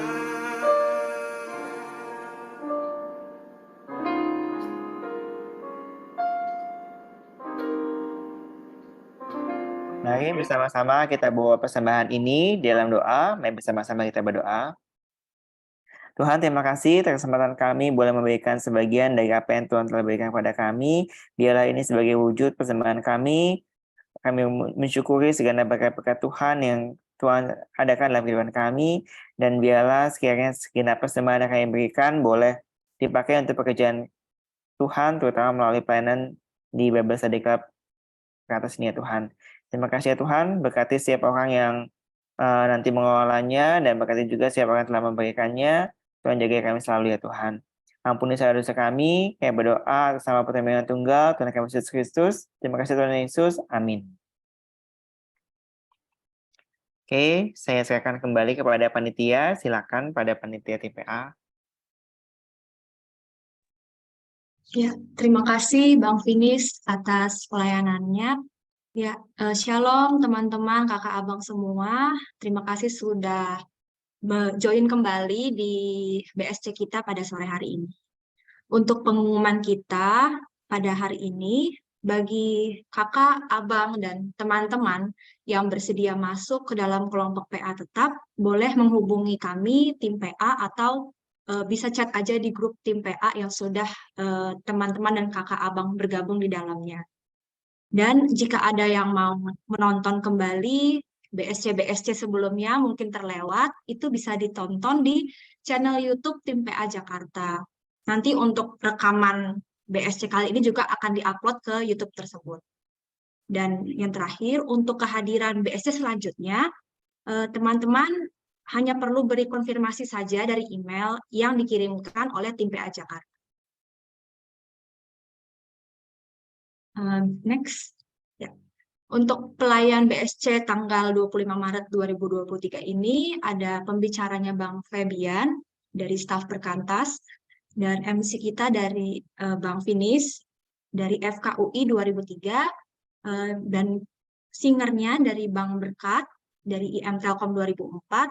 Mari bersama-sama kita bawa persembahan ini di dalam doa. Mari bersama-sama kita berdoa. Tuhan, terima kasih atas kesempatan kami boleh memberikan sebagian dari apa yang Tuhan telah berikan kepada kami. Biarlah ini sebagai wujud persembahan kami. Kami mensyukuri segala berkat-berkat Tuhan yang Tuhan adakan dalam kehidupan kami. Dan biarlah sekiranya segenap persembahan yang kami berikan boleh dipakai untuk pekerjaan Tuhan, terutama melalui pelayanan di Bible Study Club ke atas ini ya Tuhan. Terima kasih ya Tuhan, berkati setiap orang yang nanti mengelolanya, dan berkati juga setiap orang yang telah memberikannya. Tuhan jaga kami selalu ya Tuhan. Ampuni segala dosa kami, kami berdoa atas nama Putra Yang Tunggal, Tuhan kami Yesus Kristus. Terima kasih Tuhan Yesus, amin. Oke, saya serahkan kembali kepada panitia. Silakan pada panitia TPA. Ya, terima kasih Bang Finis atas pelayanannya. Ya, shalom teman-teman, kakak abang semua. Terima kasih sudah join kembali di BSC kita pada sore hari ini. Untuk pengumuman kita pada hari ini, bagi kakak, abang, dan teman-teman yang bersedia masuk ke dalam kelompok PA tetap, boleh menghubungi kami, tim PA, atau bisa chat aja di grup tim PA yang sudah teman-teman dan kakak abang bergabung di dalamnya. Dan jika ada yang mau menonton kembali BSC sebelumnya mungkin terlewat, itu bisa ditonton di channel YouTube Tim PA Jakarta. Nanti untuk rekaman BSC kali ini juga akan diupload ke YouTube tersebut. Dan yang terakhir, untuk kehadiran BSC selanjutnya, teman-teman hanya perlu beri konfirmasi saja dari email yang dikirimkan oleh Tim PA Jakarta. Next. Ya. Untuk pelayan BSC tanggal 25 Maret 2023 ini ada pembicaranya Bang Febian dari staf Perkantas, dan MC kita dari Bang Finis dari FKUI 2003, dan singernya dari Bang Berkat dari IM Telkom 2004.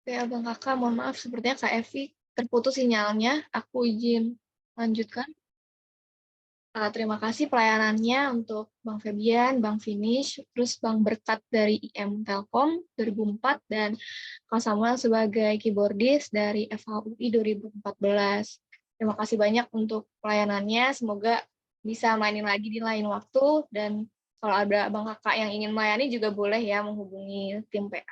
Oke, Abang Kakak, mohon maaf, sepertinya Kak Evi terputus sinyalnya. Aku izin lanjutkan. Terima kasih pelayanannya untuk Bang Febian, Bang Finish, terus Bang Berkat dari IM Telkom 2004, dan Kak Samuel sebagai keyboardist dari FHUI 2014. Terima kasih banyak untuk pelayanannya, semoga bisa mainin lagi di lain waktu, dan kalau ada Abang Kakak yang ingin melayani juga boleh ya menghubungi tim PA.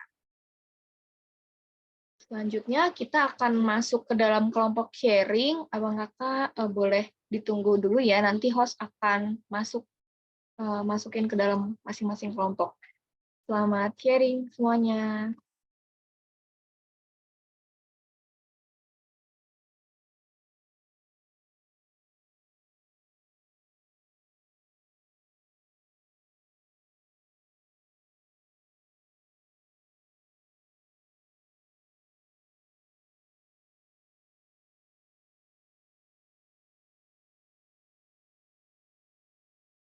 Selanjutnya kita akan masuk ke dalam kelompok sharing. Abang Kakak boleh ditunggu dulu ya, nanti host akan masukin ke dalam masing-masing kelompok. Selamat sharing semuanya.